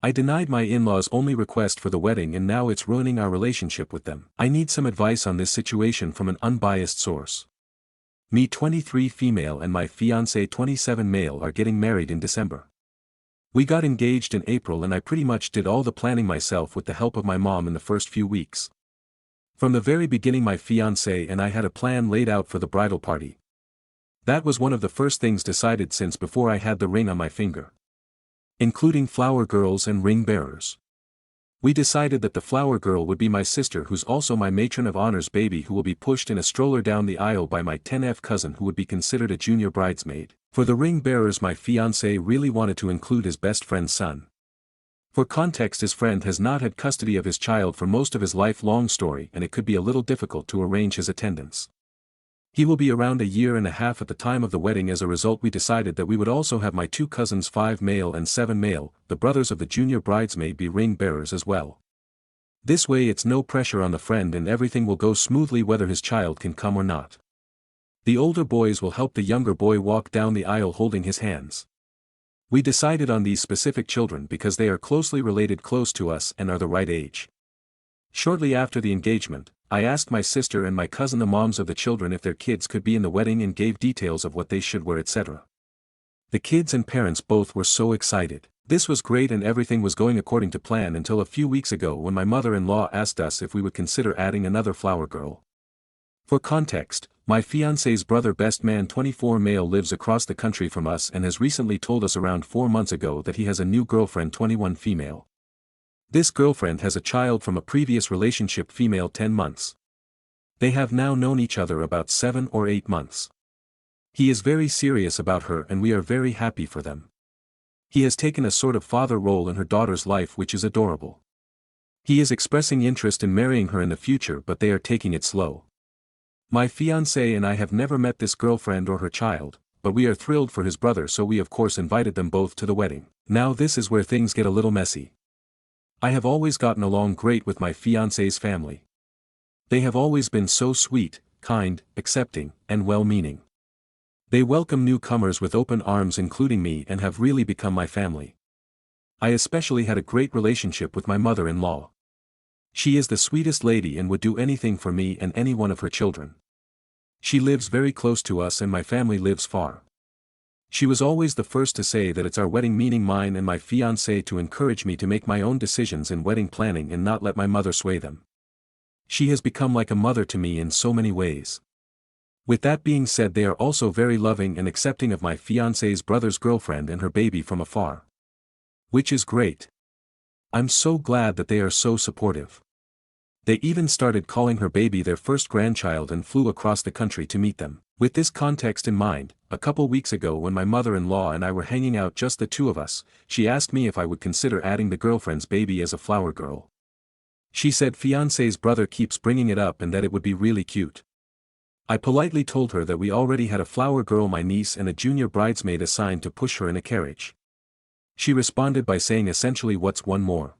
I denied my in-laws' only request for the wedding and now it's ruining our relationship with them. I need some advice on this situation from an unbiased source. Me 23 female and my fiancé 27 male are getting married in December. We got engaged in April and I pretty much did all the planning myself with the help of my mom in the first few weeks. From the very beginning my fiancé and I had a plan laid out for the bridal party. That was one of the first things decided since before I had the ring on my finger. Including flower girls and ring bearers. We decided that the flower girl would be my sister who's also my matron of honor's baby who will be pushed in a stroller down the aisle by my 10F cousin who would be considered a junior bridesmaid. For the ring bearers my fiancé really wanted to include his best friend's son. For context his friend has not had custody of his child for most of his life-long story and it could be a little difficult to arrange his attendance. He will be around a year and a half at the time of the wedding. As a result we decided that we would also have my 2 cousins 5 male and 7 male, the brothers of the junior bridesmaid be ring bearers as well. This way it's no pressure on the friend and everything will go smoothly whether his child can come or not. The older boys will help the younger boy walk down the aisle holding his hands. We decided on these specific children because they are closely related close to us and are the right age. Shortly after the engagement, I asked my sister and my cousin the moms of the children if their kids could be in the wedding and gave details of what they should wear etc. The kids and parents both were so excited. This was great and everything was going according to plan until a few weeks ago when my mother-in-law asked us if we would consider adding another flower girl. For context, my fiancé's brother best man 24 male lives across the country from us and has recently told us around 4 months ago that he has a new girlfriend 21 female. This girlfriend has a child from a previous relationship female 10 months. They have now known each other about 7 or 8 months. He is very serious about her and we are very happy for them. He has taken a sort of father role in her daughter's life which is adorable. He is expressing interest in marrying her in the future but they are taking it slow. My fiancé and I have never met this girlfriend or her child, but we are thrilled for his brother so we of course invited them both to the wedding. Now this is where things get a little messy. I have always gotten along great with my fiancé's family. They have always been so sweet, kind, accepting, and well-meaning. They welcome newcomers with open arms including me and have really become my family. I especially had a great relationship with my mother-in-law. She is the sweetest lady and would do anything for me and any one of her children. She lives very close to us and my family lives far. She was always the first to say that it's our wedding, meaning mine and my fiancé, to encourage me to make my own decisions in wedding planning and not let my mother sway them. She has become like a mother to me in so many ways. With that being said they are also very loving and accepting of my fiancé's brother's girlfriend and her baby from afar. Which is great. I'm so glad that they are so supportive. They even started calling her baby their first grandchild and flew across the country to meet them. With this context in mind, a couple weeks ago when my mother-in-law and I were hanging out just the two of us, she asked me if I would consider adding the girlfriend's baby as a flower girl. She said fiancé's brother keeps bringing it up and that it would be really cute. I politely told her that we already had a flower girl, my niece, and a junior bridesmaid assigned to push her in a carriage. She responded by saying essentially, what's one more?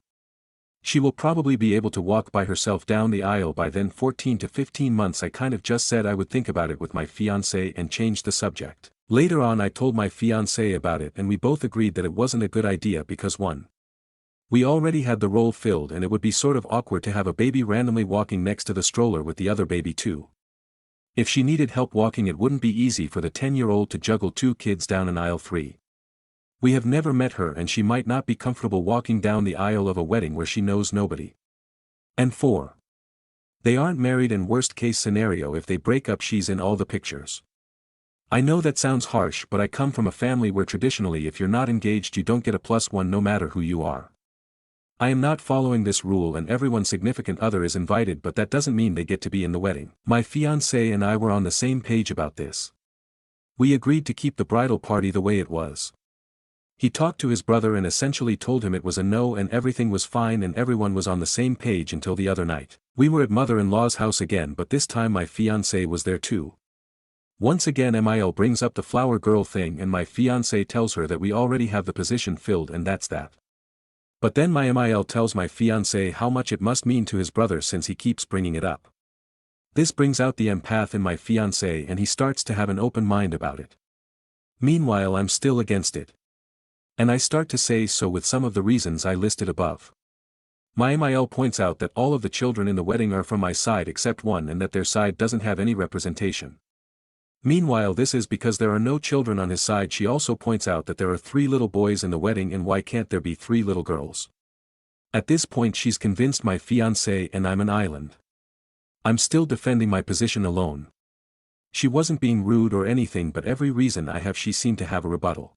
She will probably be able to walk by herself down the aisle by then. 14 to 15 months. I kind of just said I would think about it with my fiancé and changed the subject. Later on I told my fiancé about it and we both agreed that it wasn't a good idea because 1. We already had the role filled and it would be sort of awkward to have a baby randomly walking next to the stroller with the other baby too. If she needed help walking it wouldn't be easy for the 10-year-old to juggle 2 kids down an aisle. 3. We have never met her and she might not be comfortable walking down the aisle of a wedding where she knows nobody. And 4. They aren't married and worst case scenario if they break up she's in all the pictures. I know that sounds harsh but I come from a family where traditionally if you're not engaged you don't get a +1 no matter who you are. I am not following this rule and everyone's significant other is invited but that doesn't mean they get to be in the wedding. My fiancé and I were on the same page about this. We agreed to keep the bridal party the way it was. He talked to his brother and essentially told him it was a no and everything was fine and everyone was on the same page until the other night. We were at mother-in-law's house again but this time my fiancé was there too. Once again Mil brings up the flower girl thing and my fiancé tells her that we already have the position filled and that's that. But then my Mil tells my fiancé how much it must mean to his brother since he keeps bringing it up. This brings out the empath in my fiancé and he starts to have an open mind about it. Meanwhile I'm still against it. And I start to say so with some of the reasons I listed above. My MIL points out that all of the children in the wedding are from my side except one and that their side doesn't have any representation. Meanwhile, this is because there are no children on his side. She also points out that there are 3 little boys in the wedding and why can't there be 3 little girls? At this point she's convinced my fiancé and I'm an island. I'm still defending my position alone. She wasn't being rude or anything, but every reason I have she seemed to have a rebuttal.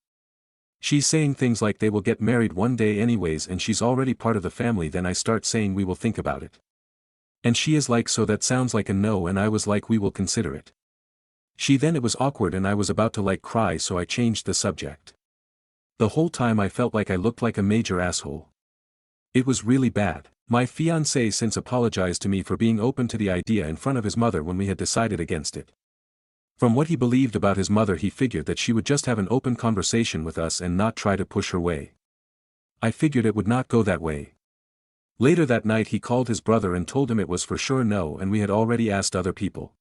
She's saying things like they will get married one day anyways and she's already part of the family. Then I start saying we will think about it. And she is like, so that sounds like a no, and I was like, we will consider it. Then it was awkward and I was about to like cry, so I changed the subject. The whole time I felt like I looked like a major asshole. It was really bad. My fiancé since apologized to me for being open to the idea in front of his mother when we had decided against it. From what he believed about his mother, he figured that she would just have an open conversation with us and not try to push her way. I figured it would not go that way. Later that night he called his brother and told him it was for sure no, and we had already asked other people.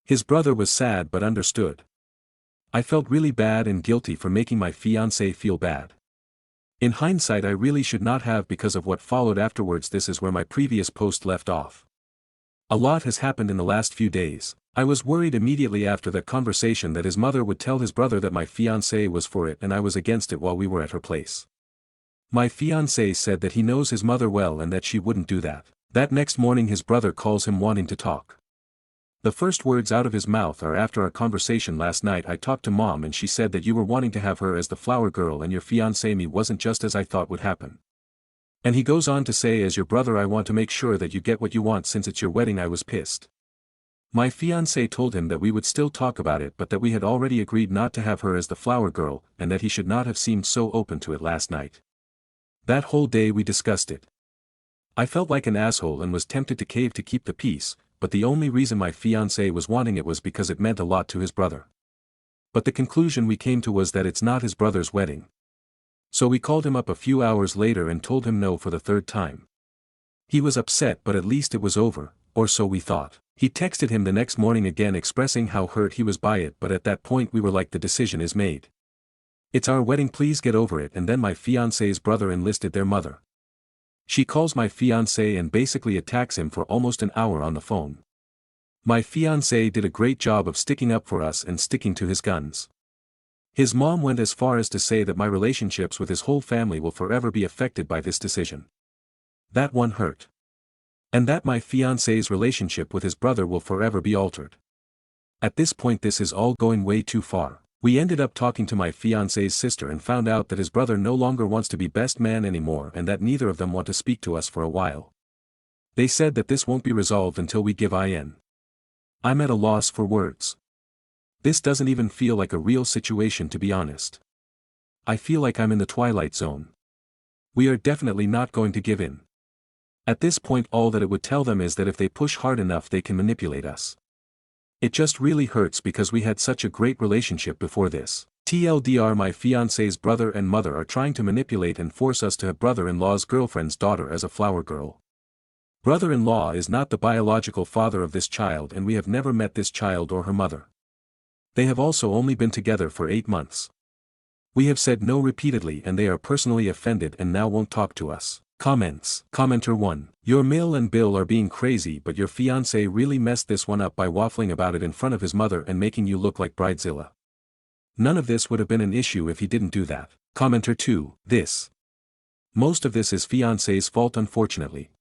His brother was sad but understood. I felt really bad and guilty for making my fiancé feel bad. In hindsight, I really should not have because of what followed afterwards. This is where my previous post left off. A lot has happened in the last few days. I was worried immediately after that conversation that his mother would tell his brother that my fiancé was for it and I was against it while we were at her place. My fiancé said that he knows his mother well and that she wouldn't do that. That next morning his brother calls him wanting to talk. The first words out of his mouth are, after our conversation last night I talked to mom and she said that you were wanting to have her as the flower girl and your fiancé me wasn't just as I thought would happen. And he goes on to say, as your brother I want to make sure that you get what you want since it's your wedding. I was pissed. My fiancé told him that we would still talk about it but that we had already agreed not to have her as the flower girl and that he should not have seemed so open to it last night. That whole day we discussed it. I felt like an asshole and was tempted to cave to keep the peace, but the only reason my fiancé was wanting it was because it meant a lot to his brother. But the conclusion we came to was that it's not his brother's wedding. So we called him up a few hours later and told him no for the 3rd time. He was upset, but at least it was over, or so we thought. He texted him the next morning again expressing how hurt he was by it, but at that point we were like, the decision is made. It's our wedding, please get over it. And then my fiancé's brother enlisted their mother. She calls my fiancé and basically attacks him for almost an hour on the phone. My fiancé did a great job of sticking up for us and sticking to his guns. His mom went as far as to say that my relationships with his whole family will forever be affected by this decision. That one hurt. And that my fiancé's relationship with his brother will forever be altered. At this point this is all going way too far. We ended up talking to my fiancé's sister and found out that his brother no longer wants to be best man anymore and that neither of them want to speak to us for a while. They said that this won't be resolved until we give in. I'm at a loss for words. This doesn't even feel like a real situation, to be honest. I feel like I'm in the twilight zone. We are definitely not going to give in. At this point all that it would tell them is that if they push hard enough they can manipulate us. It just really hurts because we had such a great relationship before this. TLDR, my fiancé's brother and mother are trying to manipulate and force us to have brother-in-law's girlfriend's daughter as a flower girl. Brother-in-law is not the biological father of this child and we have never met this child or her mother. They have also only been together for 8 months. We have said no repeatedly and they are personally offended and now won't talk to us. Comments. Commenter 1. Your Mill and Bill are being crazy, but your fiancé really messed this one up by waffling about it in front of his mother and making you look like Bridezilla. None of this would have been an issue if he didn't do that. Commenter 2. Most of this is fiancé's fault, unfortunately.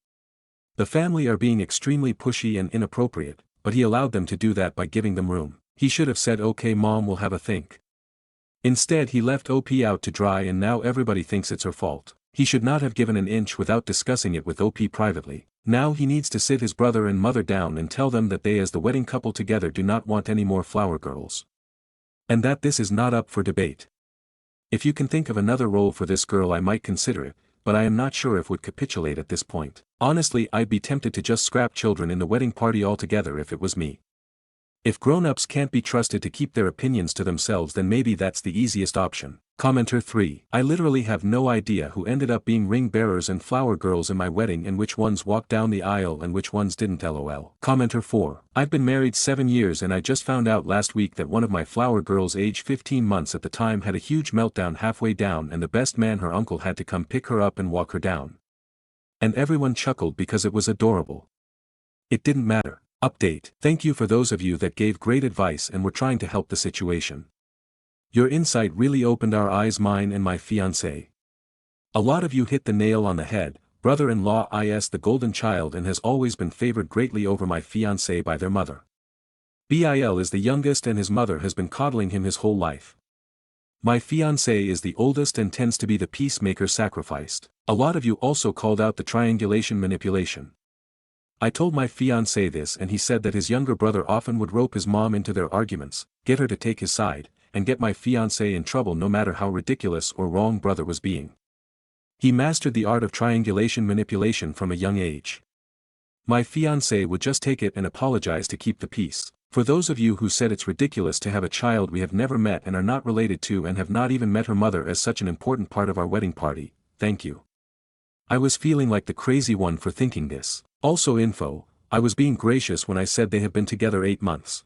The family are being extremely pushy and inappropriate, but he allowed them to do that by giving them room. He should have said, okay mom, we'll have a think. Instead he left OP out to dry and now everybody thinks it's her fault. He should not have given an inch without discussing it with OP privately. Now he needs to sit his brother and mother down and tell them that they as the wedding couple together do not want any more flower girls. And that this is not up for debate. If you can think of another role for this girl I might consider it, but I am not sure if would capitulate at this point. Honestly, I'd be tempted to just scrap children in the wedding party altogether if it was me. If grown-ups can't be trusted to keep their opinions to themselves, then maybe that's the easiest option. Commenter 3. I literally have no idea who ended up being ring bearers and flower girls in my wedding and which ones walked down the aisle and which ones didn't, lol. Commenter 4. I've been married 7 years and I just found out last week that one of my flower girls aged 15 months at the time had a huge meltdown halfway down and the best man, her uncle, had to come pick her up and walk her down. And everyone chuckled because it was adorable. It didn't matter. Update. Thank you for those of you that gave great advice and were trying to help the situation. Your insight really opened our eyes, mine and my fiancé. A lot of you hit the nail on the head. Brother-in-law is the golden child and has always been favored greatly over my fiancé by their mother. Bil is the youngest and his mother has been coddling him his whole life. My fiancé is the oldest and tends to be the peacemaker sacrificed. A lot of you also called out the triangulation manipulation. I told my fiancé this and he said that his younger brother often would rope his mom into their arguments, get her to take his side, and get my fiancé in trouble no matter how ridiculous or wrong brother was being. He mastered the art of triangulation manipulation from a young age. My fiancé would just take it and apologize to keep the peace. For those of you who said it's ridiculous to have a child we have never met and are not related to and have not even met her mother as such an important part of our wedding party, thank you. I was feeling like the crazy one for thinking this. Also info, I was being gracious when I said they have been together 8 months.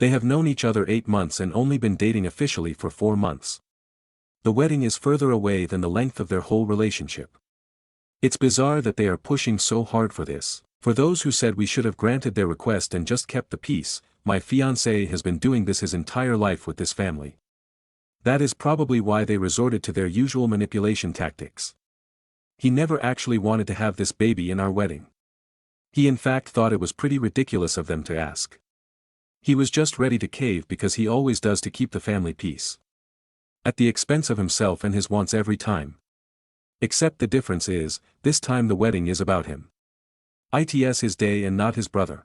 They have known each other 8 months and only been dating officially for 4 months. The wedding is further away than the length of their whole relationship. It's bizarre that they are pushing so hard for this. For those who said we should have granted their request and just kept the peace, my fiancé has been doing this his entire life with this family. That is probably why they resorted to their usual manipulation tactics. He never actually wanted to have this baby in our wedding. He in fact thought it was pretty ridiculous of them to ask. He was just ready to cave because he always does to keep the family peace. At the expense of himself and his wants every time. Except the difference is, this time the wedding is about him. It's his day and not his brother.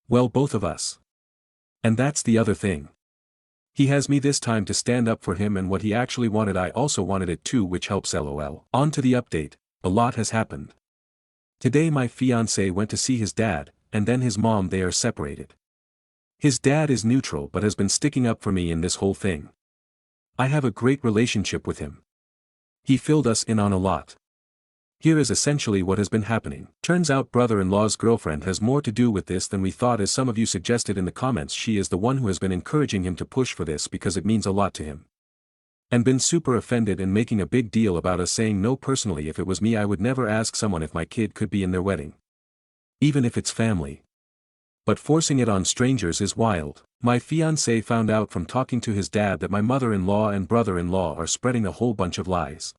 Well, both of us. And that's the other thing. He has me this time to stand up for him, and what he actually wanted I also wanted it too, which helps, lol. On to the update. A lot has happened. Today my fiancé went to see his dad, and then his mom. They are separated. His dad is neutral but has been sticking up for me in this whole thing. I have a great relationship with him. He filled us in on a lot. Here is essentially what has been happening. Turns out brother-in-law's girlfriend has more to do with this than we thought, as some of you suggested in the comments. She is the one who has been encouraging him to push for this because it means a lot to him. And been super offended and making a big deal about us saying no. Personally, if it was me, I would never ask someone if my kid could be in their wedding. Even if it's family. But forcing it on strangers is wild. My fiancé found out from talking to his dad that my mother-in-law and brother-in-law are spreading a whole bunch of lies.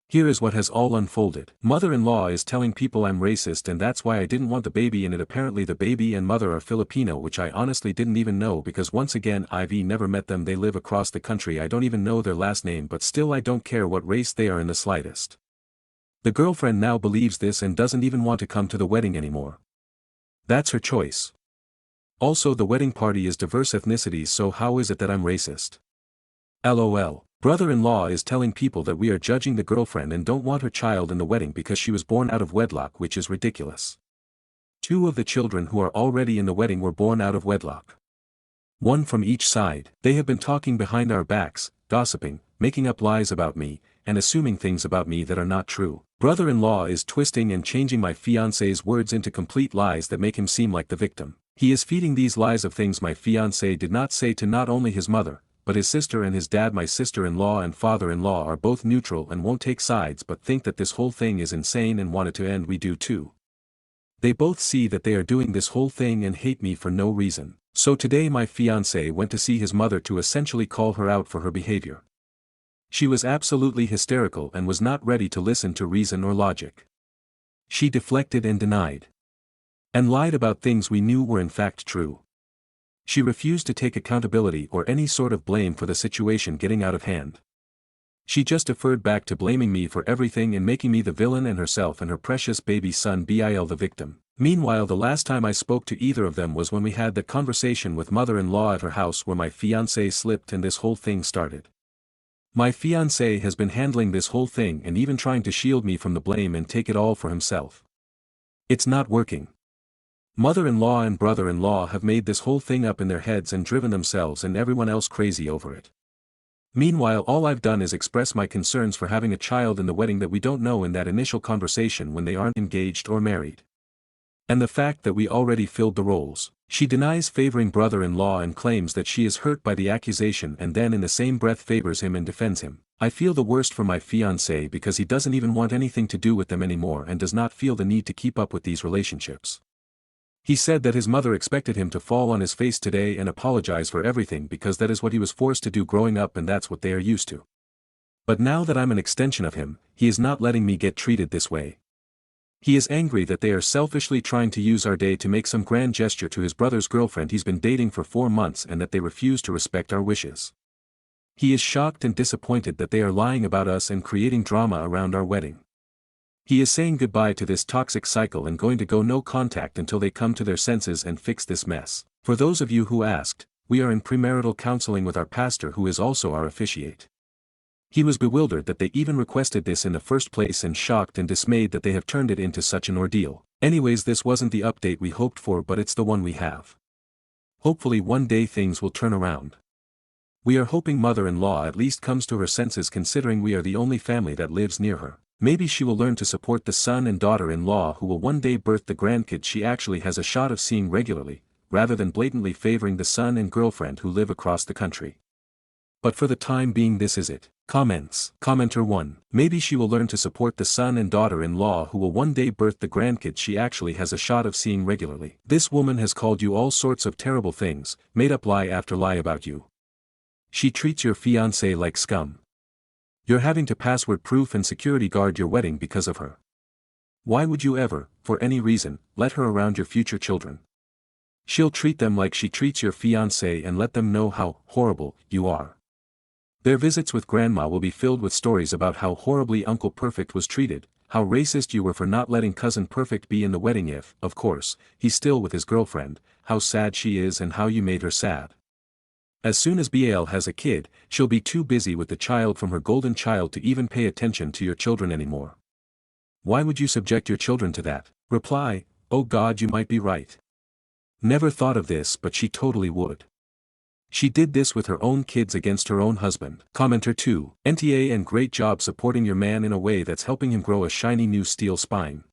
Here is what has all unfolded. Mother-in-law is telling people I'm racist and that's why I didn't want the baby in it. Apparently the baby and mother are Filipino, which I honestly didn't even know because once again I've never met them. They live across the country. I don't even know their last name, but still I don't care what race they are in the slightest. The girlfriend now believes this and doesn't even want to come to the wedding anymore. That's her choice. Also, the wedding party is diverse ethnicities, so how is it that I'm racist? LOL. Brother-in-law is telling people that we are judging the girlfriend and don't want her child in the wedding because she was born out of wedlock, which is ridiculous. 2 of the children who are already in the wedding were born out of wedlock. 1 from each side. They have been talking behind our backs, gossiping, making up lies about me, and assuming things about me that are not true. Brother-in-law is twisting and changing my fiancé's words into complete lies that make him seem like the victim. He is feeding these lies of things my fiancé did not say to not only his mother, but his sister and his dad. My sister-in-law and father-in-law are both neutral and won't take sides but think that this whole thing is insane and want it to end. We do too. They both see that they are doing this whole thing and hate me for no reason. So today my fiancé went to see his mother to essentially call her out for her behavior. She was absolutely hysterical and was not ready to listen to reason or logic. She deflected and denied. And lied about things we knew were in fact true. She refused to take accountability or any sort of blame for the situation getting out of hand. She just deferred back to blaming me for everything and making me the villain and herself and her precious baby son Bil the victim. Meanwhile, the last time I spoke to either of them was when we had that conversation with mother-in-law at her house where my fiancé slipped and this whole thing started. My fiancé has been handling this whole thing and even trying to shield me from the blame and take it all for himself. It's not working. Mother-in-law and brother-in-law have made this whole thing up in their heads and driven themselves and everyone else crazy over it. Meanwhile, all I've done is express my concerns for having a child in the wedding that we don't know in that initial conversation when they aren't engaged or married. And the fact that we already filled the roles. She denies favoring brother-in-law and claims that she is hurt by the accusation and then in the same breath favors him and defends him. I feel the worst for my fiancé because he doesn't even want anything to do with them anymore and does not feel the need to keep up with these relationships. He said that his mother expected him to fall on his face today and apologize for everything because that is what he was forced to do growing up and that's what they are used to. But now that I'm an extension of him, he is not letting me get treated this way. He is angry that they are selfishly trying to use our day to make some grand gesture to his brother's girlfriend he's been dating for 4 months and that they refuse to respect our wishes. He is shocked and disappointed that they are lying about us and creating drama around our wedding. He is saying goodbye to this toxic cycle and going to go no contact until they come to their senses and fix this mess. For those of you who asked, we are in premarital counseling with our pastor who is also our officiate. He was bewildered that they even requested this in the first place and shocked and dismayed that they have turned it into such an ordeal. Anyways, this wasn't the update we hoped for, but it's the one we have. Hopefully one day things will turn around. We are hoping mother-in-law at least comes to her senses considering we are the only family that lives near her. Maybe she will learn to support the son and daughter-in-law who will one day birth the grandkid she actually has a shot of seeing regularly, rather than blatantly favoring the son and girlfriend who live across the country. But for the time being this is it. Comments. Commenter 1. Maybe she will learn to support the son and daughter-in-law who will one day birth the grandkid she actually has a shot of seeing regularly. This woman has called you all sorts of terrible things, made up lie after lie about you. She treats your fiancé like scum. You're having to password-proof and security guard your wedding because of her. Why would you ever, for any reason, let her around your future children? She'll treat them like she treats your fiancé and let them know how horrible you are. Their visits with grandma will be filled with stories about how horribly Uncle Perfect was treated, how racist you were for not letting Cousin Perfect be in the wedding if, of course, he's still with his girlfriend, how sad she is and how you made her sad. As soon as BAL has a kid, she'll be too busy with the child from her golden child to even pay attention to your children anymore. Why would you subject your children to that? Reply, oh God, you might be right. Never thought of this, but she totally would. She did this with her own kids against her own husband. Commenter 2. NTA and great job supporting your man in a way that's helping him grow a shiny new steel spine.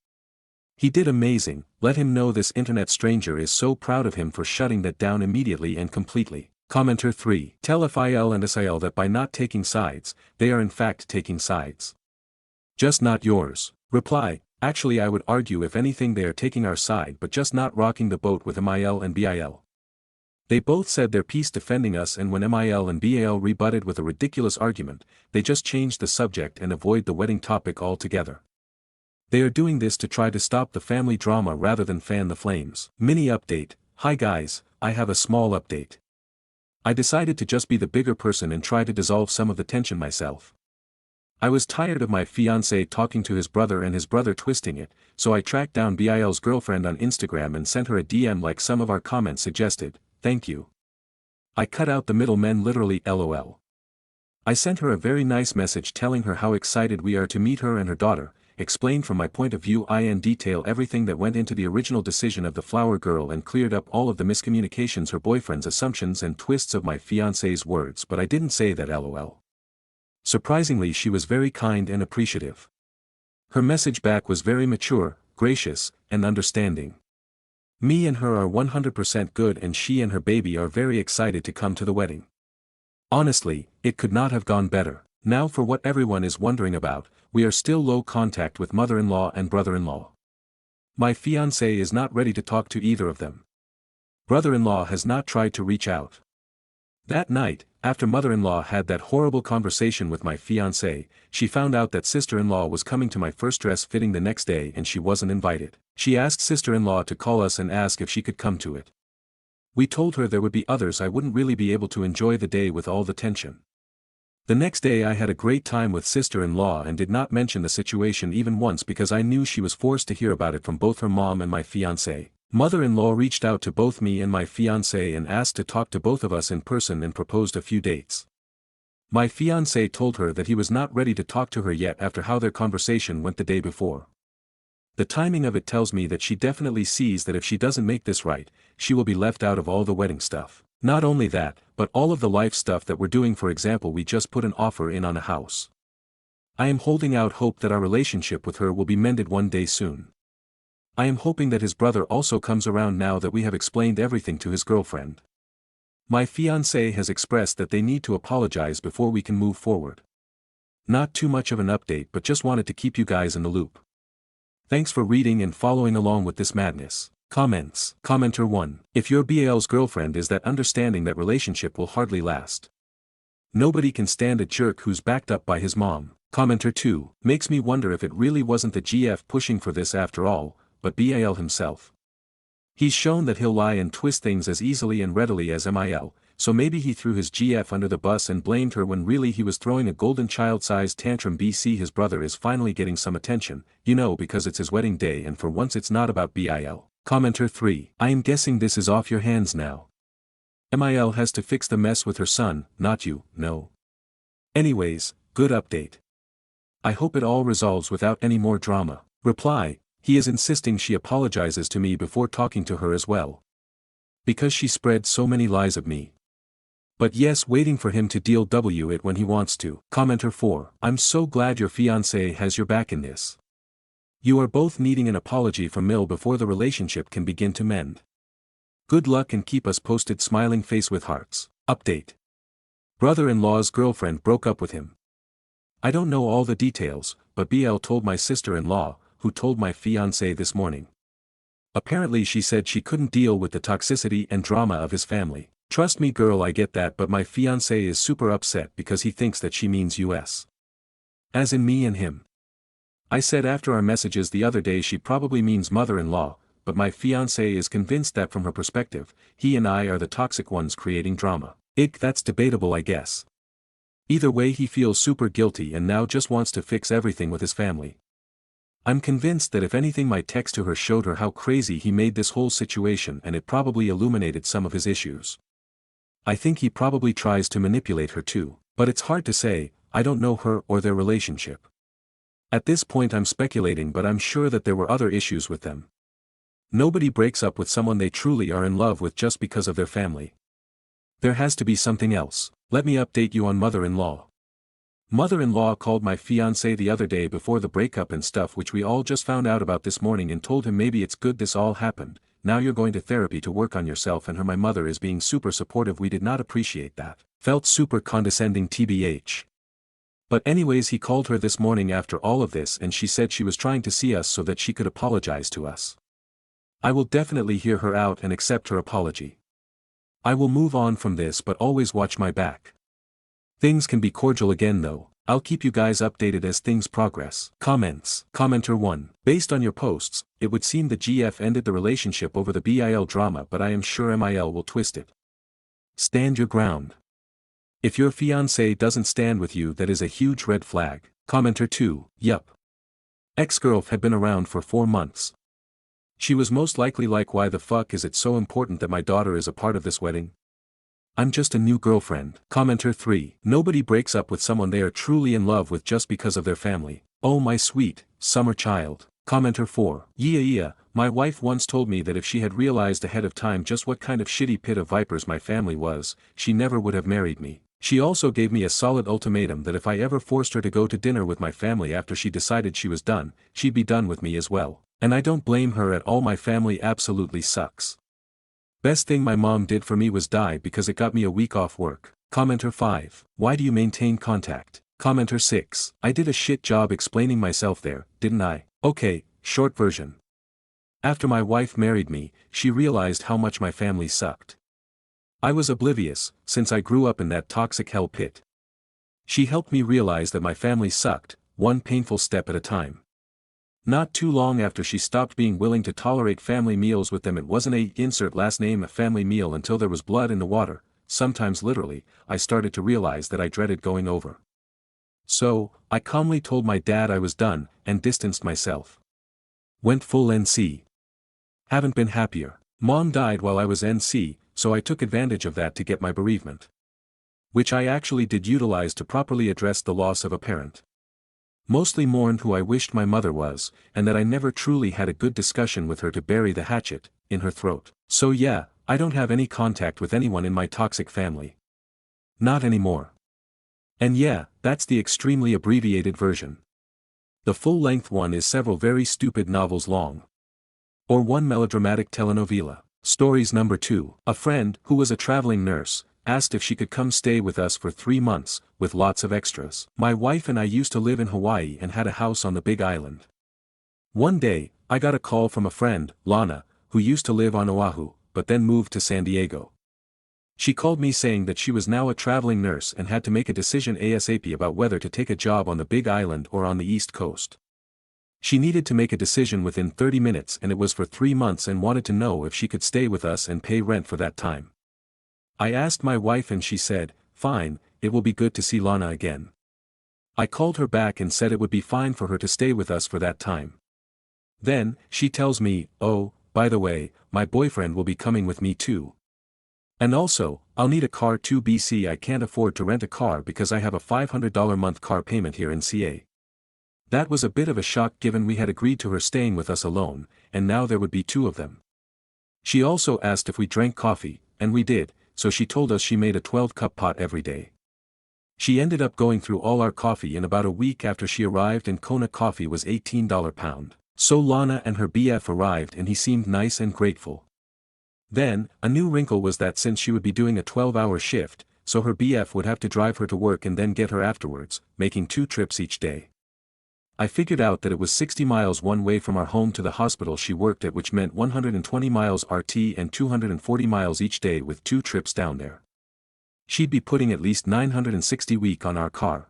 He did amazing. Let him know this internet stranger is so proud of him for shutting that down immediately and completely. Commenter 3. Tell FIL and SIL that by not taking sides, they are in fact taking sides. Just not yours. Reply, actually I would argue if anything they are taking our side but just not rocking the boat with MIL and BIL. They both said their piece defending us and when MIL and BAL rebutted with a ridiculous argument, they just changed the subject and avoid the wedding topic altogether. They are doing this to try to stop the family drama rather than fan the flames. Mini update. Hi guys, I have a small update. I decided to just be the bigger person and try to dissolve some of the tension myself. I was tired of my fiancé talking to his brother and his brother twisting it, so I tracked down BIL's girlfriend on Instagram and sent her a DM like some of our comments suggested, thank you. I cut out the middlemen literally LOL. I sent her a very nice message telling her how excited we are to meet her and her daughter, explained from my point of view in detail everything that went into the original decision of the flower girl and cleared up all of the miscommunications her boyfriend's assumptions and twists of my fiancé's words, but I didn't say that LOL. Surprisingly she was very kind and appreciative. Her message back was very mature, gracious, and understanding. Me and her are 100% good and she and her baby are very excited to come to the wedding. Honestly, it could not have gone better. Now for what everyone is wondering about, we are still low contact with mother-in-law and brother-in-law. My fiancé is not ready to talk to either of them. Brother-in-law has not tried to reach out. That night, after mother-in-law had that horrible conversation with my fiancé, she found out that sister-in-law was coming to my first dress fitting the next day and she wasn't invited. She asked sister-in-law to call us and ask if she could come to it. We told her there would be others I wouldn't really be able to enjoy the day with all the tension. The next day I had a great time with sister-in-law and did not mention the situation even once because I knew she was forced to hear about it from both her mom and my fiancé. Mother-in-law reached out to both me and my fiancé and asked to talk to both of us in person and proposed a few dates. My fiancé told her that he was not ready to talk to her yet after how their conversation went the day before. The timing of it tells me that she definitely sees that if she doesn't make this right, she will be left out of all the wedding stuff. Not only that, but all of the life stuff that we're doing. For example, we just put an offer in on a house. I am holding out hope that our relationship with her will be mended one day soon. I am hoping that his brother also comes around now that we have explained everything to his girlfriend. My fiancé has expressed that they need to apologize before we can move forward. Not too much of an update, but just wanted to keep you guys in the loop. Thanks for reading and following along with this madness. Comments. Commenter 1. If your BAL's girlfriend is that understanding, that relationship will hardly last. Nobody can stand a jerk who's backed up by his mom. Commenter 2. Makes me wonder if it really wasn't the GF pushing for this after all, but BAL himself. He's shown that he'll lie and twist things as easily and readily as MIL, so maybe he threw his GF under the bus and blamed her when really he was throwing a golden child-sized tantrum. BC His brother is finally getting some attention, because it's his wedding day and for once it's not about BIL. Commenter 3. I am guessing this is off your hands now. MIL has to fix the mess with her son, not you, no. Anyways, good update. I hope it all resolves without any more drama. Reply. He is insisting she apologizes to me before talking to her as well. Because she spread so many lies of me. But yes, waiting for him to deal it when he wants to. Commenter 4. I'm so glad your fiancé has your back in this. You are both needing an apology from Mill before the relationship can begin to mend. Good luck and keep us posted. Smiling face with hearts. Update. Brother-in-law's girlfriend broke up with him. I don't know all the details, but BL told my sister-in-law, who told my fiancé this morning. Apparently she said she couldn't deal with the toxicity and drama of his family. Trust me girl, I get that, but my fiancé is super upset because he thinks that she means US. As in me and him. I said after our messages the other day she probably means mother-in-law, but my fiancé is convinced that from her perspective, he and I are the toxic ones creating drama. That's debatable, I guess. Either way, he feels super guilty and now just wants to fix everything with his family. I'm convinced that if anything my text to her showed her how crazy he made this whole situation, and it probably illuminated some of his issues. I think he probably tries to manipulate her too, but it's hard to say. I don't know her or their relationship. At this point I'm speculating, but I'm sure that there were other issues with them. Nobody breaks up with someone they truly are in love with just because of their family. There has to be something else. Let me update you on mother-in-law. Mother-in-law called my fiancé the other day before the breakup and stuff, which we all just found out about this morning, and told him maybe it's good this all happened. Now you're going to therapy to work on yourself, and my mother is being super supportive. We did not appreciate that. Felt super condescending tbh. But anyways, he called her this morning after all of this and she said she was trying to see us so that she could apologize to us. I will definitely hear her out and accept her apology. I will move on from this, but always watch my back. Things can be cordial again though. I'll keep you guys updated as things progress. Comments. Commenter 1. Based on your posts, it would seem the GF ended the relationship over the BIL drama, but I am sure MIL will twist it. Stand your ground. If your fiancé doesn't stand with you, that is a huge red flag. Commenter 2. Yup. Ex-girl had been around for 4 months. She was most likely like, why the fuck is it so important that my daughter is a part of this wedding? I'm just a new girlfriend. Commenter 3. Nobody breaks up with someone they are truly in love with just because of their family. Oh my sweet, summer child. Commenter 4. Yeah, my wife once told me that if she had realized ahead of time just what kind of shitty pit of vipers my family was, she never would have married me. She also gave me a solid ultimatum that if I ever forced her to go to dinner with my family after she decided she was done, she'd be done with me as well. And I don't blame her at all. My family absolutely sucks. Best thing my mom did for me was die because it got me a week off work. Commenter 5. Why do you maintain contact? Commenter 6. I did a shit job explaining myself there, didn't I? Okay, short version. After my wife married me, she realized how much my family sucked. I was oblivious, since I grew up in that toxic hell pit. She helped me realize that my family sucked, one painful step at a time. Not too long after she stopped being willing to tolerate family meals with them, it wasn't a insert last name a family meal until there was blood in the water, sometimes literally, I started to realize that I dreaded going over. So, I calmly told my dad I was done, and distanced myself. Went full NC. Haven't been happier. Mom died while I was NC, so I took advantage of that to get my bereavement. Which I actually did utilize to properly address the loss of a parent. Mostly mourned who I wished my mother was, and that I never truly had a good discussion with her to bury the hatchet in her throat. So yeah, I don't have any contact with anyone in my toxic family. Not anymore. And yeah, that's the extremely abbreviated version. The full-length one is several very stupid novels long. Or one melodramatic telenovela. Stories number 2. A friend, who was a traveling nurse, asked if she could come stay with us for 3 months, with lots of extras. My wife and I used to live in Hawaii and had a house on the Big Island. One day, I got a call from a friend, Lana, who used to live on Oahu, but then moved to San Diego. She called me saying that she was now a traveling nurse and had to make a decision ASAP about whether to take a job on the Big Island or on the East Coast. She needed to make a decision within 30 minutes and it was for 3 months and wanted to know if she could stay with us and pay rent for that time. I asked my wife and she said, "Fine, it will be good to see Lana again." I called her back and said it would be fine for her to stay with us for that time. Then, she tells me, "Oh, by the way, my boyfriend will be coming with me too. And also, I'll need a car too BC I can't afford to rent a car because I have a $500 month car payment here in CA." That was a bit of a shock given we had agreed to her staying with us alone, and now there would be 2 of them. She also asked if we drank coffee, and we did, so she told us she made a 12-cup pot every day. She ended up going through all our coffee in about a week after she arrived and Kona coffee was $18 pound. So Lana and her BF arrived and he seemed nice and grateful. Then, a new wrinkle was that since she would be doing a 12-hour shift, so her BF would have to drive her to work and then get her afterwards, making 2 trips each day. I figured out that it was 60 miles one way from our home to the hospital she worked at, which meant 120 miles RT and 240 miles each day with 2 trips down there. She'd be putting at least 960 a week on our car.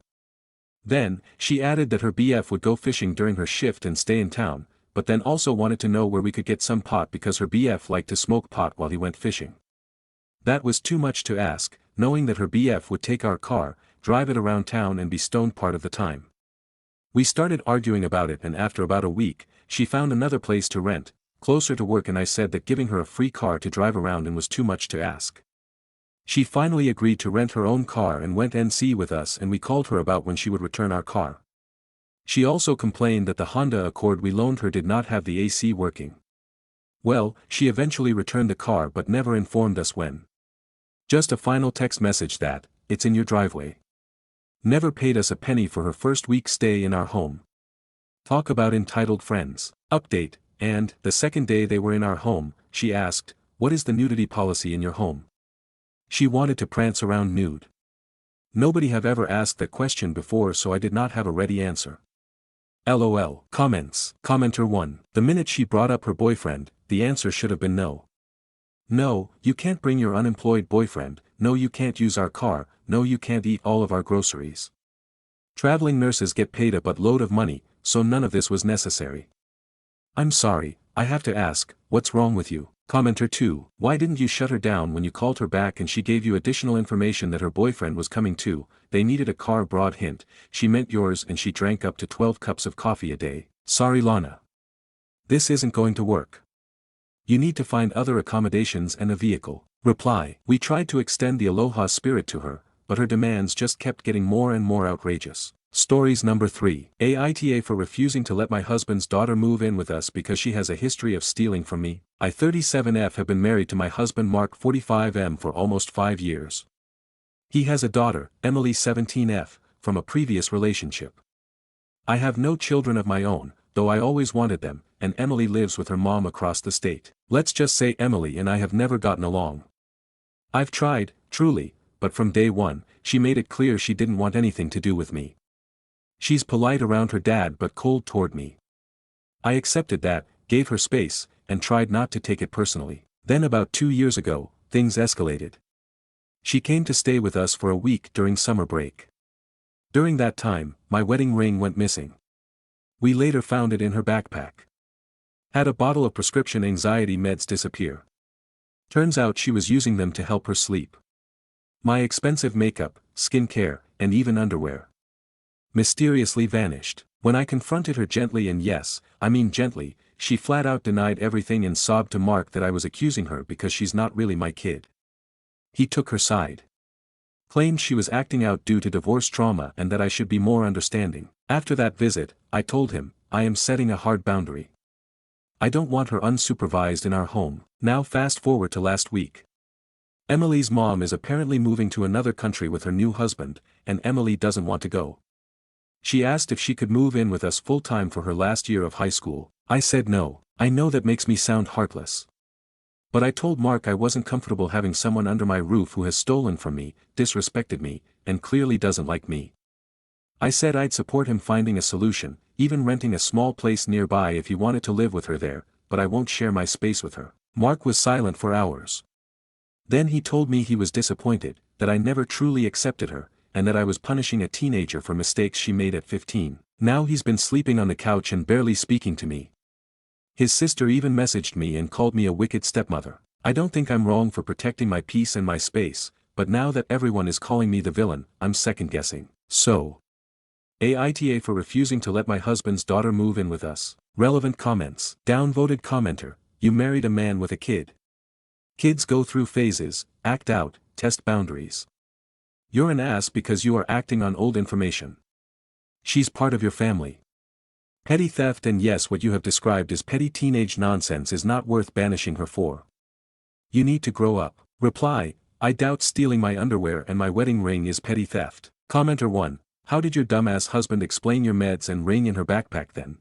Then, she added that her BF would go fishing during her shift and stay in town, but then also wanted to know where we could get some pot because her BF liked to smoke pot while he went fishing. That was too much to ask, knowing that her BF would take our car, drive it around town and be stoned part of the time. We started arguing about it and after about a week, she found another place to rent, closer to work, and I said that giving her a free car to drive around in was too much to ask. She finally agreed to rent her own car and went NC with us, and we called her about when she would return our car. She also complained that the Honda Accord we loaned her did not have the AC working. Well, she eventually returned the car but never informed us when. Just a final text message that, "It's in your driveway." Never paid us a penny for her first week stay in our home. Talk about entitled friends. Update, and, the second day they were in our home, she asked, "What is the nudity policy in your home?" She wanted to prance around nude. Nobody have ever asked that question before, so I did not have a ready answer. LOL. Comments. Commenter 1. The minute she brought up her boyfriend, the answer should have been no. No, you can't bring your unemployed boyfriend, no you can't use our car, no you can't eat all of our groceries. Traveling nurses get paid a buttload of money, so none of this was necessary. I'm sorry, I have to ask, what's wrong with you? Commenter 2. Why didn't you shut her down when you called her back and she gave you additional information that her boyfriend was coming too? They needed a car. Broad hint, she meant yours and she drank up to 12 cups of coffee a day. Sorry Lana. This isn't going to work. You need to find other accommodations and a vehicle. Reply. We tried to extend the aloha spirit to her, but her demands just kept getting more and more outrageous. Stories number 3. Aita for refusing to let my husband's daughter move in with us because she has a history of stealing from me. I 37F have been married to my husband Mark 45M for almost 5 years. He has a daughter, Emily 17F, from a previous relationship. I have no children of my own, though I always wanted them, and Emily lives with her mom across the state. Let's just say Emily and I have never gotten along. I've tried, truly, but from day one, she made it clear she didn't want anything to do with me. She's polite around her dad but cold toward me. I accepted that, gave her space, and tried not to take it personally. Then about 2 years ago, things escalated. She came to stay with us for a week during summer break. During that time, my wedding ring went missing. We later found it in her backpack. Had a bottle of prescription anxiety meds disappear. Turns out she was using them to help her sleep. My expensive makeup, skincare, and even underwear mysteriously vanished. When I confronted her gently, and yes, I mean gently, she flat out denied everything and sobbed to Mark that I was accusing her because she's not really my kid. He took her side. Claimed she was acting out due to divorce trauma and that I should be more understanding. After that visit, I told him, I am setting a hard boundary. I don't want her unsupervised in our home. Now fast forward to last week. Emily's mom is apparently moving to another country with her new husband, and Emily doesn't want to go. She asked if she could move in with us full-time for her last year of high school. I said no. I know that makes me sound heartless. But I told Mark I wasn't comfortable having someone under my roof who has stolen from me, disrespected me, and clearly doesn't like me. I said I'd support him finding a solution, even renting a small place nearby if he wanted to live with her there, but I won't share my space with her. Mark was silent for hours. Then he told me he was disappointed, that I never truly accepted her, and that I was punishing a teenager for mistakes she made at 15. Now he's been sleeping on the couch and barely speaking to me. His sister even messaged me and called me a wicked stepmother. I don't think I'm wrong for protecting my peace and my space, but now that everyone is calling me the villain, I'm second-guessing. So, Aita for refusing to let my husband's daughter move in with us. Relevant comments. Downvoted commenter, you married a man with a kid. Kids go through phases, act out, test boundaries. You're an ass because you are acting on old information. She's part of your family. Petty theft, and yes, what you have described as petty teenage nonsense is not worth banishing her for. You need to grow up. Reply, I doubt stealing my underwear and my wedding ring is petty theft. Commenter 1, how did your dumbass husband explain your meds and ring in her backpack then?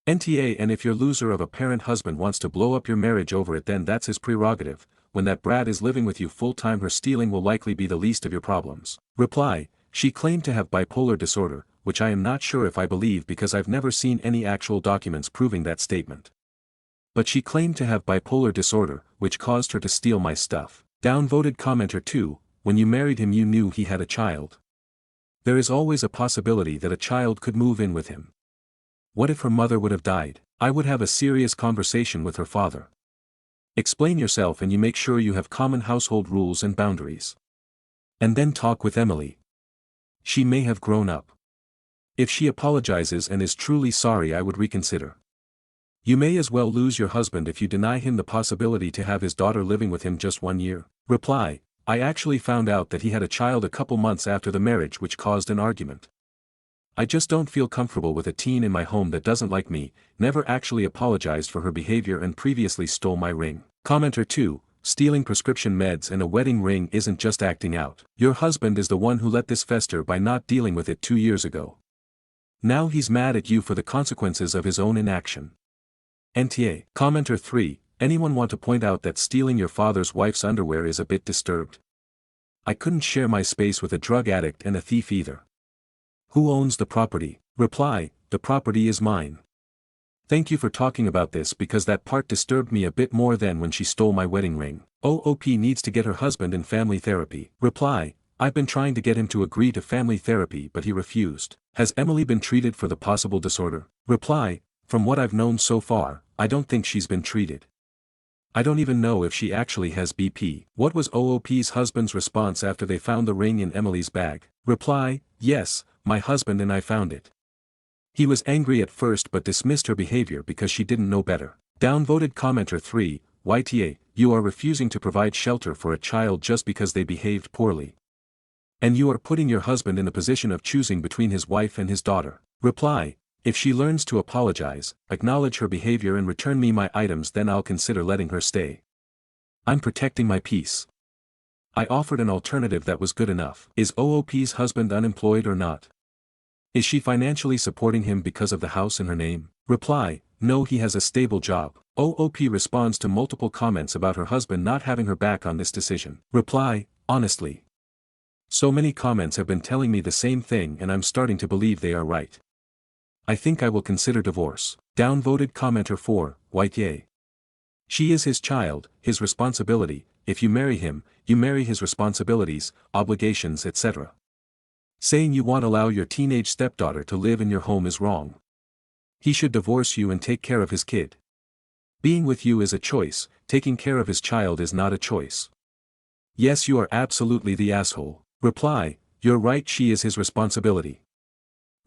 NTA, and if your loser of a parent husband wants to blow up your marriage over it, then that's his prerogative. When that brat is living with you full-time, her stealing will likely be the least of your problems. Reply, she claimed to have bipolar disorder, which I am not sure if I believe because I've never seen any actual documents proving that statement. But she claimed to have bipolar disorder, which caused her to steal my stuff. Downvoted commenter 2, when you married him you knew he had a child. There is always a possibility that a child could move in with him. What if her mother would have died? I would have a serious conversation with her father. Explain yourself and you make sure you have common household rules and boundaries. And then talk with Emily. She may have grown up. If she apologizes and is truly sorry, I would reconsider. You may as well lose your husband if you deny him the possibility to have his daughter living with him just 1 year. Reply, I actually found out that he had a child a couple months after the marriage, which caused an argument. I just don't feel comfortable with a teen in my home that doesn't like me, never actually apologized for her behavior and previously stole my ring. Commenter 2, stealing prescription meds and a wedding ring isn't just acting out. Your husband is the one who let this fester by not dealing with it 2 years ago. Now he's mad at you for the consequences of his own inaction. NTA. Commenter 3, anyone want to point out that stealing your father's wife's underwear is a bit disturbed? I couldn't share my space with a drug addict and a thief either. Who owns the property? Reply, the property is mine. Thank you for talking about this because that part disturbed me a bit more than when she stole my wedding ring. OOP needs to get her husband in family therapy. Reply, I've been trying to get him to agree to family therapy but he refused. Has Emily been treated for the possible disorder? Reply, from what I've known so far, I don't think she's been treated. I don't even know if she actually has BP. What was OOP's husband's response after they found the ring in Emily's bag? Reply, yes, my husband and I found it. He was angry at first but dismissed her behavior because she didn't know better. Downvoted commenter 3, YTA, you are refusing to provide shelter for a child just because they behaved poorly. And you are putting your husband in the position of choosing between his wife and his daughter. Reply, if she learns to apologize, acknowledge her behavior and return me my items, then I'll consider letting her stay. I'm protecting my peace. I offered an alternative that was good enough. Is OOP's husband unemployed or not? Is she financially supporting him because of the house in her name? Reply, no, he has a stable job. OOP responds to multiple comments about her husband not having her back on this decision. Reply, honestly. So many comments have been telling me the same thing and I'm starting to believe they are right. I think I will consider divorce. Downvoted commenter 4, YTA. She is his child, his responsibility. If you marry him, you marry his responsibilities, obligations, etc. Saying you won't allow your teenage stepdaughter to live in your home is wrong. He should divorce you and take care of his kid. Being with you is a choice, taking care of his child is not a choice. Yes, you are absolutely the asshole. Reply, you're right, she is his responsibility.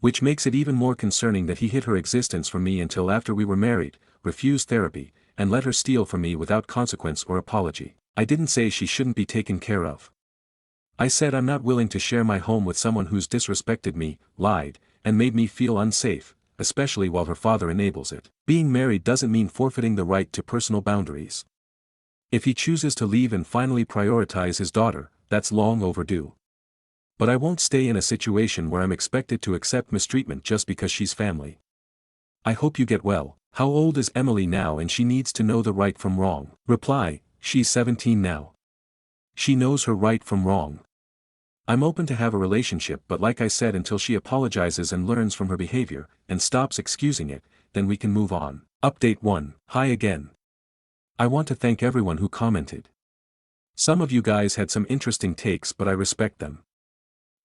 Which makes it even more concerning that he hid her existence from me until after we were married, refused therapy, and let her steal from me without consequence or apology. I didn't say she shouldn't be taken care of. I said I'm not willing to share my home with someone who's disrespected me, lied, and made me feel unsafe, especially while her father enables it. Being married doesn't mean forfeiting the right to personal boundaries. If he chooses to leave and finally prioritize his daughter, that's long overdue. But I won't stay in a situation where I'm expected to accept mistreatment just because she's family. I hope you get well. How old is Emily now and she needs to know the right from wrong? Reply, she's 17 now. She knows her right from wrong. I'm open to have a relationship, but like I said, until she apologizes and learns from her behavior, and stops excusing it, then we can move on. Update 1. Hi again. I want to thank everyone who commented. Some of you guys had some interesting takes, but I respect them.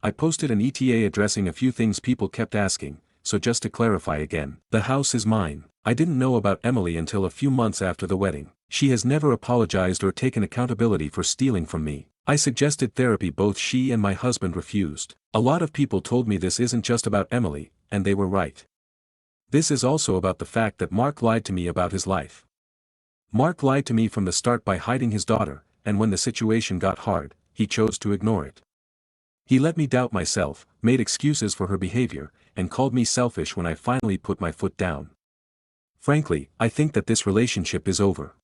I posted an ETA addressing a few things people kept asking, so just to clarify again, the house is mine. I didn't know about Emily until a few months after the wedding. She has never apologized or taken accountability for stealing from me. I suggested therapy, both she and my husband refused. A lot of people told me this isn't just about Emily, and they were right. This is also about the fact that Mark lied to me about his life. Mark lied to me from the start by hiding his daughter, and when the situation got hard, he chose to ignore it. He let me doubt myself, made excuses for her behavior, and called me selfish when I finally put my foot down. Frankly, I think that this relationship is over.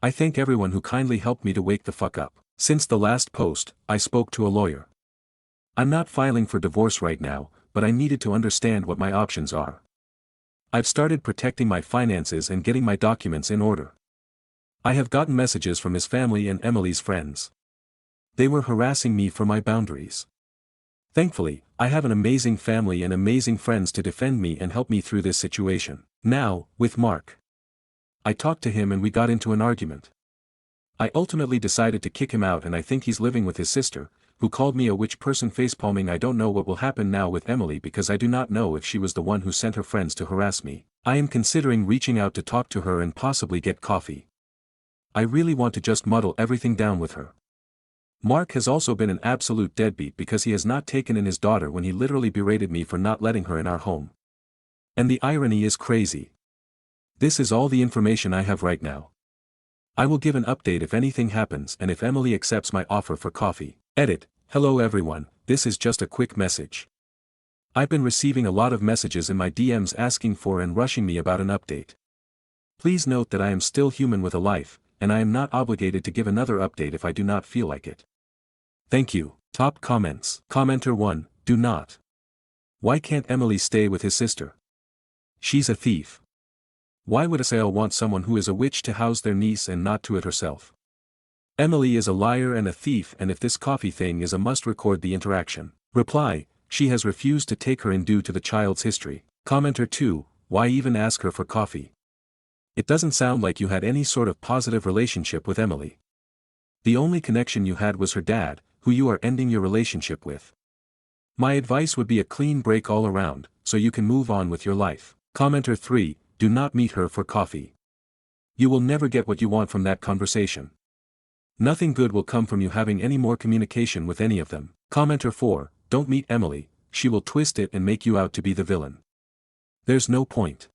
I thank everyone who kindly helped me to wake the fuck up. Since the last post, I spoke to a lawyer. I'm not filing for divorce right now, but I needed to understand what my options are. I've started protecting my finances and getting my documents in order. I have gotten messages from his family and Emily's friends. They were harassing me for my boundaries. Thankfully, I have an amazing family and amazing friends to defend me and help me through this situation. Now, with Mark. I talked to him and we got into an argument. I ultimately decided to kick him out, and I think he's living with his sister, who called me a witch person facepalming. I don't know what will happen now with Emily because I do not know if she was the one who sent her friends to harass me. I am considering reaching out to talk to her and possibly get coffee. I really want to just muddle everything down with her. Mark has also been an absolute deadbeat because he has not taken in his daughter when he literally berated me for not letting her in our home. And the irony is crazy. This is all the information I have right now. I will give an update if anything happens and if Emily accepts my offer for coffee. Edit. Hello everyone, this is just a quick message. I've been receiving a lot of messages in my DMs asking for and rushing me about an update. Please note that I am still human with a life, and I am not obligated to give another update if I do not feel like it. Thank you. Top comments. Commenter 1, do not. Why can't Emily stay with his sister? She's a thief. Why would Asael want someone who is a witch to house their niece and not to it herself? Emily is a liar and a thief, and if this coffee thing is a must, record the interaction. Reply, she has refused to take her in due to the child's history. Commenter 2, why even ask her for coffee? It doesn't sound like you had any sort of positive relationship with Emily. The only connection you had was her dad, who you are ending your relationship with. My advice would be a clean break all around, so you can move on with your life. Commenter 3, do not meet her for coffee. You will never get what you want from that conversation. Nothing good will come from you having any more communication with any of them. Commenter 4, don't meet Emily, she will twist it and make you out to be the villain. There's no point.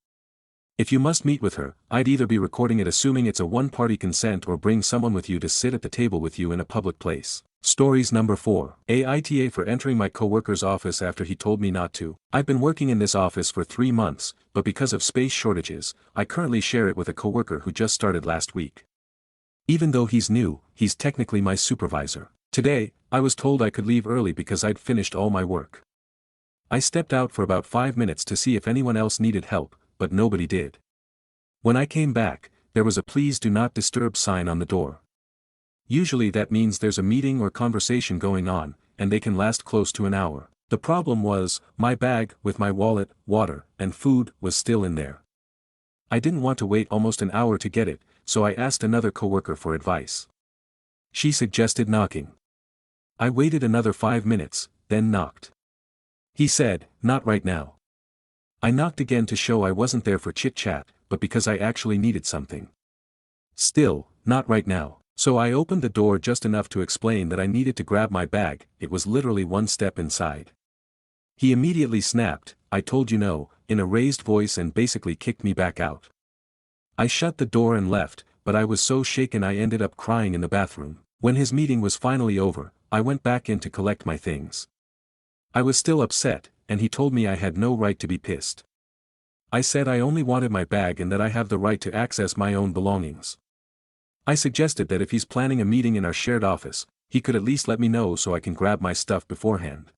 If you must meet with her, I'd either be recording it assuming it's a one-party consent or bring someone with you to sit at the table with you in a public place. Stories number 4. Aita for entering my coworker's office after he told me not to. I've been working in this office for 3 months, but because of space shortages, I currently share it with a coworker who just started last week. Even though he's new, he's technically my supervisor. Today, I was told I could leave early because I'd finished all my work. I stepped out for about 5 minutes to see if anyone else needed help, but nobody did. When I came back, there was a please do not disturb sign on the door. Usually that means there's a meeting or conversation going on, and they can last close to an hour. The problem was, my bag, with my wallet, water, and food, was still in there. I didn't want to wait almost an hour to get it, so I asked another coworker for advice. She suggested knocking. I waited another 5 minutes, then knocked. He said, not right now. I knocked again to show I wasn't there for chit-chat, but because I actually needed something. Still, not right now. So I opened the door just enough to explain that I needed to grab my bag, it was literally one step inside. He immediately snapped, I told you no, in a raised voice, and basically kicked me back out. I shut the door and left, but I was so shaken I ended up crying in the bathroom. When his meeting was finally over, I went back in to collect my things. I was still upset, and he told me I had no right to be pissed. I said I only wanted my bag and that I have the right to access my own belongings. I suggested that if he's planning a meeting in our shared office, he could at least let me know so I can grab my stuff beforehand.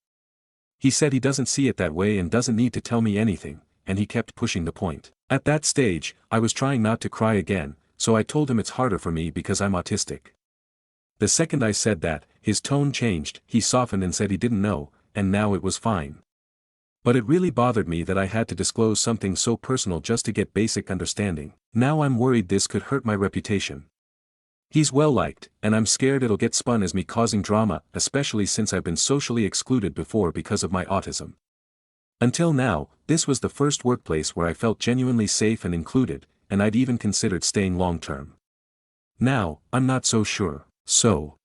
He said he doesn't see it that way and doesn't need to tell me anything, and he kept pushing the point. At that stage, I was trying not to cry again, so I told him it's harder for me because I'm autistic. The second I said that, his tone changed, he softened and said he didn't know, and now it was fine. But it really bothered me that I had to disclose something so personal just to get basic understanding. Now I'm worried this could hurt my reputation. He's well liked, and I'm scared it'll get spun as me causing drama, especially since I've been socially excluded before because of my autism. Until now, this was the first workplace where I felt genuinely safe and included, and I'd even considered staying long term. Now, I'm not so sure. So,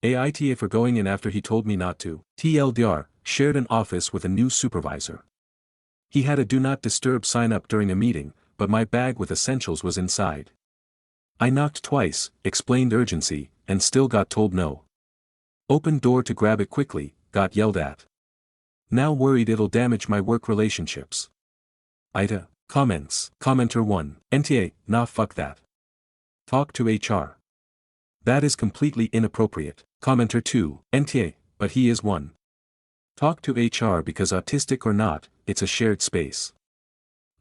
Aita for going in after he told me not to. TLDR, shared an office with a new supervisor. He had a do not disturb sign up during a meeting, but my bag with essentials was inside. I knocked twice, explained urgency, and still got told no. Opened door to grab it quickly, got yelled at. Now worried it'll damage my work relationships. Aita, comments. Commenter 1, NTA, nah fuck that. Talk to HR. That is completely inappropriate. Commenter 2, NTA, but he is one. Talk to HR because autistic or not, it's a shared space.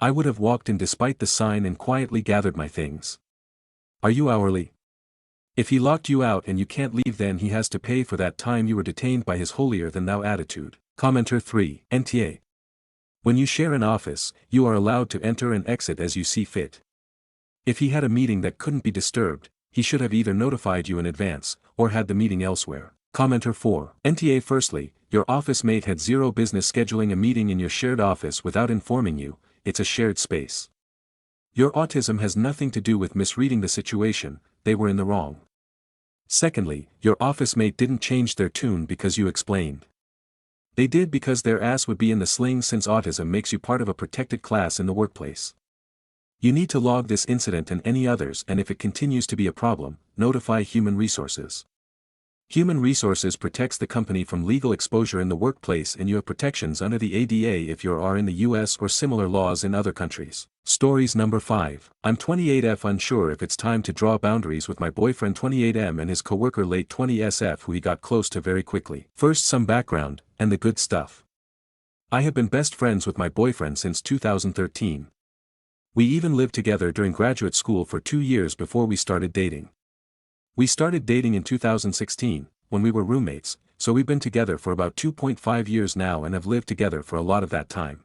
I would have walked in despite the sign and quietly gathered my things. Are you hourly? If he locked you out and you can't leave, then he has to pay for that time you were detained by his holier-than-thou attitude. Commenter 3, NTA. When you share an office, you are allowed to enter and exit as you see fit. If he had a meeting that couldn't be disturbed, he should have either notified you in advance, or had the meeting elsewhere. Commenter 4, NTA. Firstly, your office mate had zero business scheduling a meeting in your shared office without informing you, it's a shared space. Your autism has nothing to do with misreading the situation, they were in the wrong. Secondly, your office mate didn't change their tune because you explained. They did because their ass would be in the sling since autism makes you part of a protected class in the workplace. You need to log this incident and any others, and if it continues to be a problem, notify Human Resources. Human Resources protects the company from legal exposure in the workplace, and you have protections under the ADA if you are in the US or similar laws in other countries. Stories number 5. I'm 28F, unsure if it's time to draw boundaries with my boyfriend 28M and his coworker late 20SF who he got close to very quickly. First, some background, and the good stuff. I have been best friends with my boyfriend since 2013. We even lived together during graduate school for 2 years before we started dating. We started dating in 2016, when we were roommates, so we've been together for about 2.5 years now and have lived together for a lot of that time.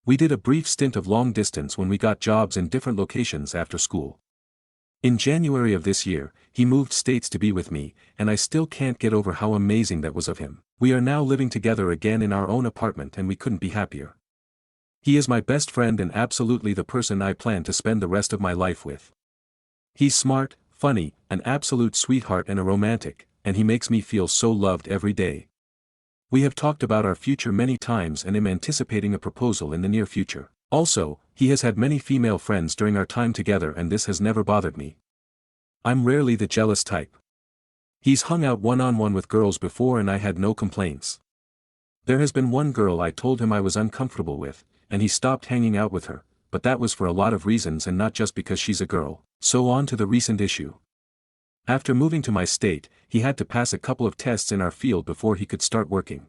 We did a brief stint of long distance when we got jobs in different locations after school. In January of this year, he moved states to be with me, and I still can't get over how amazing that was of him. We are now living together again in our own apartment and we couldn't be happier. He is my best friend and absolutely the person I plan to spend the rest of my life with. He's smart, funny, an absolute sweetheart and a romantic, and he makes me feel so loved every day. We have talked about our future many times and am anticipating a proposal in the near future. Also, he has had many female friends during our time together and this has never bothered me. I'm rarely the jealous type. He's hung out one-on-one with girls before and I had no complaints. There has been one girl I told him I was uncomfortable with, and he stopped hanging out with her, but that was for a lot of reasons and not just because she's a girl. So on to the recent issue. After moving to my state, he had to pass a couple of tests in our field before he could start working.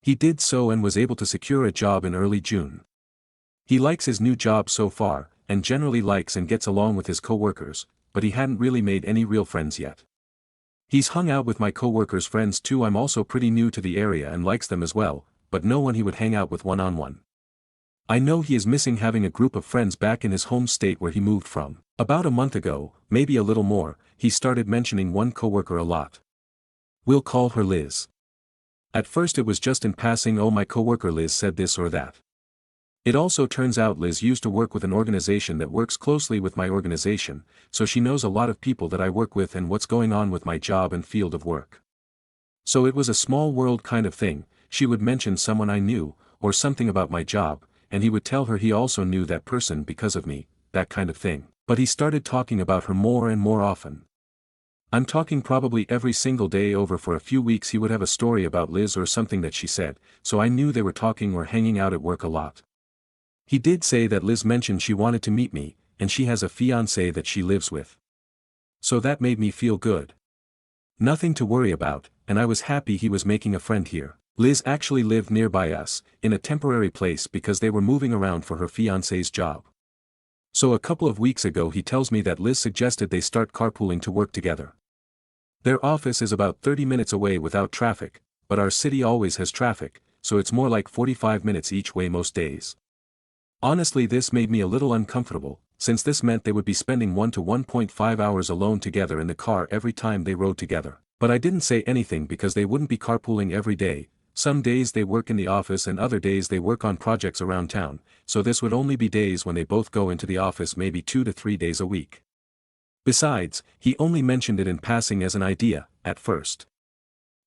He did so and was able to secure a job in early June. He likes his new job so far, and generally likes and gets along with his co-workers, but he hadn't really made any real friends yet. He's hung out with my co-workers' friends too. I'm also pretty new to the area and likes them as well, but no one he would hang out with one-on-one. I know he is missing having a group of friends back in his home state where he moved from. About a month ago, maybe a little more, he started mentioning one coworker a lot. We'll call her Liz. At first it was just in passing, oh my coworker Liz said this or that. It also turns out Liz used to work with an organization that works closely with my organization, so she knows a lot of people that I work with and what's going on with my job and field of work. So it was a small world kind of thing. She would mention someone I knew, or something about my job, and he would tell her he also knew that person because of me, that kind of thing. But he started talking about her more and more often. I'm talking probably every single day over for a few weeks he would have a story about Liz or something that she said, so I knew they were talking or hanging out at work a lot. He did say that Liz mentioned she wanted to meet me, and she has a fiancé that she lives with. So that made me feel good. Nothing to worry about, and I was happy he was making a friend here. Liz actually lived nearby us, in a temporary place because they were moving around for her fiancé's job. So a couple of weeks ago he tells me that Liz suggested they start carpooling to work together. Their office is about 30 minutes away without traffic, but our city always has traffic, so it's more like 45 minutes each way most days. Honestly, this made me a little uncomfortable, since this meant they would be spending 1 to 1.5 hours alone together in the car every time they rode together. But I didn't say anything because they wouldn't be carpooling every day. Some days they work in the office and other days they work on projects around town, so this would only be days when they both go into the office maybe 2 to 3 days a week. Besides, he only mentioned it in passing as an idea, at first.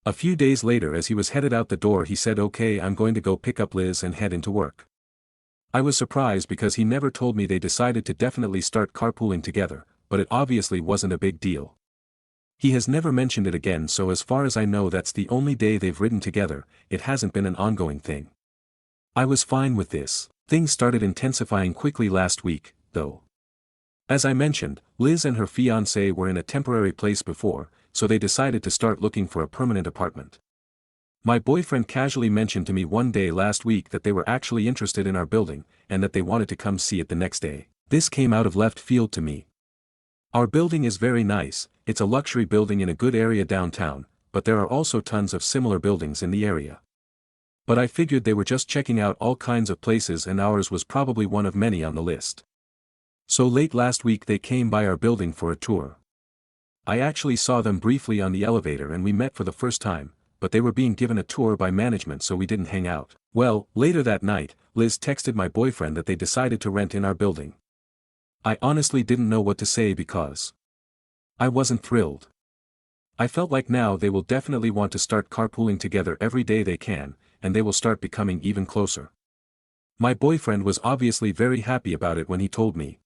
A few days later as he was headed out the door he said, "Okay, I'm going to go pick up Liz and head into work." I was surprised because he never told me they decided to definitely start carpooling together, but it obviously wasn't a big deal. He has never mentioned it again, so as far as I know that's the only day they've ridden together. It hasn't been an ongoing thing. I was fine with this. Things started intensifying quickly last week, though. As I mentioned, Liz and her fiancé were in a temporary place before, so they decided to start looking for a permanent apartment. My boyfriend casually mentioned to me one day last week that they were actually interested in our building, and that they wanted to come see it the next day. This came out of left field to me. Our building is very nice, it's a luxury building in a good area downtown, but there are also tons of similar buildings in the area. But I figured they were just checking out all kinds of places and ours was probably one of many on the list. So late last week they came by our building for a tour. I actually saw them briefly on the elevator and we met for the first time, but they were being given a tour by management so we didn't hang out. Well, later that night, Liz texted my boyfriend that they decided to rent in our building. I honestly didn't know what to say because I wasn't thrilled. I felt like now they will definitely want to start carpooling together every day they can, and they will start becoming even closer. My boyfriend was obviously very happy about it when he told me.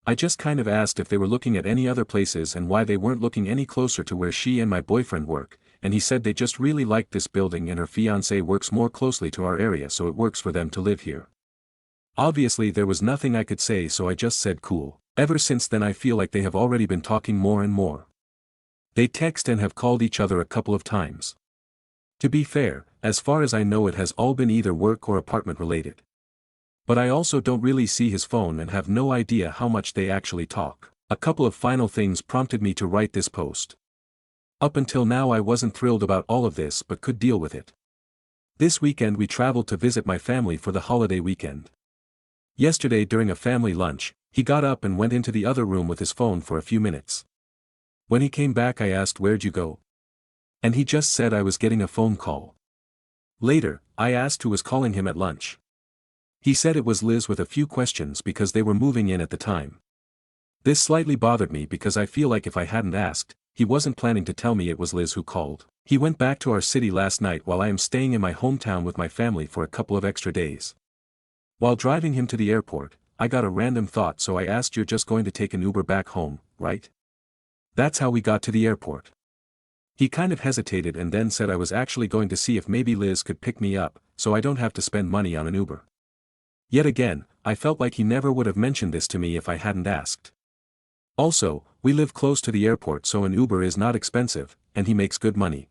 I just kind of asked if they were looking at any other places and why they weren't looking any closer to where she and my boyfriend work, and he said they just really liked this building and her fiancé works more closely to our area so it works for them to live here. Obviously there was nothing I could say so I just said cool. Ever since then I feel like they have already been talking more and more. They text and have called each other a couple of times. To be fair, as far as I know it has all been either work or apartment related. But I also don't really see his phone and have no idea how much they actually talk. A couple of final things prompted me to write this post. Up until now I wasn't thrilled about all of this but could deal with it. This weekend we traveled to visit my family for the holiday weekend. Yesterday during a family lunch, he got up and went into the other room with his phone for a few minutes. When he came back I asked, "Where'd you go?" And he just said I was getting a phone call. Later, I asked who was calling him at lunch. He said it was Liz with a few questions because they were moving in at the time. This slightly bothered me because I feel like if I hadn't asked, he wasn't planning to tell me it was Liz who called. He went back to our city last night while I am staying in my hometown with my family for a couple of extra days. While driving him to the airport, I got a random thought so I asked, "You're just going to take an Uber back home, right?" That's how we got to the airport. He kind of hesitated and then said I was actually going to see if maybe Liz could pick me up, so I don't have to spend money on an Uber. Yet again, I felt like he never would have mentioned this to me if I hadn't asked. Also, we live close to the airport so an Uber is not expensive, and he makes good money.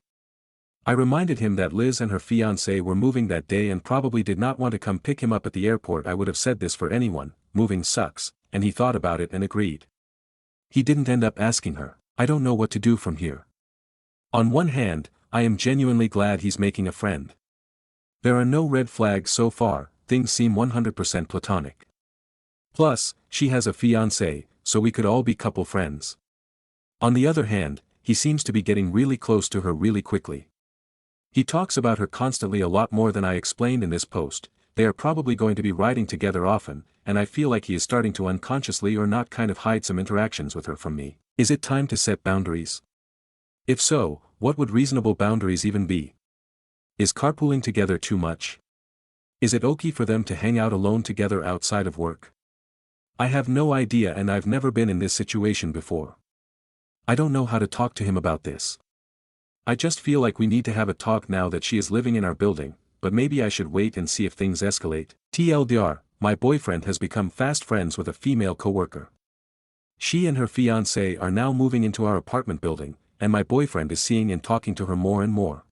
I reminded him that Liz and her fiancé were moving that day and probably did not want to come pick him up at the airport. I would have said this for anyone, moving sucks, and he thought about it and agreed. He didn't end up asking her. I don't know what to do from here. On one hand, I am genuinely glad he's making a friend. There are no red flags so far, things seem 100% platonic. Plus, she has a fiancé, so we could all be couple friends. On the other hand, he seems to be getting really close to her really quickly. He talks about her constantly a lot more than I explained in this post. They are probably going to be riding together often, and I feel like he is starting to unconsciously or not kind of hide some interactions with her from me. Is it time to set boundaries? If so, what would reasonable boundaries even be? Is carpooling together too much? Is it okay for them to hang out alone together outside of work? I have no idea and I've never been in this situation before. I don't know how to talk to him about this. I just feel like we need to have a talk now that she is living in our building, but maybe I should wait and see if things escalate. TLDR, my boyfriend has become fast friends with a female coworker. She and her fiancé are now moving into our apartment building, and my boyfriend is seeing and talking to her more and more.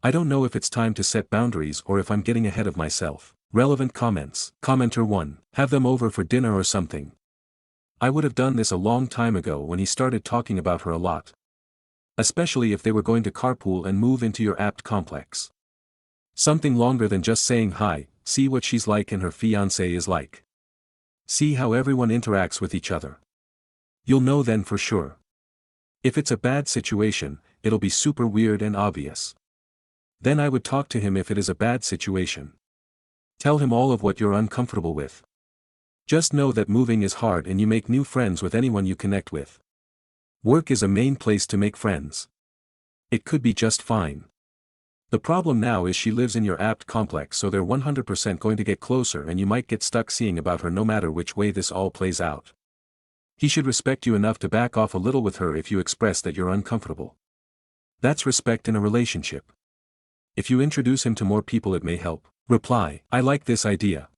I don't know if it's time to set boundaries or if I'm getting ahead of myself. Relevant comments. Commenter 1. Have them over for dinner or something. I would have done this a long time ago when he started talking about her a lot. Especially if they were going to carpool and move into your apt complex. Something longer than just saying hi, see what she's like and her fiancé is like. See how everyone interacts with each other. You'll know then for sure. If it's a bad situation, it'll be super weird and obvious. Then I would talk to him if it is a bad situation. Tell him all of what you're uncomfortable with. Just know that moving is hard and you make new friends with anyone you connect with. Work is a main place to make friends. It could be just fine. The problem now is she lives in your apt complex, so they're 100% going to get closer and you might get stuck seeing about her no matter which way this all plays out. He should respect you enough to back off a little with her if you express that you're uncomfortable. That's respect in a relationship. If you introduce him to more people it may help. Reply. I like this idea.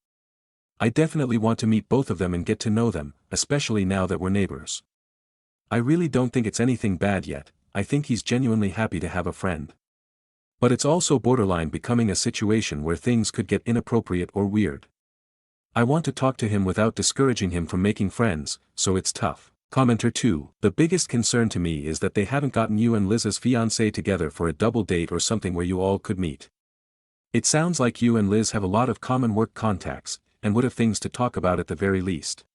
I definitely want to meet both of them and get to know them, especially now that we're neighbors. I really don't think it's anything bad yet, I think he's genuinely happy to have a friend. But it's also borderline becoming a situation where things could get inappropriate or weird. I want to talk to him without discouraging him from making friends, so it's tough. Commenter 2. The biggest concern to me is that they haven't gotten you and Liz's fiancé together for a double date or something where you all could meet. It sounds like you and Liz have a lot of common work contacts, and would have things to talk about at the very least.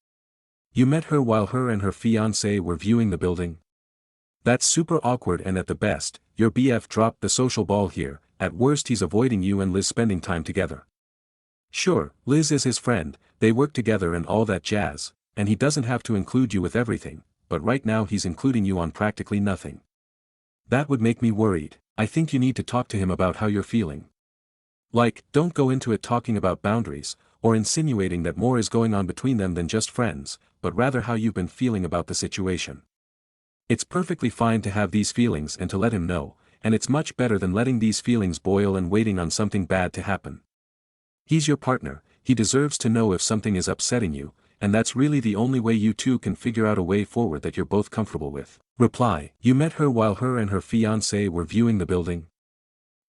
You met her while her and her fiancé were viewing the building? That's super awkward, and at the best, your BF dropped the social ball here, at worst he's avoiding you and Liz spending time together. Sure, Liz is his friend, they work together and all that jazz, and he doesn't have to include you with everything, but right now he's including you on practically nothing. That would make me worried. I think you need to talk to him about how you're feeling. Like, don't go into it talking about boundaries, or insinuating that more is going on between them than just friends, but rather how you've been feeling about the situation. It's perfectly fine to have these feelings and to let him know, and it's much better than letting these feelings boil and waiting on something bad to happen. He's your partner, he deserves to know if something is upsetting you, and that's really the only way you two can figure out a way forward that you're both comfortable with. Reply. You met her while her and her fiancé were viewing the building?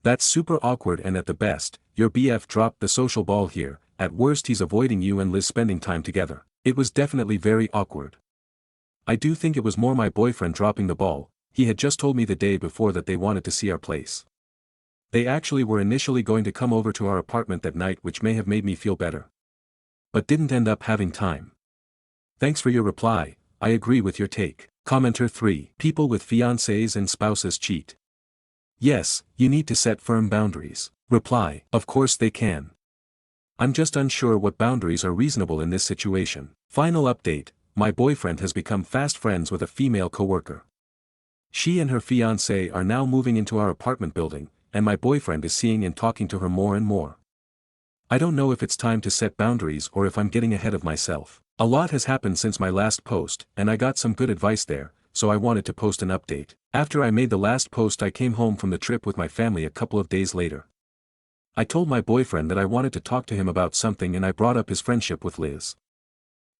That's super awkward, and at the best, your BF dropped the social ball here, at worst he's avoiding you and Liz spending time together. It was definitely very awkward. I do think it was more my boyfriend dropping the ball, he had just told me the day before that they wanted to see our place. They actually were initially going to come over to our apartment that night, which may have made me feel better. But didn't end up having time. Thanks for your reply, I agree with your take. Commenter 3. People with fiancés and spouses cheat. Yes, you need to set firm boundaries. Reply. Of course they can. I'm just unsure what boundaries are reasonable in this situation. Final update, my boyfriend has become fast friends with a female coworker. She and her fiancé are now moving into our apartment building, and my boyfriend is seeing and talking to her more and more. I don't know if it's time to set boundaries or if I'm getting ahead of myself. A lot has happened since my last post, and I got some good advice there, so I wanted to post an update. After I made the last post, I came home from the trip with my family a couple of days later. I told my boyfriend that I wanted to talk to him about something, and I brought up his friendship with Liz.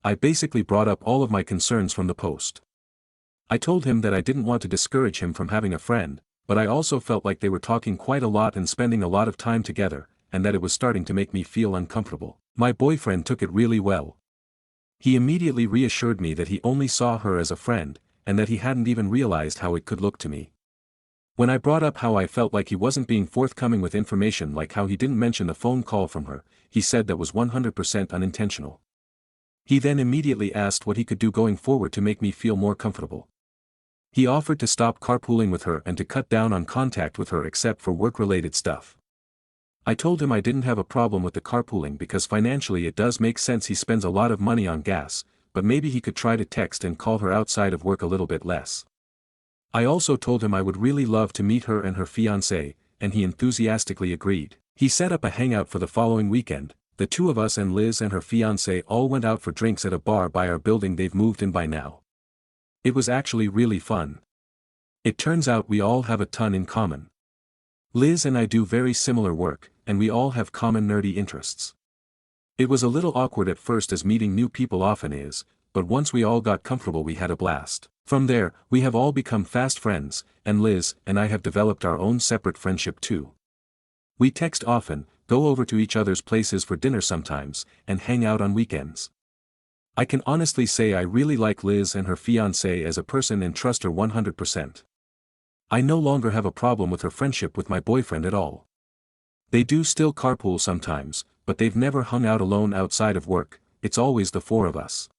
I basically brought up all of my concerns from the post. I told him that I didn't want to discourage him from having a friend, but I also felt like they were talking quite a lot and spending a lot of time together, and that it was starting to make me feel uncomfortable. My boyfriend took it really well. He immediately reassured me that he only saw her as a friend, and that he hadn't even realized how it could look to me. When I brought up how I felt like he wasn't being forthcoming with information, like how he didn't mention the phone call from her, he said that was 100% unintentional. He then immediately asked what he could do going forward to make me feel more comfortable. He offered to stop carpooling with her and to cut down on contact with her except for work-related stuff. I told him I didn't have a problem with the carpooling because financially it does make sense, he spends a lot of money on gas, but maybe he could try to text and call her outside of work a little bit less. I also told him I would really love to meet her and her fiancé, and he enthusiastically agreed. He set up a hangout for the following weekend. The two of us and Liz and her fiancé all went out for drinks at a bar by our building they've moved in by now. It was actually really fun. It turns out we all have a ton in common. Liz and I do very similar work, and we all have common nerdy interests. It was a little awkward at first, as meeting new people often is, but once we all got comfortable we had a blast. From there, we have all become fast friends, and Liz and I have developed our own separate friendship too. We text often, go over to each other's places for dinner sometimes, and hang out on weekends. I can honestly say I really like Liz and her fiancé as a person and trust her 100%. I no longer have a problem with her friendship with my boyfriend at all. They do still carpool sometimes, but they've never hung out alone outside of work, it's always the four of us.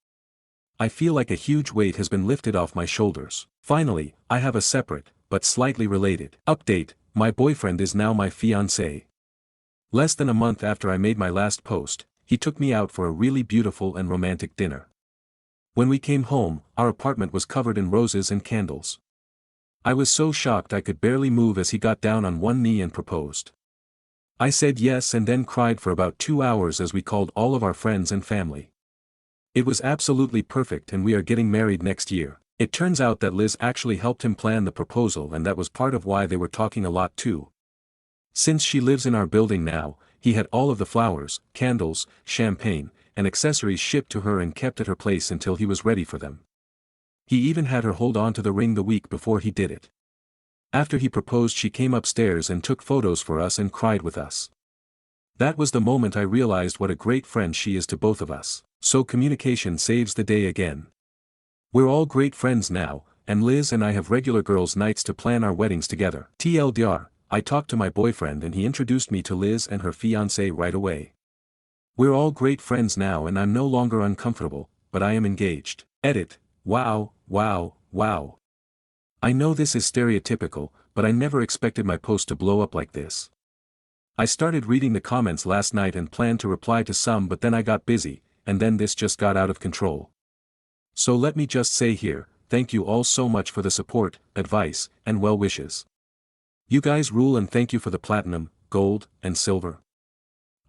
I feel like a huge weight has been lifted off my shoulders. Finally, I have a separate, but slightly related, update. My boyfriend is now my fiancé. Less than a month after I made my last post, he took me out for a really beautiful and romantic dinner. When we came home, our apartment was covered in roses and candles. I was so shocked I could barely move as he got down on one knee and proposed. I said yes and then cried for about 2 hours as we called all of our friends and family. It was absolutely perfect, and we are getting married next year. It turns out that Liz actually helped him plan the proposal, and that was part of why they were talking a lot too. Since she lives in our building now, he had all of the flowers, candles, champagne, and accessories shipped to her and kept at her place until he was ready for them. He even had her hold on to the ring the week before he did it. After he proposed, she came upstairs and took photos for us and cried with us. That was the moment I realized what a great friend she is to both of us. So communication saves the day again. We're all great friends now, and Liz and I have regular girls' nights to plan our weddings together. TLDR, I talked to my boyfriend and he introduced me to Liz and her fiancé right away. We're all great friends now and I'm no longer uncomfortable, but I am engaged. Edit. Wow, wow, wow. I know this is stereotypical, but I never expected my post to blow up like this. I started reading the comments last night and planned to reply to some, but then I got busy, and then this just got out of control. So let me just say here, thank you all so much for the support, advice, and well wishes. You guys rule, and thank you for the platinum, gold, and silver.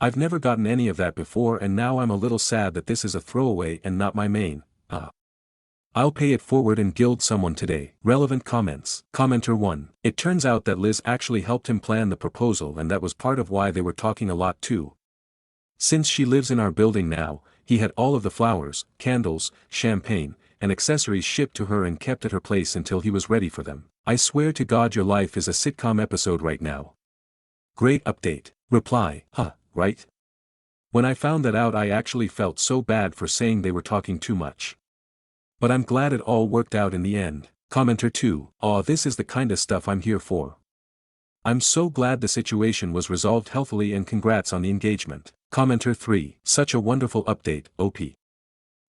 I've never gotten any of that before, and now I'm a little sad that this is a throwaway and not my main. I'll pay it forward and gild someone today. Relevant comments. Commenter 1. It turns out that Liz actually helped him plan the proposal, and that was part of why they were talking a lot too. Since she lives in our building now, he had all of the flowers, candles, champagne, and accessories shipped to her and kept at her place until he was ready for them. I swear to God your life is a sitcom episode right now. Great update. Reply. Right? When I found that out I actually felt so bad for saying they were talking too much. But I'm glad it all worked out in the end. Commenter 2. Aw, this is the kinda stuff I'm here for. I'm so glad the situation was resolved healthily, and congrats on the engagement. Commenter 3. Such a wonderful update, OP.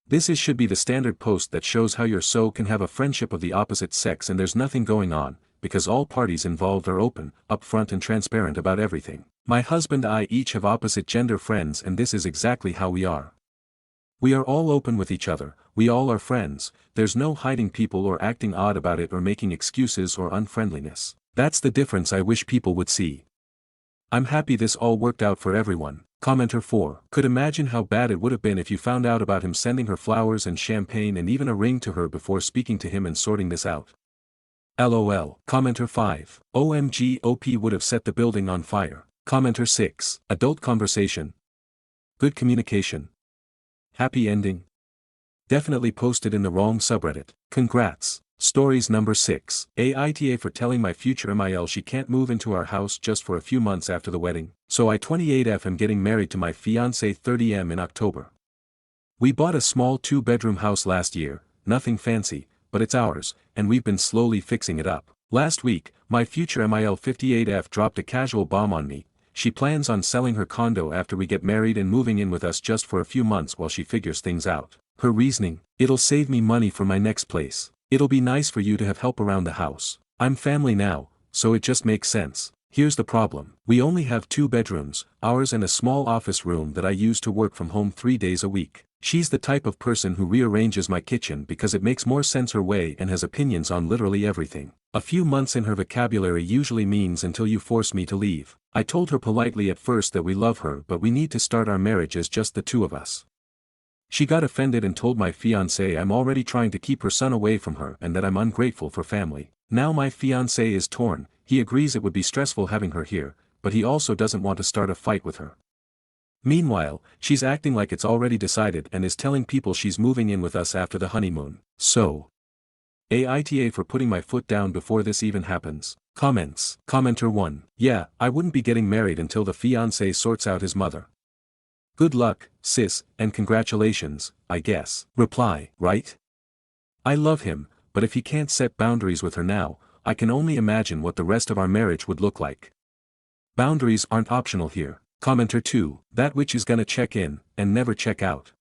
This should be the standard post that shows how your so can have a friendship of the opposite sex and there's nothing going on, because all parties involved are open, upfront and transparent about everything. My husband and I each have opposite gender friends, and this is exactly how we are. We are all open with each other, we all are friends, there's no hiding people or acting odd about it or making excuses or unfriendliness. That's the difference I wish people would see. I'm happy this all worked out for everyone. Commenter 4. Could imagine how bad it would have been if you found out about him sending her flowers and champagne and even a ring to her before speaking to him and sorting this out. LOL. Commenter 5. OMG, OP would have set the building on fire. Commenter 6. Adult conversation. Good communication. Happy ending. Definitely posted in the wrong subreddit. Congrats. Stories number 6. Aita for telling my future MIL she can't move into our house just for a few months after the wedding. So I 28F am getting married to my fiancé 30M in October. We bought a small 2-bedroom house last year, nothing fancy, but it's ours, and we've been slowly fixing it up. Last week, my future MIL 58F dropped a casual bomb on me. She plans on selling her condo after we get married and moving in with us just for a few months while she figures things out. Her reasoning: it'll save me money for my next place. It'll be nice for you to have help around the house. I'm family now, so it just makes sense. Here's the problem. We only have 2 bedrooms, ours and a small office room that I use to work from home 3 days a week. She's the type of person who rearranges my kitchen because it makes more sense her way and has opinions on literally everything. A few months in her vocabulary usually means until you force me to leave. I told her politely at first that we love her but we need to start our marriage as just the two of us. She got offended and told my fiancé I'm already trying to keep her son away from her and that I'm ungrateful for family. Now my fiancé is torn, he agrees it would be stressful having her here, but he also doesn't want to start a fight with her. Meanwhile, she's acting like it's already decided and is telling people she's moving in with us after the honeymoon. So, Aita for putting my foot down before this even happens. Comments. Commenter 1. Yeah, I wouldn't be getting married until the fiancé sorts out his mother. Good luck, sis, and congratulations, I guess. Reply. Right? I love him, but if he can't set boundaries with her now, I can only imagine what the rest of our marriage would look like. Boundaries aren't optional here. Commenter 2. That witch is gonna check in, and never check out.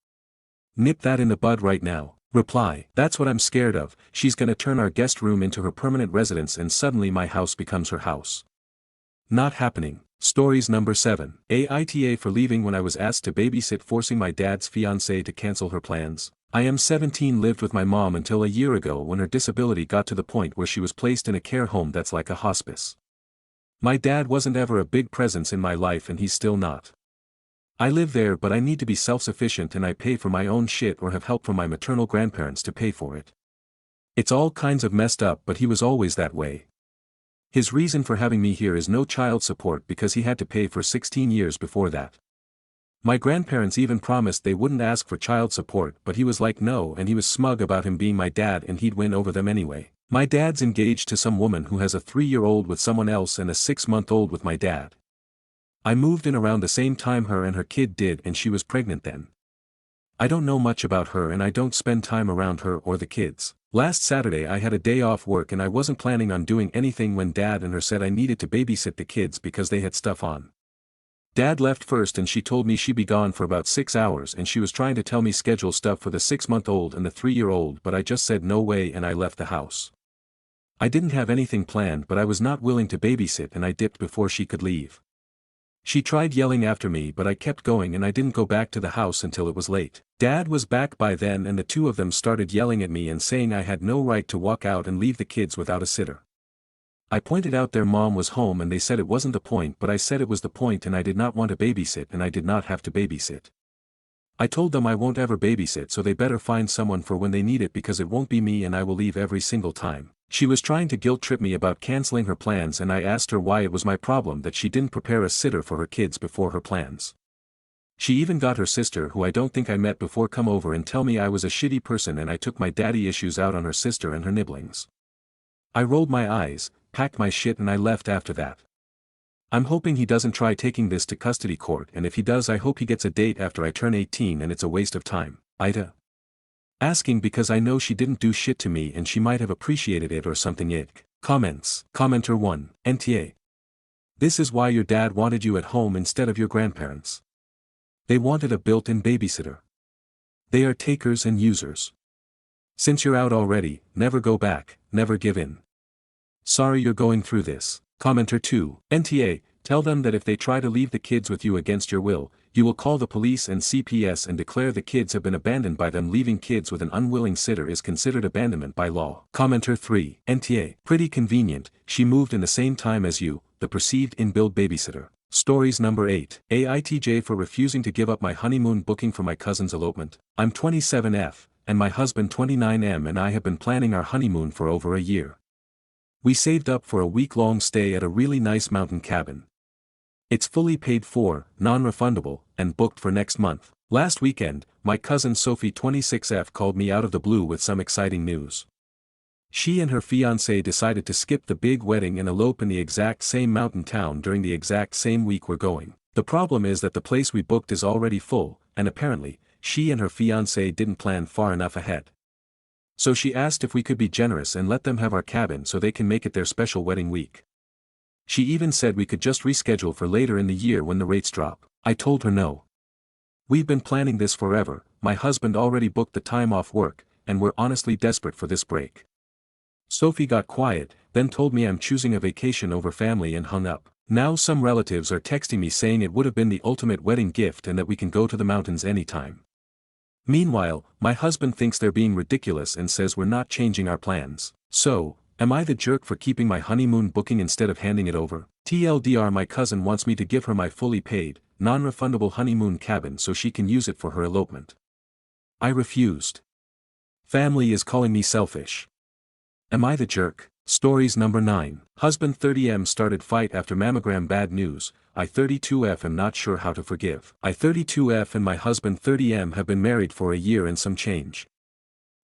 Nip that in the bud right now. Reply. That's what I'm scared of, she's gonna turn our guest room into her permanent residence and suddenly my house becomes her house. Not happening. Stories number 7. Aita for leaving when I was asked to babysit, forcing my dad's fiancée to cancel her plans. I am 17, lived with my mom until a year ago when her disability got to the point where she was placed in a care home that's like a hospice. My dad wasn't ever a big presence in my life and he's still not. I live there but I need to be self-sufficient and I pay for my own shit or have help from my maternal grandparents to pay for it. It's all kinds of messed up but he was always that way. His reason for having me here is no child support because he had to pay for 16 years before that. My grandparents even promised they wouldn't ask for child support but he was like no and he was smug about him being my dad and he'd win over them anyway. My dad's engaged to some woman who has a 3-year-old with someone else and a 6-month-old with my dad. I moved in around the same time her and her kid did and she was pregnant then. I don't know much about her and I don't spend time around her or the kids. Last Saturday I had a day off work and I wasn't planning on doing anything when Dad and her said I needed to babysit the kids because they had stuff on. Dad left first and she told me she'd be gone for about 6 hours and she was trying to tell me schedule stuff for the 6-month-old and the 3-year-old but I just said no way and I left the house. I didn't have anything planned but I was not willing to babysit and I dipped before she could leave. She tried yelling after me but I kept going and I didn't go back to the house until it was late. Dad was back by then and the two of them started yelling at me and saying I had no right to walk out and leave the kids without a sitter. I pointed out their mom was home and they said it wasn't the point but I said it was the point and I did not want to babysit and I did not have to babysit. I told them I won't ever babysit so they better find someone for when they need it because it won't be me and I will leave every single time. She was trying to guilt trip me about canceling her plans and I asked her why it was my problem that she didn't prepare a sitter for her kids before her plans. She even got her sister who I don't think I met before come over and tell me I was a shitty person and I took my daddy issues out on her sister and her nibblings. I rolled my eyes, packed my shit and I left after that. I'm hoping he doesn't try taking this to custody court and if he does I hope he gets a date after I turn 18 and it's a waste of time. Aita. Asking because I know she didn't do shit to me and she might have appreciated it or something. Ick. Comments. Commenter 1. NTA. This is why your dad wanted you at home instead of your grandparents. They wanted a built-in babysitter. They are takers and users. Since you're out already, never go back, never give in. Sorry you're going through this. Commenter 2. NTA. Tell them that if they try to leave the kids with you against your will, you will call the police and CPS and declare the kids have been abandoned by them. Leaving kids with an unwilling sitter is considered abandonment by law. Commenter 3. NTA. Pretty convenient, she moved in the same time as you, the perceived inbuilt babysitter. Stories number 8. Aitj for refusing to give up my honeymoon booking for my cousin's elopement. I'm 27F, and my husband 29M and I have been planning our honeymoon for over a year. We saved up for a week-long stay at a really nice mountain cabin. It's fully paid for, non-refundable, and booked for next month. Last weekend, my cousin Sophie 26F called me out of the blue with some exciting news. She and her fiancé decided to skip the big wedding and elope in the exact same mountain town during the exact same week we're going. The problem is that the place we booked is already full, and apparently, she and her fiancé didn't plan far enough ahead. So she asked if we could be generous and let them have our cabin so they can make it their special wedding week. She even said we could just reschedule for later in the year when the rates drop. I told her no. We've been planning this forever, my husband already booked the time off work, and we're honestly desperate for this break. Sophie got quiet, then told me I'm choosing a vacation over family and hung up. Now some relatives are texting me saying it would have been the ultimate wedding gift and that we can go to the mountains anytime. Meanwhile, my husband thinks they're being ridiculous and says we're not changing our plans. So, am I the jerk for keeping my honeymoon booking instead of handing it over? TLDR, my cousin wants me to give her my fully paid, non-refundable honeymoon cabin so she can use it for her elopement. I refused. Family is calling me selfish. Am I the jerk? Stories number 9. Husband 30M started fight after mammogram bad news. I 32F am not sure how to forgive. I 32F and my husband 30M have been married for a year and some change.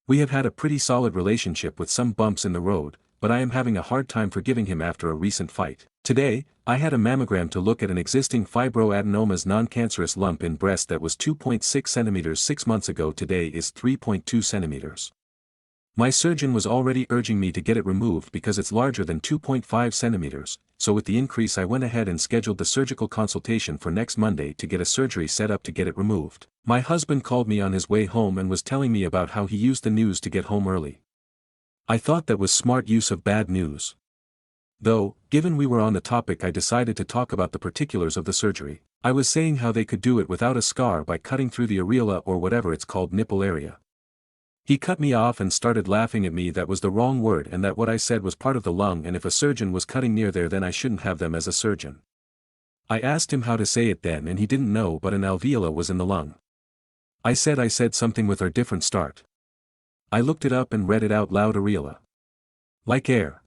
We have had a pretty solid relationship with some bumps in the road, but I am having a hard time forgiving him after a recent fight. Today, I had a mammogram to look at an existing fibroadenoma's non-cancerous lump in breast that was 2.6 centimeters 6 months ago. Today is 3.2 centimeters. My surgeon was already urging me to get it removed because it's larger than 2.5 centimeters, so with the increase I went ahead and scheduled the surgical consultation for next Monday to get a surgery set up to get it removed. My husband called me on his way home and was telling me about how he used the news to get home early. I thought that was smart use of bad news. Though, given we were on the topic, I decided to talk about the particulars of the surgery. I was saying how they could do it without a scar by cutting through the areola or whatever it's called, nipple area. He cut me off and started laughing at me that was the wrong word and that what I said was part of the lung, and if a surgeon was cutting near there then I shouldn't have them as a surgeon. I asked him how to say it then and he didn't know, but an alveola was in the lung. I said something with a different start. I looked it up and read it out loud, areola. Like air.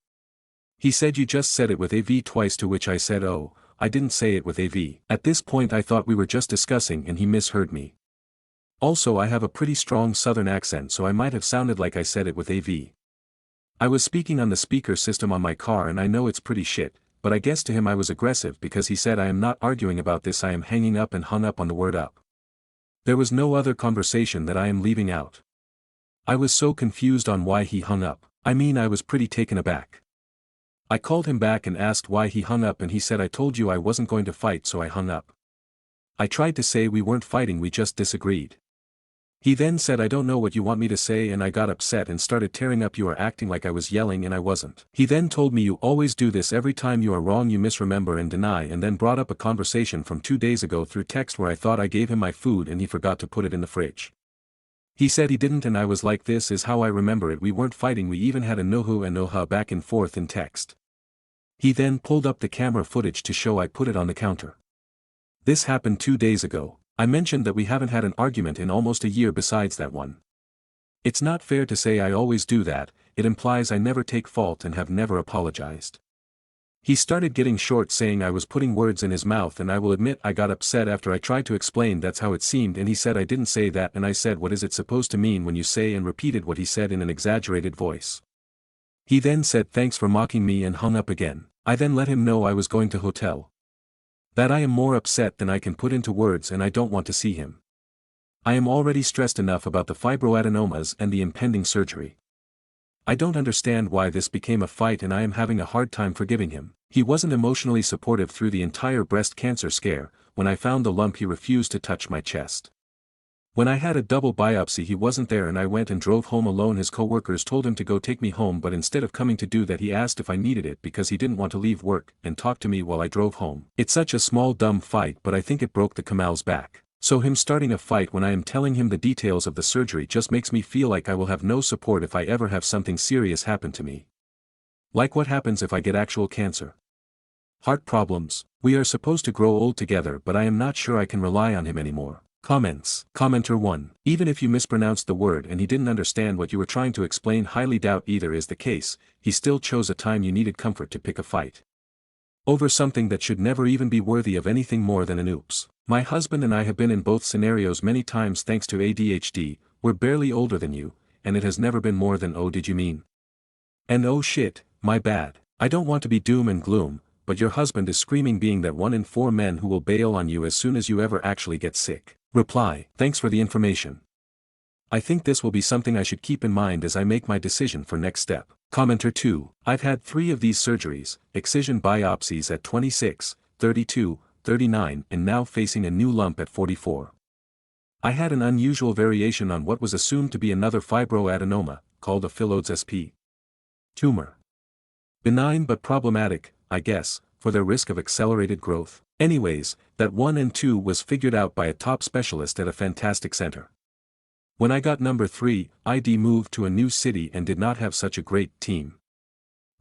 He said you just said it with AV twice, to which I said oh, I didn't say it with AV. At this point I thought we were just discussing and he misheard me. Also I have a pretty strong southern accent, so I might have sounded like I said it with AV. I was speaking on the speaker system on my car and I know it's pretty shit, but I guess to him I was aggressive because he said I am not arguing about this, I am hanging up, and hung up on the word up. There was no other conversation that I am leaving out. I was so confused on why he hung up. I mean, I was pretty taken aback. I called him back and asked why he hung up and he said I told you I wasn't going to fight, so I hung up. I tried to say we weren't fighting, we just disagreed. He then said I don't know what you want me to say, and I got upset and started tearing up. You are acting like I was yelling and I wasn't. He then told me you always do this, every time you are wrong you misremember and deny, and then brought up a conversation from 2 days ago through text where I thought I gave him my food and he forgot to put it in the fridge. He said he didn't and I was like, this is how I remember it, we weren't fighting, we even had a nohu and noha back and forth in text. He then pulled up the camera footage to show I put it on the counter. This happened 2 days ago. I mentioned that we haven't had an argument in almost a year besides that one. It's not fair to say I always do that, it implies I never take fault and have never apologized. He started getting short, saying I was putting words in his mouth, and I will admit I got upset after I tried to explain that's how it seemed, and he said I didn't say that, and I said what is it supposed to mean when you say, and repeated what he said in an exaggerated voice. He then said thanks for mocking me and hung up again. I then let him know I was going to hotel. That I am more upset than I can put into words and I don't want to see him. I am already stressed enough about the fibroadenomas and the impending surgery. I don't understand why this became a fight and I am having a hard time forgiving him. He wasn't emotionally supportive through the entire breast cancer scare. When I found the lump he refused to touch my chest. When I had a double biopsy he wasn't there and I went and drove home alone. His co-workers told him to go take me home, but instead of coming to do that he asked if I needed it because he didn't want to leave work, and talked to me while I drove home. It's such a small dumb fight, but I think it broke the camel's back. So him starting a fight when I am telling him the details of the surgery just makes me feel like I will have no support if I ever have something serious happen to me. Like what happens if I get actual cancer? Heart problems. We are supposed to grow old together, but I am not sure I can rely on him anymore. Comments. Commenter 1. Even if you mispronounced the word and he didn't understand what you were trying to explain, highly doubt either is the case, he still chose a time you needed comfort to pick a fight over something that should never even be worthy of anything more than an oops. My husband and I have been in both scenarios many times thanks to ADHD, we're barely older than you, and it has never been more than oh did you mean? And oh shit, my bad. I don't want to be doom and gloom, but your husband is screaming being that 1 in 4 men who will bail on you as soon as you ever actually get sick. Reply. Thanks for the information. I think this will be something I should keep in mind as I make my decision for next step. Commenter 2. I've had 3 of these surgeries, excision biopsies at 26, 32, 39, and now facing a new lump at 44. I had an unusual variation on what was assumed to be another fibroadenoma, called a phyllodes sp. tumor. Benign but problematic, I guess, for their risk of accelerated growth. Anyways, that 1 and 2 was figured out by a top specialist at a fantastic center. When I got number 3, ID moved to a new city and did not have such a great team.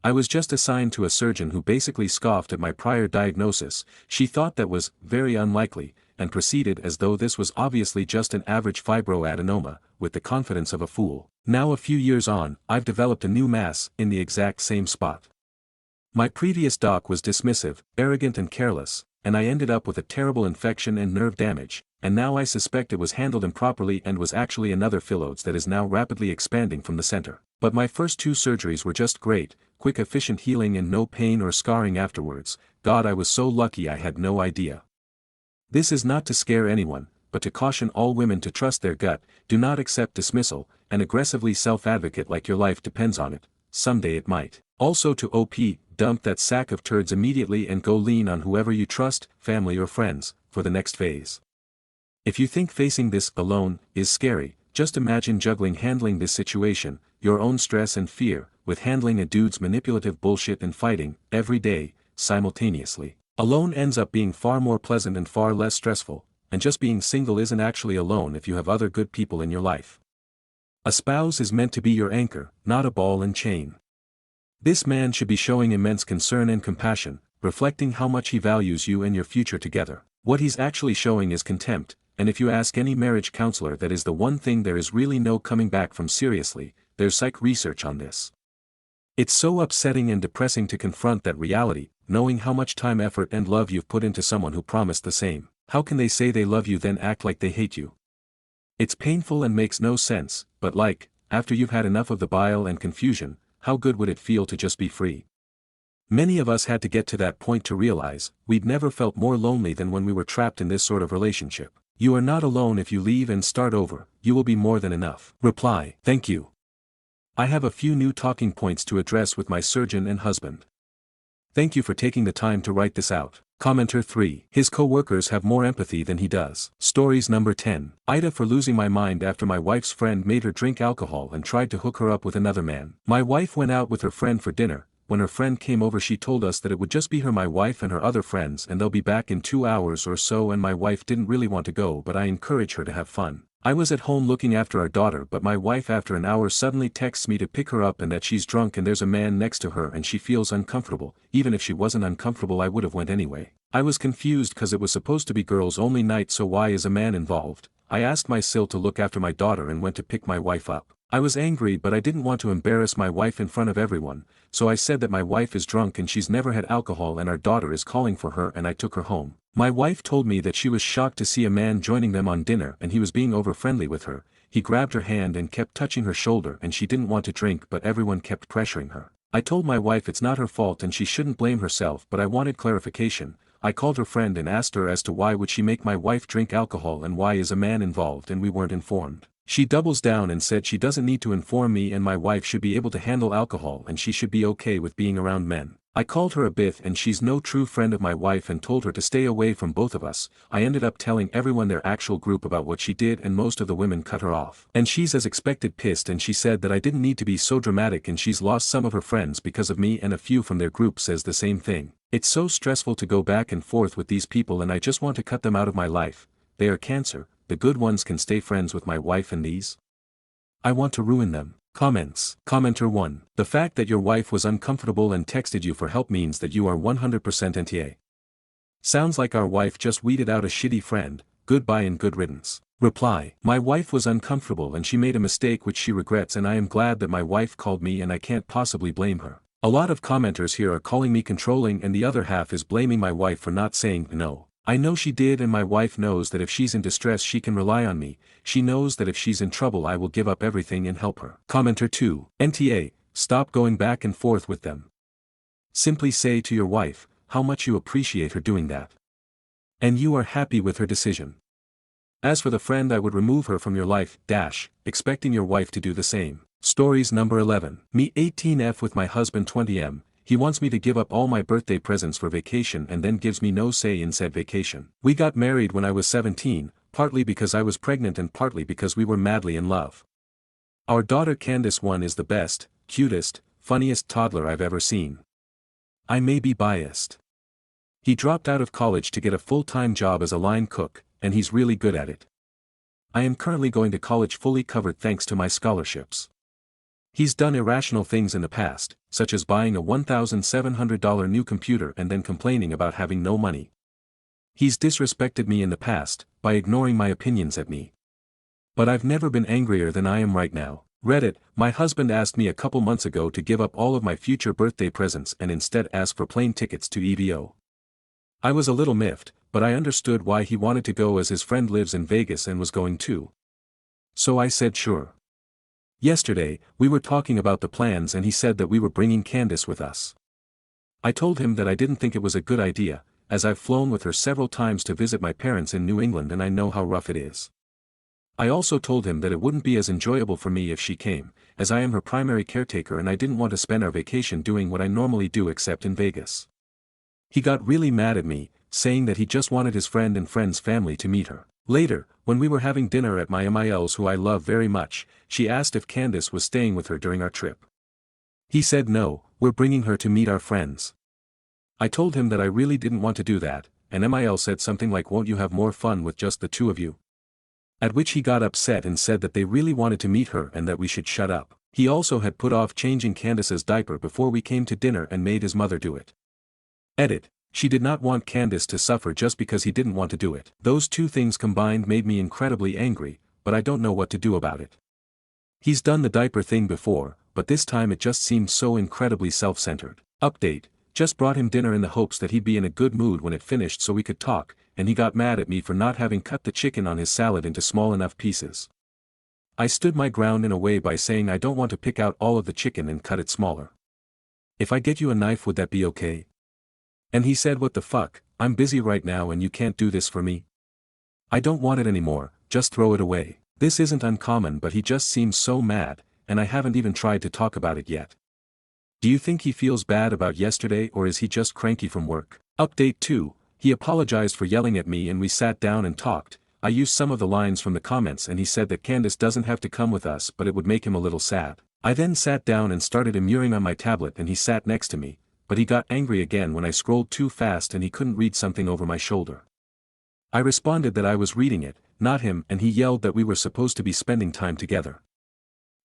I was just assigned to a surgeon who basically scoffed at my prior diagnosis. She thought that was very unlikely, and proceeded as though this was obviously just an average fibroadenoma, with the confidence of a fool. Now a few years on, I've developed a new mass, in the exact same spot. My previous doc was dismissive, arrogant and careless, and I ended up with a terrible infection and nerve damage, and now I suspect it was handled improperly and was actually another phyllodes that is now rapidly expanding from the center. But my first 2 surgeries were just great, quick efficient healing and no pain or scarring afterwards. God, I was so lucky I had no idea. This is not to scare anyone, but to caution all women to trust their gut, do not accept dismissal, and aggressively self-advocate like your life depends on it, someday it might. Also to OP, dump that sack of turds immediately and go lean on whoever you trust, family or friends, for the next phase. If you think facing this alone is scary, just imagine handling this situation, your own stress and fear, with handling a dude's manipulative bullshit and fighting, every day, simultaneously. Alone ends up being far more pleasant and far less stressful, and just being single isn't actually alone if you have other good people in your life. A spouse is meant to be your anchor, not a ball and chain. This man should be showing immense concern and compassion, reflecting how much he values you and your future together. What he's actually showing is contempt, and if you ask any marriage counselor, that is the one thing there is really no coming back from seriously. There's psych research on this. It's so upsetting and depressing to confront that reality, knowing how much time, effort and love you've put into someone who promised the same. How can they say they love you then act like they hate you? It's painful and makes no sense, but after you've had enough of the bile and confusion, how good would it feel to just be free? Many of us had to get to that point to realize, we'd never felt more lonely than when we were trapped in this sort of relationship. You are not alone if you leave and start over, you will be more than enough. Reply, thank you. I have a few new talking points to address with my surgeon and husband. Thank you for taking the time to write this out. Commenter 3. His co-workers have more empathy than he does. Stories number 10. Aita, for losing my mind after my wife's friend made her drink alcohol and tried to hook her up with another man. My wife went out with her friend for dinner. When her friend came over, she told us that it would just be her, my wife and her other friends, and they'll be back in 2 hours or so, and my wife didn't really want to go, but I encouraged her to have fun. I was at home looking after our daughter, but my wife after an hour suddenly texts me to pick her up and that she's drunk and there's a man next to her and she feels uncomfortable. Even if she wasn't uncomfortable, I would have went anyway. I was confused cause it was supposed to be girls only night, so why is a man involved? I asked my sil to look after my daughter and went to pick my wife up. I was angry, but I didn't want to embarrass my wife in front of everyone, so I said that my wife is drunk and she's never had alcohol and our daughter is calling for her, and I took her home. My wife told me that she was shocked to see a man joining them on dinner and he was being over-friendly with her. He grabbed her hand and kept touching her shoulder and she didn't want to drink, but everyone kept pressuring her. I told my wife it's not her fault and she shouldn't blame herself, but I wanted clarification. I called her friend and asked her as to why would she make my wife drink alcohol and why is a man involved, and we weren't informed. She doubles down and said she doesn't need to inform me and my wife should be able to handle alcohol and she should be okay with being around men. I called her a bit and she's no true friend of my wife and told her to stay away from both of us. I ended up telling everyone, their actual group, about what she did, and most of the women cut her off. And she's as expected pissed, and she said that I didn't need to be so dramatic and she's lost some of her friends because of me, and a few from their group says the same thing. It's so stressful to go back and forth with these people and I just want to cut them out of my life. They are cancer. The good ones can stay friends with my wife and these? I want to ruin them. Comments. Commenter 1. The fact that your wife was uncomfortable and texted you for help means that you are 100% NTA. Sounds like our wife just weeded out a shitty friend. Goodbye and good riddance. Reply. My wife was uncomfortable and she made a mistake which she regrets, and I am glad that my wife called me and I can't possibly blame her. A lot of commenters here are calling me controlling and the other half is blaming my wife for not saying no. I know she did, and my wife knows that if she's in distress she can rely on me. She knows that if she's in trouble I will give up everything and help her. Commenter 2. NTA, stop going back and forth with them. Simply say to your wife how much you appreciate her doing that. And you are happy with her decision. As for the friend, I would remove her from your life, expecting your wife to do the same. Stories number 11. Me 18F with my husband 20M. He wants me to give up all my birthday presents for vacation and then gives me no say in said vacation. We got married when I was 17, partly because I was pregnant and partly because we were madly in love. Our daughter Candace 1 is the best, cutest, funniest toddler I've ever seen. I may be biased. He dropped out of college to get a full-time job as a line cook, and he's really good at it. I am currently going to college fully covered thanks to my scholarships. He's done irrational things in the past, such as buying a $1,700 new computer and then complaining about having no money. He's disrespected me in the past, by ignoring my opinions at me. But I've never been angrier than I am right now. Reddit, my husband asked me a couple months ago to give up all of my future birthday presents and instead ask for plane tickets to EVO. I was a little miffed, but I understood why he wanted to go as his friend lives in Vegas and was going too. So I said sure. Yesterday, we were talking about the plans and he said that we were bringing Candace with us. I told him that I didn't think it was a good idea, as I've flown with her several times to visit my parents in New England and I know how rough it is. I also told him that it wouldn't be as enjoyable for me if she came, as I am her primary caretaker and I didn't want to spend our vacation doing what I normally do except in Vegas. He got really mad at me, saying that he just wanted his friend and friend's family to meet her. Later, when we were having dinner at my MIL's who I love very much, she asked if Candace was staying with her during our trip. He said no, we're bringing her to meet our friends. I told him that I really didn't want to do that, and MIL said something like won't you have more fun with just the two of you? At which he got upset and said that they really wanted to meet her and that we should shut up. He also had put off changing Candace's diaper before we came to dinner and made his mother do it. Edit. She did not want Candace to suffer just because he didn't want to do it. Those two things combined made me incredibly angry, but I don't know what to do about it. He's done the diaper thing before, but this time it just seemed so incredibly self-centered. Update. Just brought him dinner in the hopes that he'd be in a good mood when it finished so we could talk, and he got mad at me for not having cut the chicken on his salad into small enough pieces. I stood my ground in a way by saying I don't want to pick out all of the chicken and cut it smaller. If I get you a knife would that be okay? And he said what the fuck, I'm busy right now and you can't do this for me? I don't want it anymore, just throw it away. This isn't uncommon but he just seems so mad, and I haven't even tried to talk about it yet. Do you think he feels bad about yesterday or is he just cranky from work? Update 2, he apologized for yelling at me and we sat down and talked. I used some of the lines from the comments and he said that Candace doesn't have to come with us but it would make him a little sad. I then sat down and started immuring on my tablet and he sat next to me, but he got angry again when I scrolled too fast and he couldn't read something over my shoulder. I responded that I was reading it, not him, and he yelled that we were supposed to be spending time together.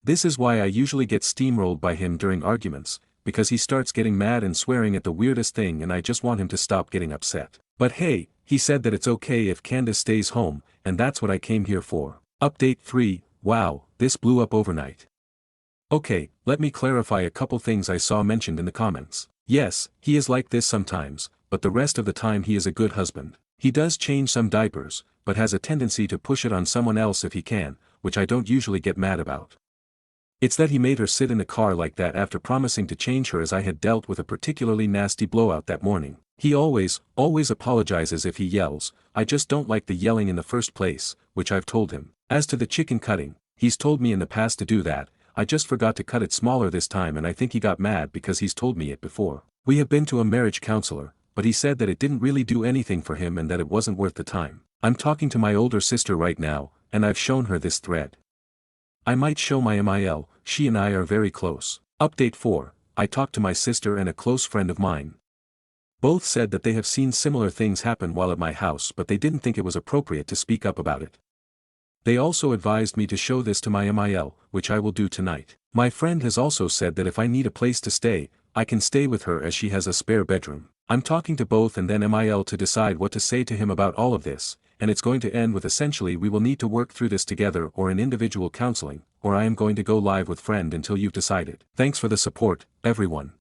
This is why I usually get steamrolled by him during arguments, because he starts getting mad and swearing at the weirdest thing and I just want him to stop getting upset. But hey, he said that it's okay if Candace stays home, and that's what I came here for. Update 3, wow, this blew up overnight. Okay, let me clarify a couple things I saw mentioned in the comments. Yes, he is like this sometimes, but the rest of the time he is a good husband. He does change some diapers, but has a tendency to push it on someone else if he can, which I don't usually get mad about. It's that he made her sit in the car like that after promising to change her as I had dealt with a particularly nasty blowout that morning. He always apologizes if he yells, I just don't like the yelling in the first place, which I've told him. As to the chicken cutting, he's told me in the past to do that, I just forgot to cut it smaller this time and I think he got mad because he's told me it before. We have been to a marriage counselor, but he said that it didn't really do anything for him and that it wasn't worth the time. I'm talking to my older sister right now, and I've shown her this thread. I might show my MIL, she and I are very close. Update 4, I talked to my sister and a close friend of mine. Both said that they have seen similar things happen while at my house but they didn't think it was appropriate to speak up about it. They also advised me to show this to my MIL, which I will do tonight. My friend has also said that if I need a place to stay, I can stay with her as she has a spare bedroom. I'm talking to both and then MIL to decide what to say to him about all of this, and it's going to end with essentially we will need to work through this together or in individual counseling, or I am going to go live with friend until you've decided. Thanks for the support, everyone.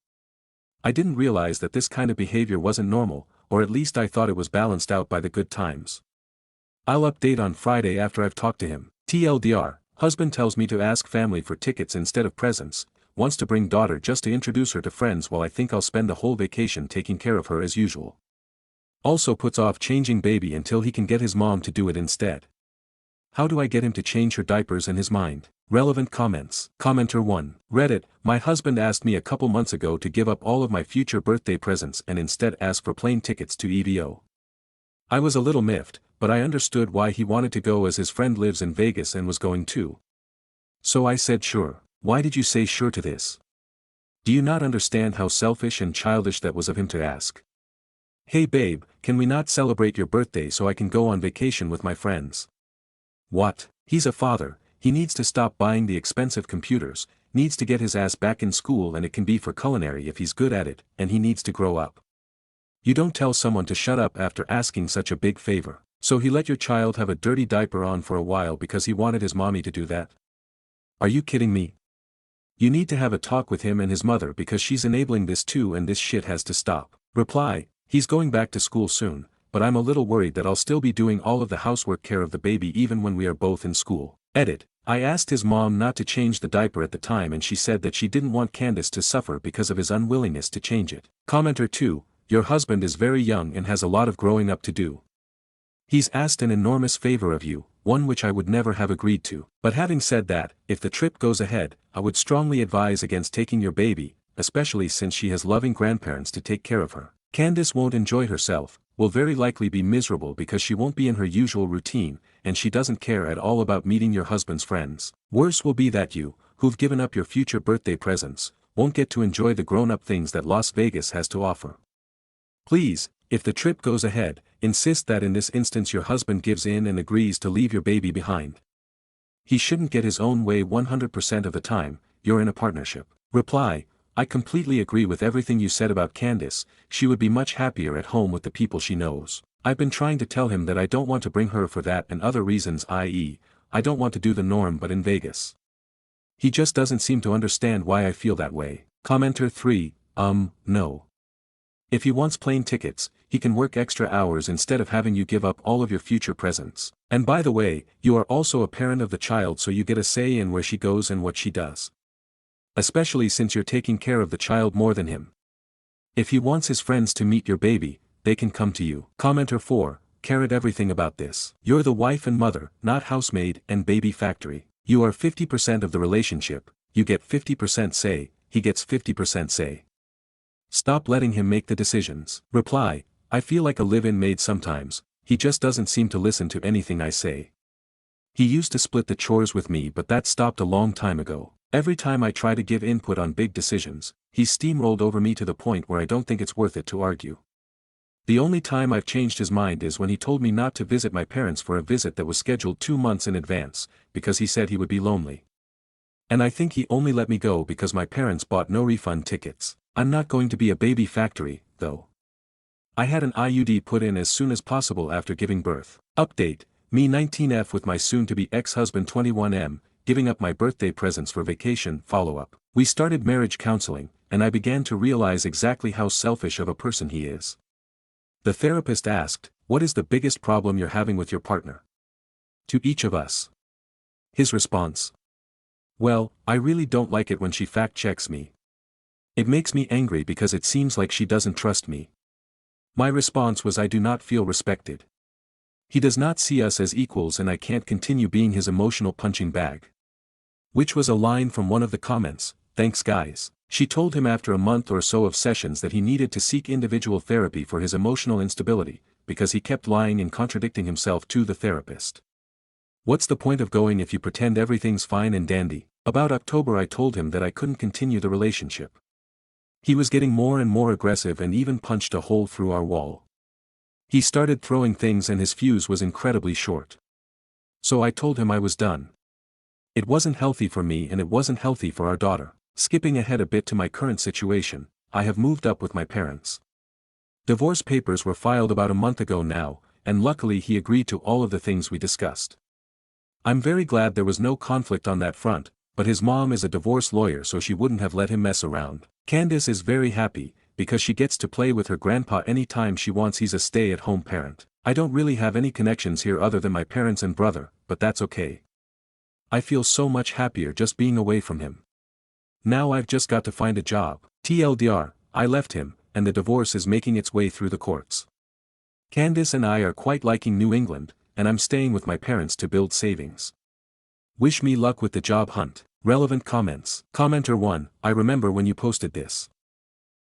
I didn't realize that this kind of behavior wasn't normal, or at least I thought it was balanced out by the good times. I'll update on Friday after I've talked to him. TLDR, husband tells me to ask family for tickets instead of presents, wants to bring daughter just to introduce her to friends while I think I'll spend the whole vacation taking care of her as usual. Also puts off changing baby until he can get his mom to do it instead. How do I get him to change her diapers in his mind? Relevant comments. Commenter 1. Reddit, my husband asked me a couple months ago to give up all of my future birthday presents and instead ask for plane tickets to EVO. I was a little miffed, but I understood why he wanted to go as his friend lives in Vegas and was going too. So I said sure. Why did you say sure to this? Do you not understand how selfish and childish that was of him to ask? Hey babe, can we not celebrate your birthday so I can go on vacation with my friends? What? He's a father, he needs to stop buying the expensive computers, needs to get his ass back in school and it can be for culinary if he's good at it, and he needs to grow up. You don't tell someone to shut up after asking such a big favor. So he let your child have a dirty diaper on for a while because he wanted his mommy to do that? Are you kidding me? You need to have a talk with him and his mother because she's enabling this too and this shit has to stop. Reply, he's going back to school soon, but I'm a little worried that I'll still be doing all of the housework care of the baby even when we are both in school. Edit. I asked his mom not to change the diaper at the time and she said that she didn't want Candace to suffer because of his unwillingness to change it. Commenter 2, your husband is very young and has a lot of growing up to do. He's asked an enormous favor of you, one which I would never have agreed to. But having said that, if the trip goes ahead, I would strongly advise against taking your baby, especially since she has loving grandparents to take care of her. Candace won't enjoy herself, will very likely be miserable because she won't be in her usual routine, and she doesn't care at all about meeting your husband's friends. Worse will be that you, who've given up your future birthday presents, won't get to enjoy the grown-up things that Las Vegas has to offer. Please, if the trip goes ahead, insist that in this instance your husband gives in and agrees to leave your baby behind. He shouldn't get his own way 100% of the time, you're in a partnership. Reply, I completely agree with everything you said about Candace, she would be much happier at home with the people she knows. I've been trying to tell him that I don't want to bring her for that and other reasons, i.e., I don't want to do the norm but in Vegas. He just doesn't seem to understand why I feel that way. Commenter 3, no. If he wants plane tickets, he can work extra hours instead of having you give up all of your future presents. And by the way, you are also a parent of the child so you get a say in where she goes and what she does. Especially since you're taking care of the child more than him. If he wants his friends to meet your baby, they can come to you. Commenter 4, carrot everything about this. You're the wife and mother, not housemaid and baby factory. You are 50% of the relationship, you get 50% say, he gets 50% say. Stop letting him make the decisions. Reply, I feel like a live-in maid sometimes, he just doesn't seem to listen to anything I say. He used to split the chores with me but that stopped a long time ago. Every time I try to give input on big decisions, he's steamrolled over me to the point where I don't think it's worth it to argue. The only time I've changed his mind is when he told me not to visit my parents for a visit that was scheduled 2 months in advance, because he said he would be lonely. And I think he only let me go because my parents bought no refund tickets. I'm not going to be a baby factory, though. I had an IUD put in as soon as possible after giving birth. Update, me 19F with my soon-to-be ex-husband 21M, giving up my birthday presents for vacation. Follow-up. We started marriage counseling, and I began to realize exactly how selfish of a person he is. The therapist asked, what is the biggest problem you're having with your partner? To each of us. His response. Well, I really don't like it when she fact-checks me. It makes me angry because it seems like she doesn't trust me. My response was I do not feel respected. He does not see us as equals and I can't continue being his emotional punching bag. Which was a line from one of the comments, thanks guys. She told him after a month or so of sessions that he needed to seek individual therapy for his emotional instability, because he kept lying and contradicting himself to the therapist. What's the point of going if you pretend everything's fine and dandy? About October I told him that I couldn't continue the relationship. He was getting more and more aggressive and even punched a hole through our wall. He started throwing things and his fuse was incredibly short. So I told him I was done. It wasn't healthy for me and it wasn't healthy for our daughter. Skipping ahead a bit to my current situation, I have moved up with my parents. Divorce papers were filed about a month ago now, and luckily he agreed to all of the things we discussed. I'm very glad there was no conflict on that front, but his mom is a divorce lawyer so she wouldn't have let him mess around. Candace is very happy, because she gets to play with her grandpa anytime she wants. He's a stay-at-home parent. I don't really have any connections here other than my parents and brother, but that's okay. I feel so much happier just being away from him. Now I've just got to find a job. TLDR, I left him, and the divorce is making its way through the courts. Candace and I are quite liking New England, and I'm staying with my parents to build savings. Wish me luck with the job hunt. Relevant comments. Commenter 1, I remember when you posted this.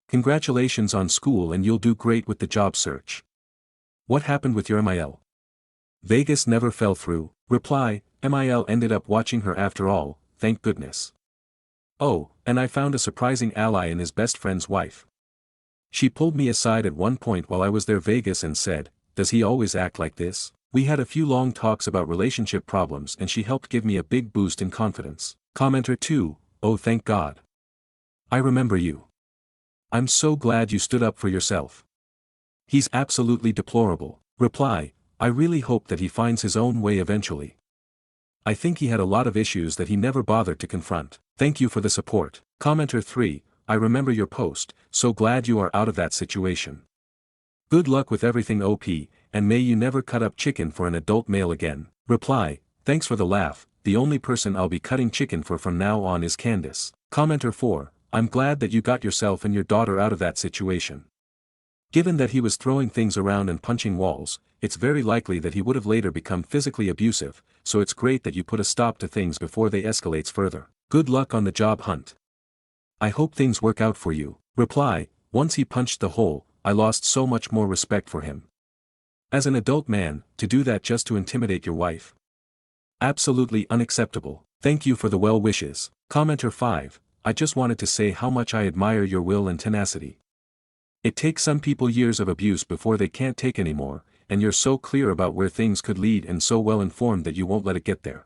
Congratulations on school and you'll do great with the job search. What happened with your MIL? Vegas never fell through. Reply, MIL ended up watching her after all, thank goodness. Oh, and I found a surprising ally in his best friend's wife. She pulled me aside at one point while I was there Vegas and said, does he always act like this? We had a few long talks about relationship problems and she helped give me a big boost in confidence. Commenter 2, oh thank God. I remember you. I'm so glad you stood up for yourself. He's absolutely deplorable. Reply, I really hope that he finds his own way eventually. I think he had a lot of issues that he never bothered to confront. Thank you for the support. Commenter 3, I remember your post, so glad you are out of that situation. Good luck with everything OP, and may you never cut up chicken for an adult male again. Reply, thanks for the laugh, the only person I'll be cutting chicken for from now on is Candace. Commenter 4, I'm glad that you got yourself and your daughter out of that situation. Given that he was throwing things around and punching walls, it's very likely that he would have later become physically abusive, so it's great that you put a stop to things before they escalate further. Good luck on the job hunt. I hope things work out for you. Reply, once he punched the hole, I lost so much more respect for him. As an adult man, to do that just to intimidate your wife? Absolutely unacceptable. Thank you for the well wishes. Commenter 5, I just wanted to say how much I admire your will and tenacity. It takes some people years of abuse before they can't take anymore, and you're so clear about where things could lead and so well informed that you won't let it get there.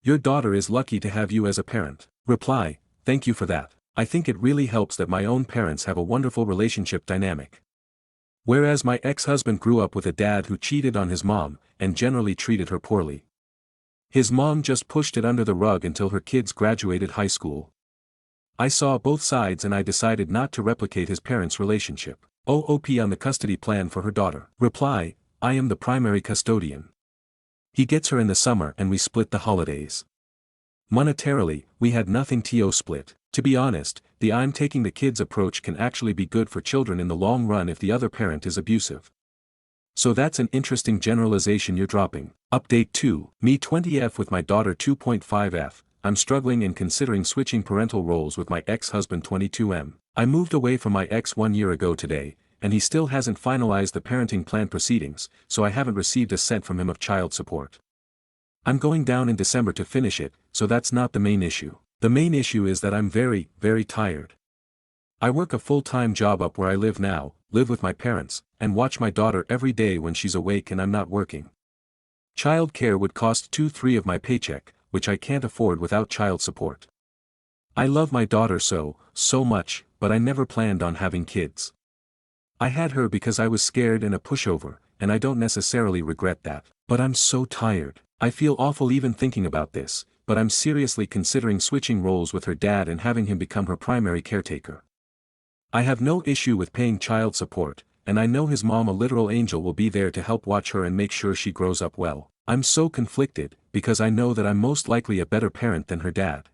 Your daughter is lucky to have you as a parent. Reply, thank you for that. I think it really helps that my own parents have a wonderful relationship dynamic. Whereas my ex-husband grew up with a dad who cheated on his mom, and generally treated her poorly. His mom just pushed it under the rug until her kids graduated high school. I saw both sides and I decided not to replicate his parents' relationship. OOP on the custody plan for her daughter. Reply, I am the primary custodian. He gets her in the summer and we split the holidays. Monetarily, we had nothing to split. To be honest, the I'm taking the kids approach can actually be good for children in the long run if the other parent is abusive. So that's an interesting generalization you're dropping. Update 2, me 20F with my daughter 2.5F. I'm struggling and considering switching parental roles with my ex-husband 22M. I moved away from my ex 1 year ago today, and he still hasn't finalized the parenting plan proceedings, so I haven't received a cent from him of child support. I'm going down in December to finish it, so that's not the main issue. The main issue is that I'm very, very tired. I work a full-time job up where I live now, live with my parents, and watch my daughter every day when she's awake and I'm not working. Childcare would cost 2/3 of my paycheck, which I can't afford without child support. I love my daughter so much, but I never planned on having kids. I had her because I was scared and a pushover, and I don't necessarily regret that. But I'm so tired. I feel awful even thinking about this, but I'm seriously considering switching roles with her dad and having him become her primary caretaker. I have no issue with paying child support, and I know his mom, a literal angel, will be there to help watch her and make sure she grows up well. I'm so conflicted, because I know that I'm most likely a better parent than her dad.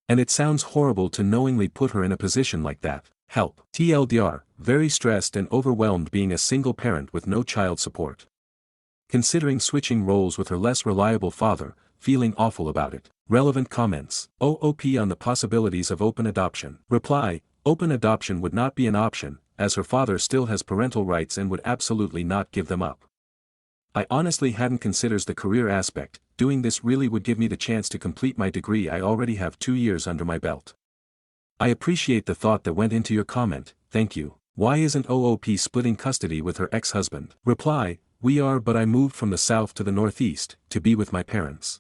And it sounds horrible to knowingly put her in a position like that. Help. TLDR, very stressed and overwhelmed being a single parent with no child support. Considering switching roles with her less reliable father, feeling awful about it. Relevant comments. OOP on the possibilities of open adoption. Reply, open adoption would not be an option, as her father still has parental rights and would absolutely not give them up. I honestly hadn't considered the career aspect. Doing this really would give me the chance to complete my degree. I already have 2 years under my belt. I appreciate the thought that went into your comment, thank you. Why isn't OOP splitting custody with her ex-husband? Reply, we are, but I moved from the south to the northeast, to be with my parents.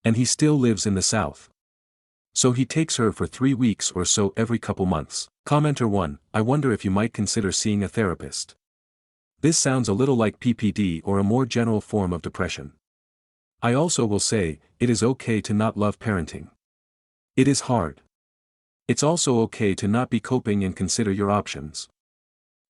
And he still lives in the south. So he takes her for 3 weeks or so every couple months. Commenter 1, I wonder if you might consider seeing a therapist. This sounds a little like PPD or a more general form of depression. I also will say, it is okay to not love parenting. It is hard. It's also okay to not be coping and consider your options.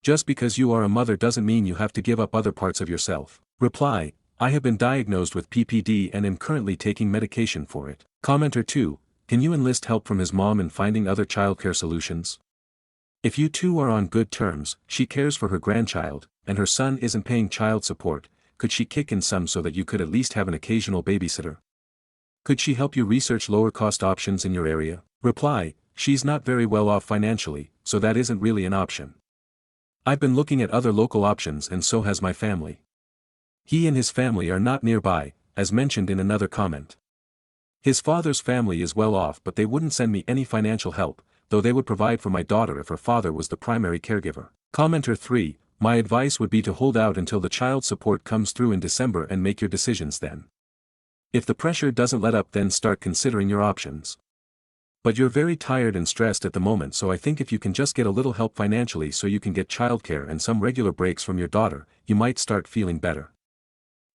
Just because you are a mother doesn't mean you have to give up other parts of yourself. Reply, I have been diagnosed with PPD and am currently taking medication for it. Commenter 2, can you enlist help from his mom in finding other childcare solutions? If you two are on good terms, she cares for her grandchild, and her son isn't paying child support, could she kick in some so that you could at least have an occasional babysitter? Could she help you research lower-cost options in your area? Reply, she's not very well off financially, so that isn't really an option. I've been looking at other local options and so has my family. He and his family are not nearby, as mentioned in another comment. His father's family is well off, but they wouldn't send me any financial help, though they would provide for my daughter if her father was the primary caregiver. Commenter 3, my advice would be to hold out until the child support comes through in December and make your decisions then. If the pressure doesn't let up, then start considering your options. But you're very tired and stressed at the moment, so I think if you can just get a little help financially so you can get childcare and some regular breaks from your daughter, you might start feeling better.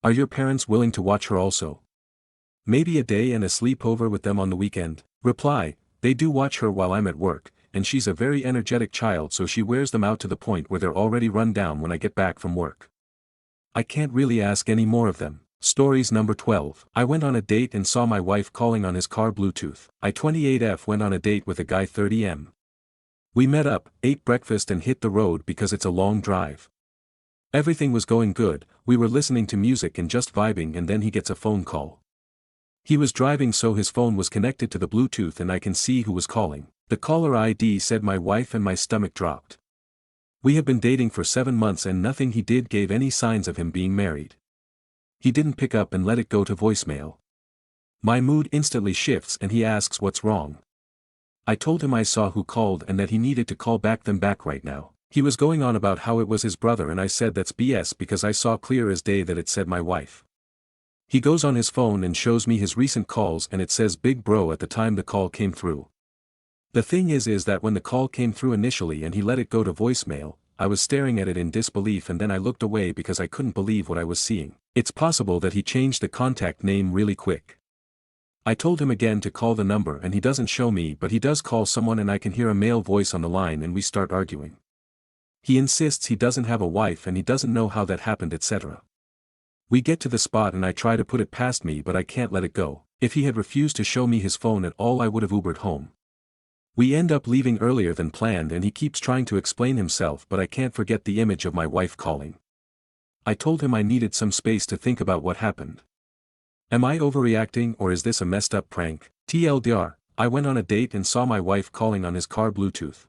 Are your parents willing to watch her also? Maybe a day and a sleepover with them on the weekend? Reply, they do watch her while I'm at work, and she's a very energetic child, so she wears them out to the point where they're already run down when I get back from work. I can't really ask any more of them. Stories number 12. I went on a date and saw my wife calling on his car Bluetooth. I 28F went on a date with a guy 30M. We met up, ate breakfast and hit the road because it's a long drive. Everything was going good, we were listening to music and just vibing, and then he gets a phone call. He was driving, so his phone was connected to the Bluetooth and I can see who was calling. The caller ID said my wife and my stomach dropped. We have been dating for 7 months and nothing he did gave any signs of him being married. He didn't pick up and let it go to voicemail. My mood instantly shifts and he asks what's wrong. I told him I saw who called and that he needed to call them back right now. He was going on about how it was his brother and I said that's BS because I saw clear as day that it said my wife. He goes on his phone and shows me his recent calls and it says big bro at the time the call came through. The thing is that when the call came through initially and he let it go to voicemail, I was staring at it in disbelief and then I looked away because I couldn't believe what I was seeing. It's possible that he changed the contact name really quick. I told him again to call the number and he doesn't show me, but he does call someone and I can hear a male voice on the line and we start arguing. He insists he doesn't have a wife and he doesn't know how that happened, etc. We get to the spot and I try to put it past me, but I can't let it go. If he had refused to show me his phone at all, I would have Ubered home. We end up leaving earlier than planned and he keeps trying to explain himself, but I can't forget the image of my wife calling. I told him I needed some space to think about what happened. Am I overreacting or is this a messed up prank? TLDR, I went on a date and saw my wife calling on his car Bluetooth.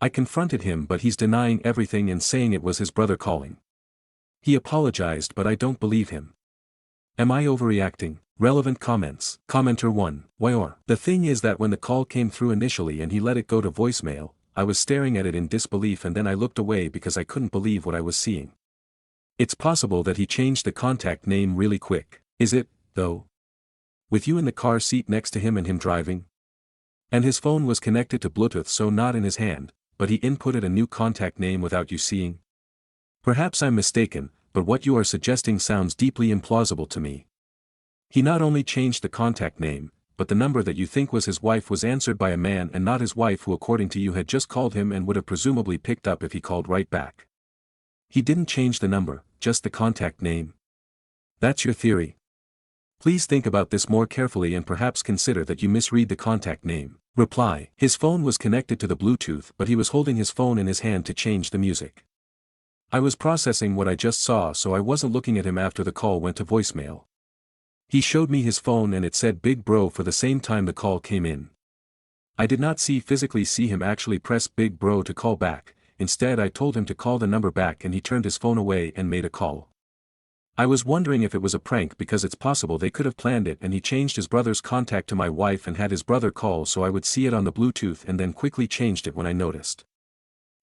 I confronted him, but he's denying everything and saying it was his brother calling. He apologized, but I don't believe him. Am I overreacting? Relevant comments. Commenter 1. Wyor. The thing is that when the call came through initially and he let it go to voicemail, I was staring at it in disbelief and then I looked away because I couldn't believe what I was seeing. It's possible that he changed the contact name really quick. Is it, though? With you in the car seat next to him and him driving? And his phone was connected to Bluetooth, so not in his hand, but he inputted a new contact name without you seeing? Perhaps I'm mistaken, but what you are suggesting sounds deeply implausible to me. He not only changed the contact name, but the number that you think was his wife was answered by a man and not his wife, who according to you had just called him and would have presumably picked up if he called right back. He didn't change the number, just the contact name. That's your theory. Please think about this more carefully and perhaps consider that you misread the contact name. Reply. His phone was connected to the Bluetooth, but he was holding his phone in his hand to change the music. I was processing what I just saw, so I wasn't looking at him after the call went to voicemail. He showed me his phone and it said big bro for the same time the call came in. I did not physically see him actually press big bro to call back. Instead I told him to call the number back and he turned his phone away and made a call. I was wondering if it was a prank because it's possible they could have planned it and he changed his brother's contact to my wife and had his brother call so I would see it on the Bluetooth and then quickly changed it when I noticed.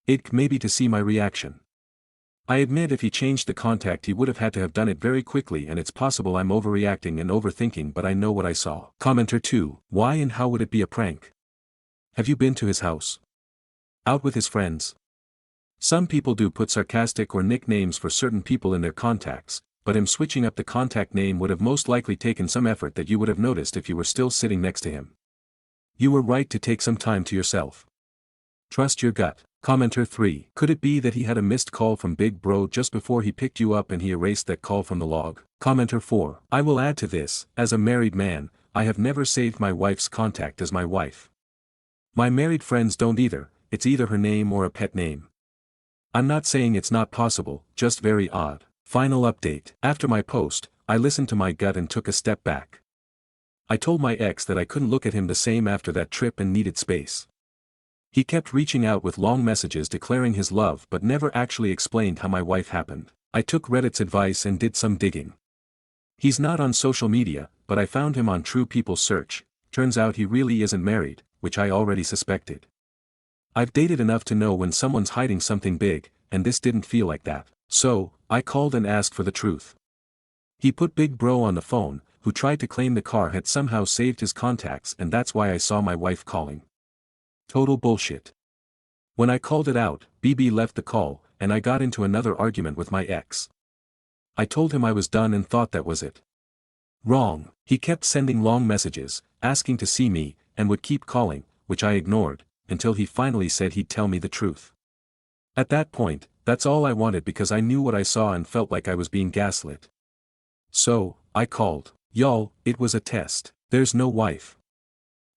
It maybe to see my reaction. I admit if he changed the contact he would have had to have done it very quickly, and it's possible I'm overreacting and overthinking, but I know what I saw. Commenter 2. Why and how would it be a prank? Have you been to his house? Out with his friends? Some people do put sarcastic or nicknames for certain people in their contacts, but him switching up the contact name would have most likely taken some effort that you would have noticed if you were still sitting next to him. You were right to take some time to yourself. Trust your gut. Commenter 3. Could it be that he had a missed call from Big Bro just before he picked you up and he erased that call from the log? Commenter 4. I will add to this, as a married man, I have never saved my wife's contact as my wife. My married friends don't either, it's either her name or a pet name. I'm not saying it's not possible, just very odd. Final update. After my post, I listened to my gut and took a step back. I told my ex that I couldn't look at him the same after that trip and needed space. He kept reaching out with long messages declaring his love but never actually explained how my wife happened. I took Reddit's advice and did some digging. He's not on social media, but I found him on True People Search. Turns out he really isn't married, which I already suspected. I've dated enough to know when someone's hiding something big, and this didn't feel like that. So, I called and asked for the truth. He put Big Bro on the phone, who tried to claim the car had somehow saved his contacts, and that's why I saw my wife calling. Total bullshit. When I called it out, BB left the call, and I got into another argument with my ex. I told him I was done and thought that was it. Wrong. He kept sending long messages, asking to see me, and would keep calling, which I ignored, until he finally said he'd tell me the truth. At that point, that's all I wanted because I knew what I saw and felt like I was being gaslit. So, I called. Y'all, it was a test. There's no wife.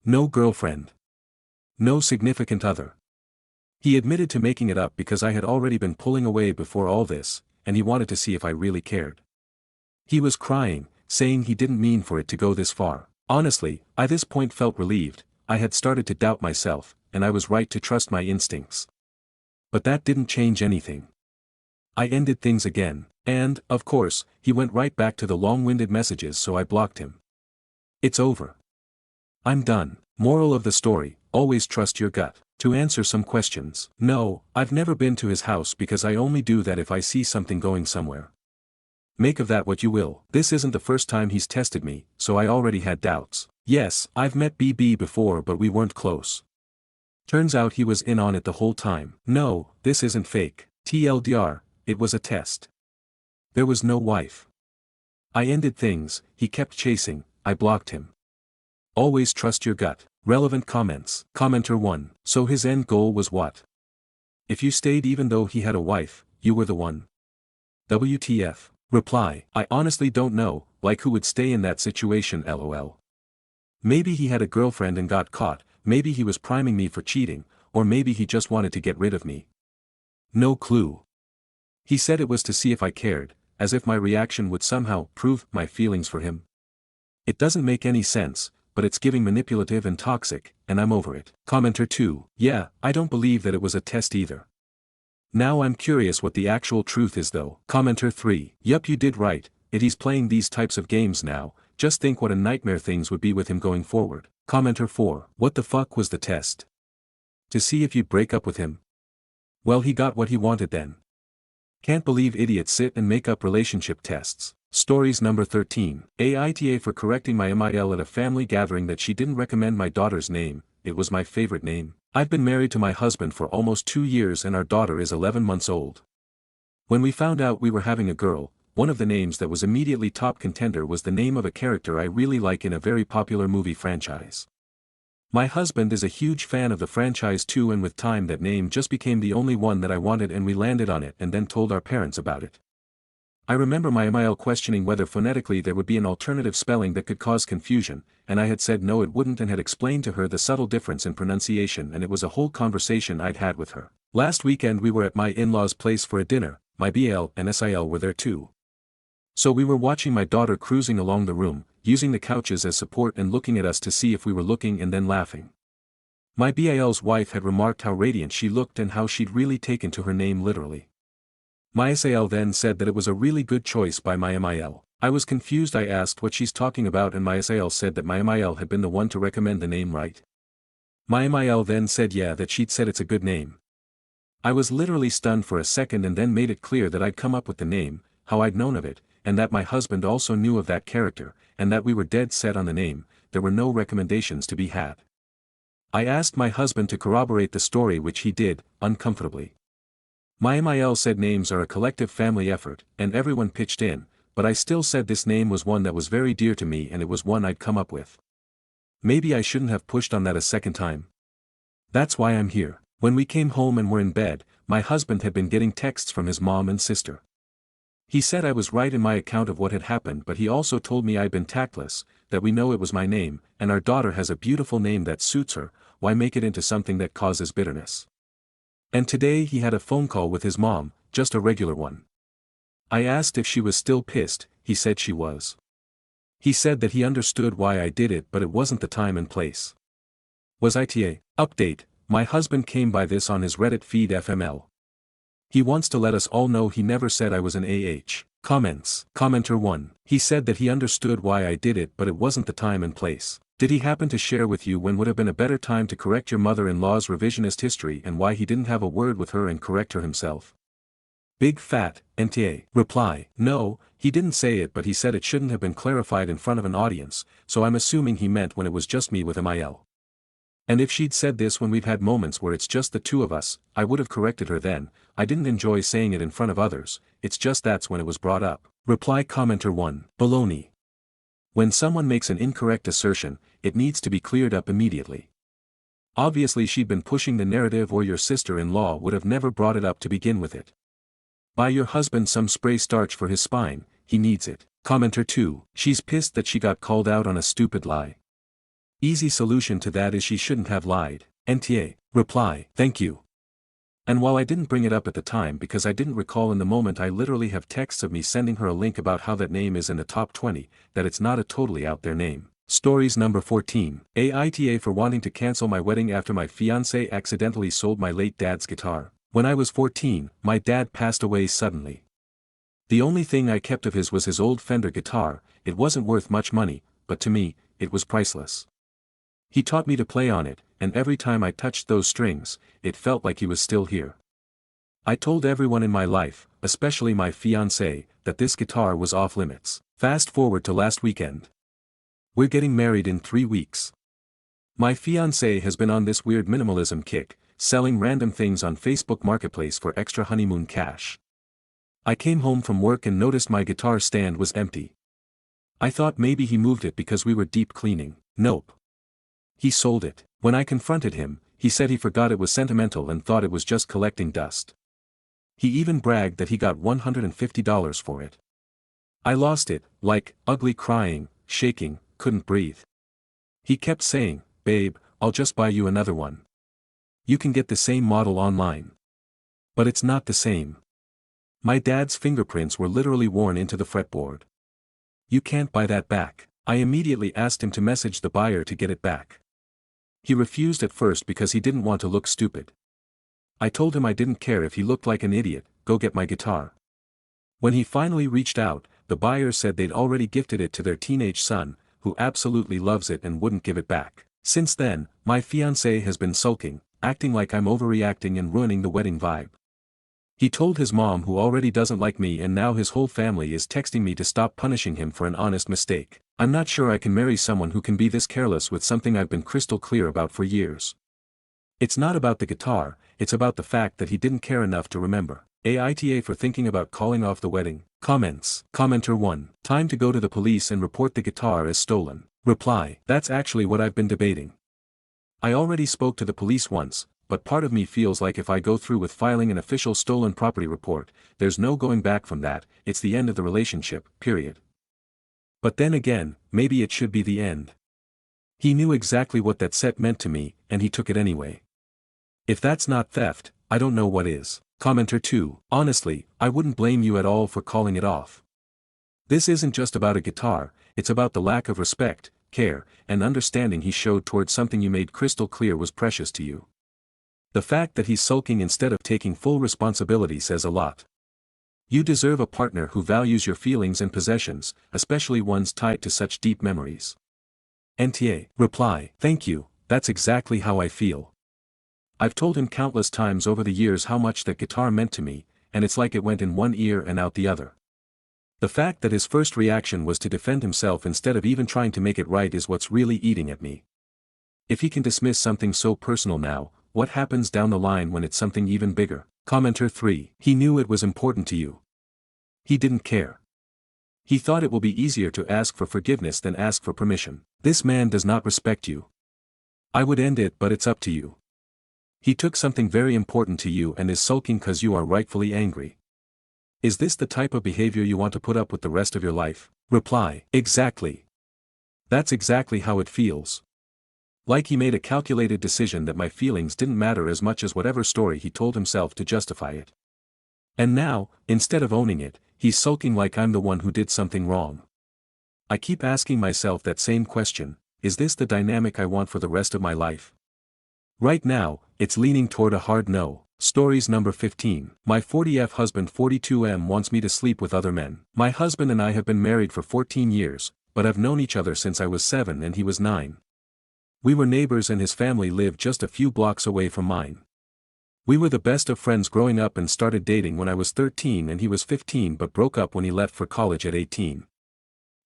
No girlfriend. No significant other. He admitted to making it up because I had already been pulling away before all this, and he wanted to see if I really cared. He was crying, saying he didn't mean for it to go this far. Honestly, I at this point felt relieved. I had started to doubt myself, and I was right to trust my instincts. But that didn't change anything. I ended things again, and, of course, he went right back to the long-winded messages, so I blocked him. It's over. I'm done. Moral of the story, always trust your gut. To answer some questions. No, I've never been to his house because I only do that if I see something going somewhere. Make of that what you will. This isn't the first time he's tested me, so I already had doubts. Yes, I've met BB before but we weren't close. Turns out he was in on it the whole time. No, this isn't fake. TLDR, it was a test. There was no wife. I ended things, he kept chasing, I blocked him. Always trust your gut. Relevant comments. Commenter 1. So his end goal was what? If you stayed even though he had a wife, you were the one. WTF. Reply. I honestly don't know, like who would stay in that situation lol. Maybe he had a girlfriend and got caught, maybe he was priming me for cheating, or maybe he just wanted to get rid of me. No clue. He said it was to see if I cared, as if my reaction would somehow prove my feelings for him. It doesn't make any sense, but it's giving manipulative and toxic, and I'm over it. Commenter 2. Yeah, I don't believe that it was a test either. Now I'm curious what the actual truth is though. Commenter 3. Yup, you did right, he's playing these types of games now, just think what a nightmare things would be with him going forward. Commenter 4. What the fuck was the test? To see if you'd break up with him? Well, he got what he wanted then. Can't believe idiots sit and make up relationship tests. Stories number 13. Aita for correcting my MIL at a family gathering that she didn't recommend my daughter's name. It was my favorite name. I've been married to my husband for almost 2 years and our daughter is 11 months old. When we found out we were having a girl, one of the names that was immediately top contender was the name of a character I really like in a very popular movie franchise. My husband is a huge fan of the franchise too, and with time that name just became the only one that I wanted and we landed on it and then told our parents about it. I remember my MIL questioning whether phonetically there would be an alternative spelling that could cause confusion, and I had said no it wouldn't and had explained to her the subtle difference in pronunciation, and it was a whole conversation I'd had with her. Last weekend we were at my in-laws' place for a dinner, my BL and SIL were there too. So we were watching my daughter cruising along the room, using the couches as support and looking at us to see if we were looking and then laughing. My BL's wife had remarked how radiant she looked and how she'd really taken to her name literally. My SAL then said that it was a really good choice by my MIL. I was confused. I asked what she's talking about and my SAL said that my MIL had been the one to recommend the name, right? My MIL then said yeah, that she'd said it's a good name. I was literally stunned for a second and then made it clear that I'd come up with the name, how I'd known of it, and that my husband also knew of that character, and that we were dead set on the name. There were no recommendations to be had. I asked my husband to corroborate the story, which he did, uncomfortably. My MIL said names are a collective family effort, and everyone pitched in, but I still said this name was one that was very dear to me and it was one I'd come up with. Maybe I shouldn't have pushed on that a second time. That's why I'm here. When we came home and were in bed, my husband had been getting texts from his mom and sister. He said I was right in my account of what had happened, but he also told me I'd been tactless, that we know it was my name, and our daughter has a beautiful name that suits her, why make it into something that causes bitterness? And today he had a phone call with his mom, just a regular one. I asked if she was still pissed, he said she was. He said that he understood why I did it but it wasn't the time and place. Was ITA? Update, my husband came by this on his Reddit feed FML. He wants to let us all know he never said I was an AH. Comments. Commenter 1. He said that he understood why I did it but it wasn't the time and place. Did he happen to share with you when would have been a better time to correct your mother-in-law's revisionist history and why he didn't have a word with her and correct her himself? Big fat, NTA. Reply. No, he didn't say it but he said it shouldn't have been clarified in front of an audience, so I'm assuming he meant when it was just me with MIL. And if she'd said this when we've had moments where it's just the two of us, I would have corrected her then. I didn't enjoy saying it in front of others, it's just that's when it was brought up. Reply commenter 1. Baloney. When someone makes an incorrect assertion, it needs to be cleared up immediately. Obviously she'd been pushing the narrative, or your sister-in-law would have never brought it up to begin with it. Buy your husband some spray starch for his spine, he needs it. Commenter 2. She's pissed that she got called out on a stupid lie. Easy solution to that is she shouldn't have lied. NTA. Reply. Thank you. And while I didn't bring it up at the time because I didn't recall in the moment, I literally have texts of me sending her a link about how that name is in the top 20, that it's not a totally out there name. Stories number 14. Aita for wanting to cancel my wedding after my fiancé accidentally sold my late dad's guitar. When I was 14, my dad passed away suddenly. The only thing I kept of his was his old Fender guitar. It wasn't worth much money, but to me, it was priceless. He taught me to play on it, and every time I touched those strings, it felt like he was still here. I told everyone in my life, especially my fiancé, that this guitar was off limits. Fast forward to last weekend. We're getting married in 3 weeks. My fiancé has been on this weird minimalism kick, selling random things on Facebook Marketplace for extra honeymoon cash. I came home from work and noticed my guitar stand was empty. I thought maybe he moved it because we were deep cleaning. Nope. He sold it. When I confronted him, he said he forgot it was sentimental and thought it was just collecting dust. He even bragged that he got $150 for it. I lost it, like, ugly, crying, shaking, couldn't breathe. He kept saying, "Babe, I'll just buy you another one. You can get the same model online." But it's not the same. My dad's fingerprints were literally worn into the fretboard. You can't buy that back. I immediately asked him to message the buyer to get it back. He refused at first because he didn't want to look stupid. I told him I didn't care if he looked like an idiot, go get my guitar. When he finally reached out, the buyer said they'd already gifted it to their teenage son, who absolutely loves it and wouldn't give it back. Since then, my fiancé has been sulking, acting like I'm overreacting and ruining the wedding vibe. He told his mom, who already doesn't like me, and now his whole family is texting me to stop punishing him for an honest mistake. I'm not sure I can marry someone who can be this careless with something I've been crystal clear about for years. It's not about the guitar, it's about the fact that he didn't care enough to remember. Aita for thinking about calling off the wedding. Comments. Commenter 1. Time to go to the police and report the guitar as stolen. Reply. That's actually what I've been debating. I already spoke to the police once, but part of me feels like if I go through with filing an official stolen property report, there's no going back from that, it's the end of the relationship, period. But then again, maybe it should be the end. He knew exactly what that set meant to me, and he took it anyway. If that's not theft, I don't know what is. Commenter 2. Honestly, I wouldn't blame you at all for calling it off. This isn't just about a guitar, it's about the lack of respect, care, and understanding he showed towards something you made crystal clear was precious to you. The fact that he's sulking instead of taking full responsibility says a lot. You deserve a partner who values your feelings and possessions, especially ones tied to such deep memories. NTA. Reply. Thank you, that's exactly how I feel. I've told him countless times over the years how much that guitar meant to me, and it's like it went in one ear and out the other. The fact that his first reaction was to defend himself instead of even trying to make it right is what's really eating at me. If he can dismiss something so personal now, what happens down the line when it's something even bigger? Commenter 3. He knew it was important to you. He didn't care. He thought it will be easier to ask for forgiveness than ask for permission. This man does not respect you. I would end it, but it's up to you. He took something very important to you and is sulking because you are rightfully angry. Is this the type of behavior you want to put up with the rest of your life? Reply. Exactly. That's exactly how it feels. Like he made a calculated decision that my feelings didn't matter as much as whatever story he told himself to justify it. And now, instead of owning it, he's sulking like I'm the one who did something wrong. I keep asking myself that same question, is this the dynamic I want for the rest of my life? Right now, it's leaning toward a hard no. Stories number 15. My 40F husband 42M wants me to sleep with other men. My husband and I have been married for 14 years, but have known each other since I was 7 and he was 9. We were neighbors and his family lived just a few blocks away from mine. We were the best of friends growing up and started dating when I was 13 and he was 15, but broke up when he left for college at 18.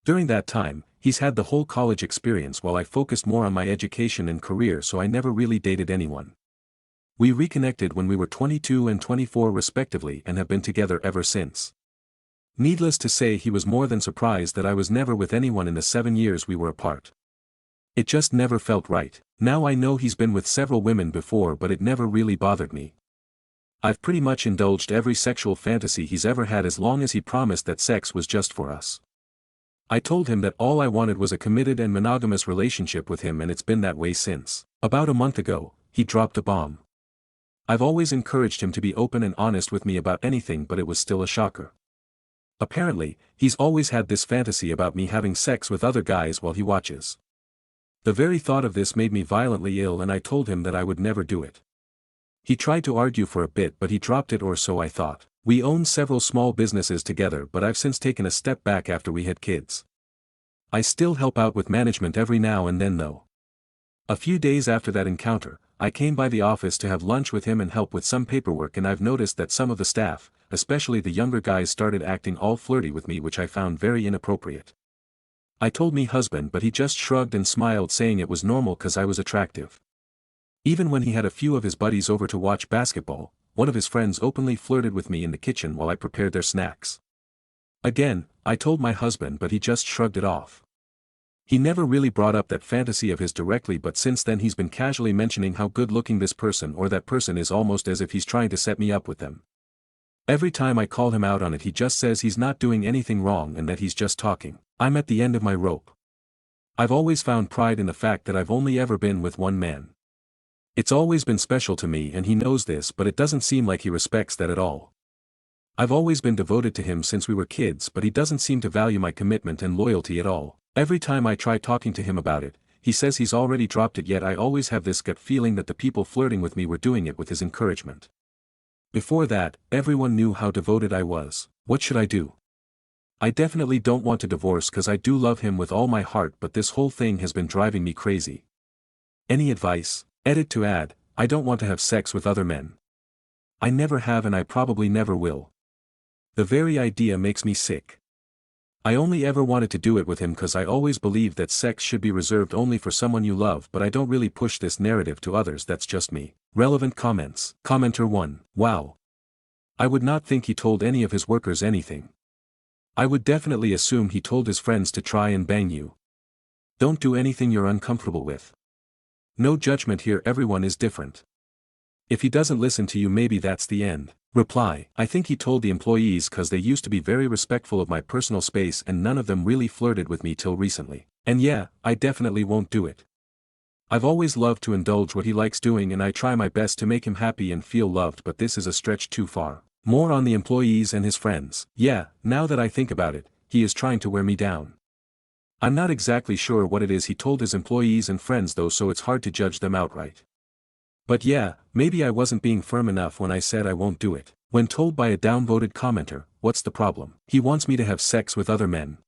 During that time, he's had the whole college experience while I focused more on my education and career, so I never really dated anyone. We reconnected when we were 22 and 24 respectively and have been together ever since. Needless to say, he was more than surprised that I was never with anyone in the 7 years we were apart. It just never felt right. Now I know he's been with several women before, but it never really bothered me. I've pretty much indulged every sexual fantasy he's ever had as long as he promised that sex was just for us. I told him that all I wanted was a committed and monogamous relationship with him, and it's been that way since. About a month ago, he dropped a bomb. I've always encouraged him to be open and honest with me about anything, but it was still a shocker. Apparently, he's always had this fantasy about me having sex with other guys while he watches. The very thought of this made me violently ill, and I told him that I would never do it. He tried to argue for a bit, but he dropped it, or so I thought. We own several small businesses together, but I've since taken a step back after we had kids. I still help out with management every now and then though. A few days after that encounter, I came by the office to have lunch with him and help with some paperwork, and I've noticed that some of the staff, especially the younger guys, started acting all flirty with me, which I found very inappropriate. I told me husband, but he just shrugged and smiled, saying it was normal cause I was attractive. Even when he had a few of his buddies over to watch basketball, one of his friends openly flirted with me in the kitchen while I prepared their snacks. Again, I told my husband, but he just shrugged it off. He never really brought up that fantasy of his directly, but since then he's been casually mentioning how good looking this person or that person is, almost as if he's trying to set me up with them. Every time I call him out on it, he just says he's not doing anything wrong and that he's just talking. I'm at the end of my rope. I've always found pride in the fact that I've only ever been with one man. It's always been special to me, and he knows this, but it doesn't seem like he respects that at all. I've always been devoted to him since we were kids, but he doesn't seem to value my commitment and loyalty at all. Every time I try talking to him about it, he says he's already dropped it, yet I always have this gut feeling that the people flirting with me were doing it with his encouragement. Before that, everyone knew how devoted I was. What should I do? I definitely don't want to divorce cause I do love him with all my heart, but this whole thing has been driving me crazy. Any advice? Edit to add, I don't want to have sex with other men. I never have, and I probably never will. The very idea makes me sick. I only ever wanted to do it with him cause I always believed that sex should be reserved only for someone you love, but I don't really push this narrative to others, that's just me. Relevant comments. Commenter 1. Wow. I would not think he told any of his workers anything. I would definitely assume he told his friends to try and bang you. Don't do anything you're uncomfortable with. No judgment here, everyone is different. If he doesn't listen to you, maybe that's the end. Reply. I think he told the employees cause they used to be very respectful of my personal space and none of them really flirted with me till recently. And yeah, I definitely won't do it. I've always loved to indulge what he likes doing, and I try my best to make him happy and feel loved, but this is a stretch too far. More on the employees and his friends. Yeah, now that I think about it, he is trying to wear me down. I'm not exactly sure what it is he told his employees and friends though, so it's hard to judge them outright. But yeah, maybe I wasn't being firm enough when I said I won't do it. When told by a downvoted commenter, what's the problem? He wants me to have sex with other men.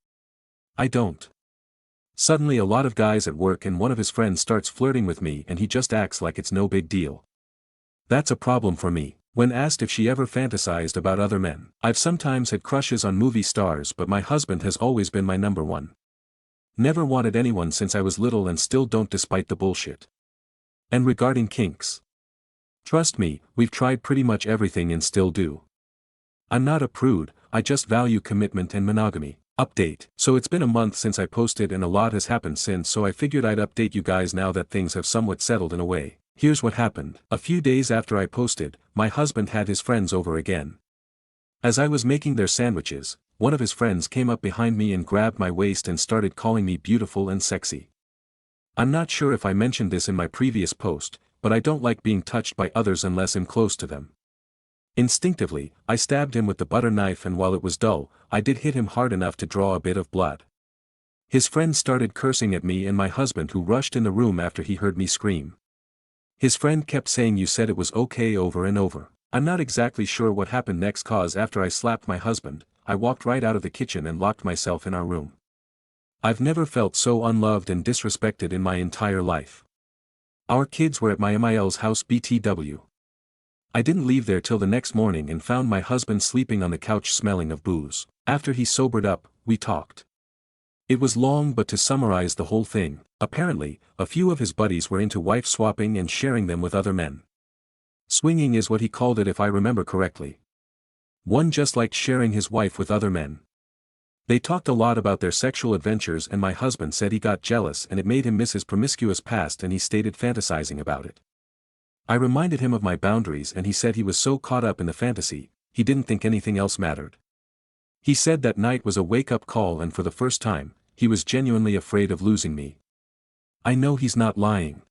I don't. Suddenly a lot of guys at work and one of his friends starts flirting with me and he just acts like it's no big deal. That's a problem for me. When asked if she ever fantasized about other men, I've sometimes had crushes on movie stars, but my husband has always been my number one. Never wanted anyone since I was little and still don't, despite the bullshit. And regarding kinks, trust me, we've tried pretty much everything and still do. I'm not a prude, I just value commitment and monogamy. Update. So it's been a month since I posted and a lot has happened since, so I figured I'd update you guys now that things have somewhat settled in a way. Here's what happened. A few days after I posted, my husband had his friends over again. As I was making their sandwiches, one of his friends came up behind me and grabbed my waist and started calling me beautiful and sexy. I'm not sure if I mentioned this in my previous post, but I don't like being touched by others unless I'm close to them. Instinctively, I stabbed him with the butter knife, and while it was dull, I did hit him hard enough to draw a bit of blood. His friend started cursing at me and my husband, who rushed in the room after he heard me scream. His friend kept saying, "You said it was okay," over and over. I'm not exactly sure what happened next, cause after I slapped my husband, I walked right out of the kitchen and locked myself in our room. I've never felt so unloved and disrespected in my entire life. Our kids were at my MIL's house BTW. I didn't leave there till the next morning and found my husband sleeping on the couch smelling of booze. After he sobered up, we talked. It was long, but to summarize the whole thing, apparently, a few of his buddies were into wife swapping and sharing them with other men. Swinging is what he called it if I remember correctly. One just liked sharing his wife with other men. They talked a lot about their sexual adventures, and my husband said he got jealous and it made him miss his promiscuous past, and he stated fantasizing about it. I reminded him of my boundaries and he said he was so caught up in the fantasy, he didn't think anything else mattered. He said that night was a wake-up call, and for the first time, he was genuinely afraid of losing me. I know he's not lying.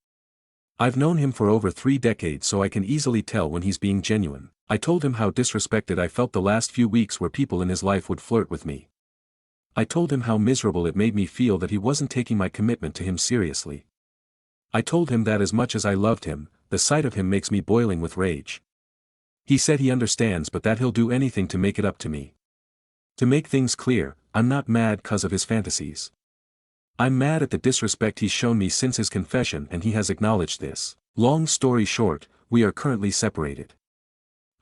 I've known him for over 3 decades, so I can easily tell when he's being genuine. I told him how disrespected I felt the last few weeks where people in his life would flirt with me. I told him how miserable it made me feel that he wasn't taking my commitment to him seriously. I told him that as much as I loved him, the sight of him makes me boiling with rage. He said he understands, but that he'll do anything to make it up to me. To make things clear, I'm not mad 'cause of his fantasies. I'm mad at the disrespect he's shown me since his confession, and he has acknowledged this. Long story short, we are currently separated.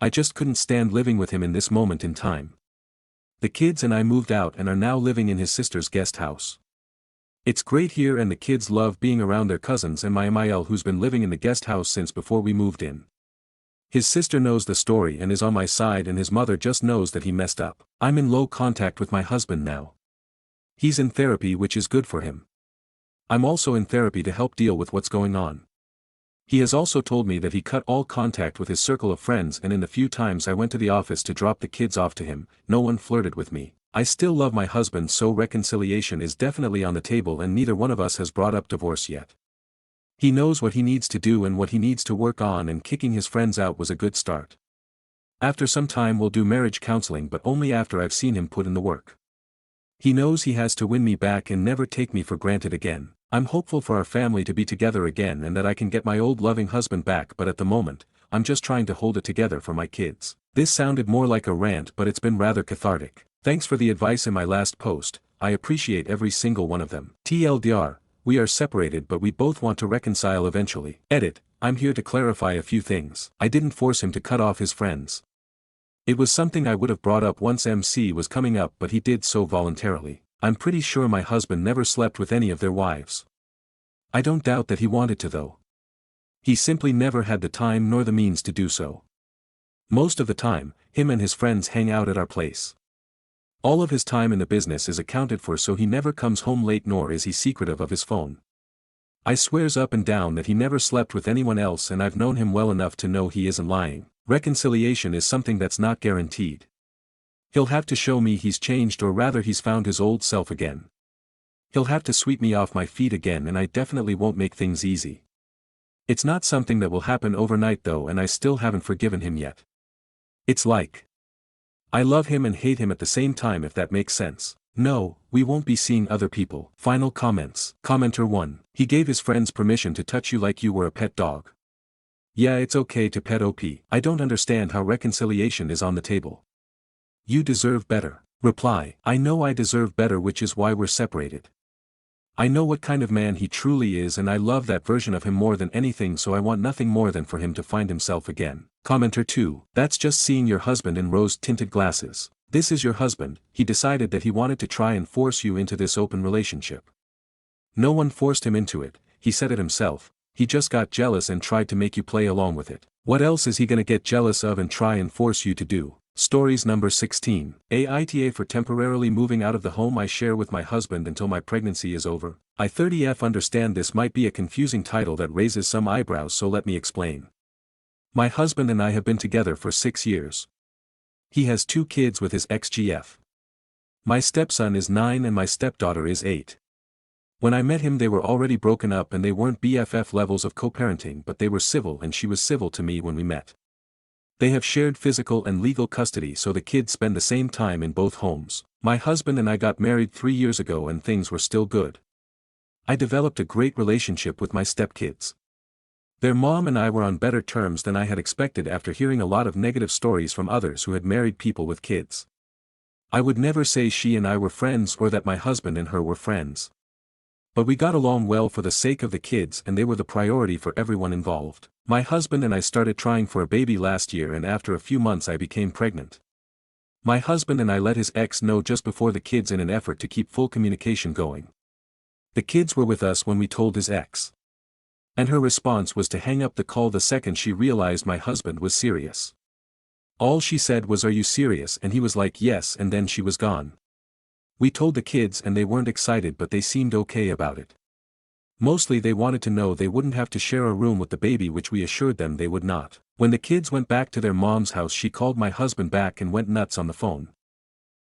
I just couldn't stand living with him in this moment in time. The kids and I moved out and are now living in his sister's guest house. It's great here and the kids love being around their cousins and my Emil, who's been living in the guest house since before we moved in. His sister knows the story and is on my side, and his mother just knows that he messed up. I'm in low contact with my husband now. He's in therapy, which is good for him. I'm also in therapy to help deal with what's going on. He has also told me that he cut all contact with his circle of friends, and in the few times I went to the office to drop the kids off to him, no one flirted with me. I still love my husband, so reconciliation is definitely on the table, and neither one of us has brought up divorce yet. He knows what he needs to do and what he needs to work on, and kicking his friends out was a good start. After some time we'll do marriage counseling, but only after I've seen him put in the work. He knows he has to win me back and never take me for granted again. I'm hopeful for our family to be together again and that I can get my old loving husband back, but at the moment, I'm just trying to hold it together for my kids. This sounded more like a rant, but it's been rather cathartic. Thanks for the advice in my last post, I appreciate every single one of them. TLDR, we are separated but we both want to reconcile eventually. Edit, I'm here to clarify a few things. I didn't force him to cut off his friends. It was something I would have brought up once MC was coming up, but he did so voluntarily. I'm pretty sure my husband never slept with any of their wives. I don't doubt that he wanted to though. He simply never had the time nor the means to do so. Most of the time, him and his friends hang out at our place. All of his time in the business is accounted for, so he never comes home late, nor is he secretive of his phone. I swears up and down that he never slept with anyone else, and I've known him well enough to know he isn't lying. Reconciliation is something that's not guaranteed. He'll have to show me he's changed, or rather he's found his old self again. He'll have to sweep me off my feet again, and I definitely won't make things easy. It's not something that will happen overnight though, and I still haven't forgiven him yet. It's like I love him and hate him at the same time, if that makes sense. No, we won't be seeing other people. Final comments. Commenter 1. He gave his friends permission to touch you like you were a pet dog. Yeah, it's okay to pet OP. I don't understand how reconciliation is on the table. You deserve better. Reply. I know I deserve better, which is why we're separated. I know what kind of man he truly is, and I love that version of him more than anything, so I want nothing more than for him to find himself again. Commenter 2. That's just seeing your husband in rose-tinted glasses. This is your husband. He decided that he wanted to try and force you into this open relationship. No one forced him into it, he said it himself. He just got jealous and tried to make you play along with it. What else is he gonna get jealous of and try and force you to do? Stories number 16. Aita for temporarily moving out of the home I share with my husband until my pregnancy is over. I 30F understand this might be a confusing title that raises some eyebrows, so let me explain. My husband and I have been together for 6 years. He has 2 kids with his ex-GF. My stepson is 9 and my stepdaughter is 8. When I met him they were already broken up, and they weren't BFF levels of co-parenting, but they were civil and she was civil to me when we met. They have shared physical and legal custody, so the kids spend the same time in both homes. My husband and I got married 3 years ago and things were still good. I developed a great relationship with my stepkids. Their mom and I were on better terms than I had expected after hearing a lot of negative stories from others who had married people with kids. I would never say she and I were friends or that my husband and her were friends. But we got along well for the sake of the kids, and they were the priority for everyone involved. My husband and I started trying for a baby last year, and after a few months I became pregnant. My husband and I let his ex know just before the kids in an effort to keep full communication going. The kids were with us when we told his ex. And her response was to hang up the call the second she realized my husband was serious. All she said was, "Are you serious?" And he was like, "Yes," and then she was gone. We told the kids and they weren't excited, but they seemed okay about it. Mostly they wanted to know they wouldn't have to share a room with the baby, which we assured them they would not. When the kids went back to their mom's house, she called my husband back and went nuts on the phone.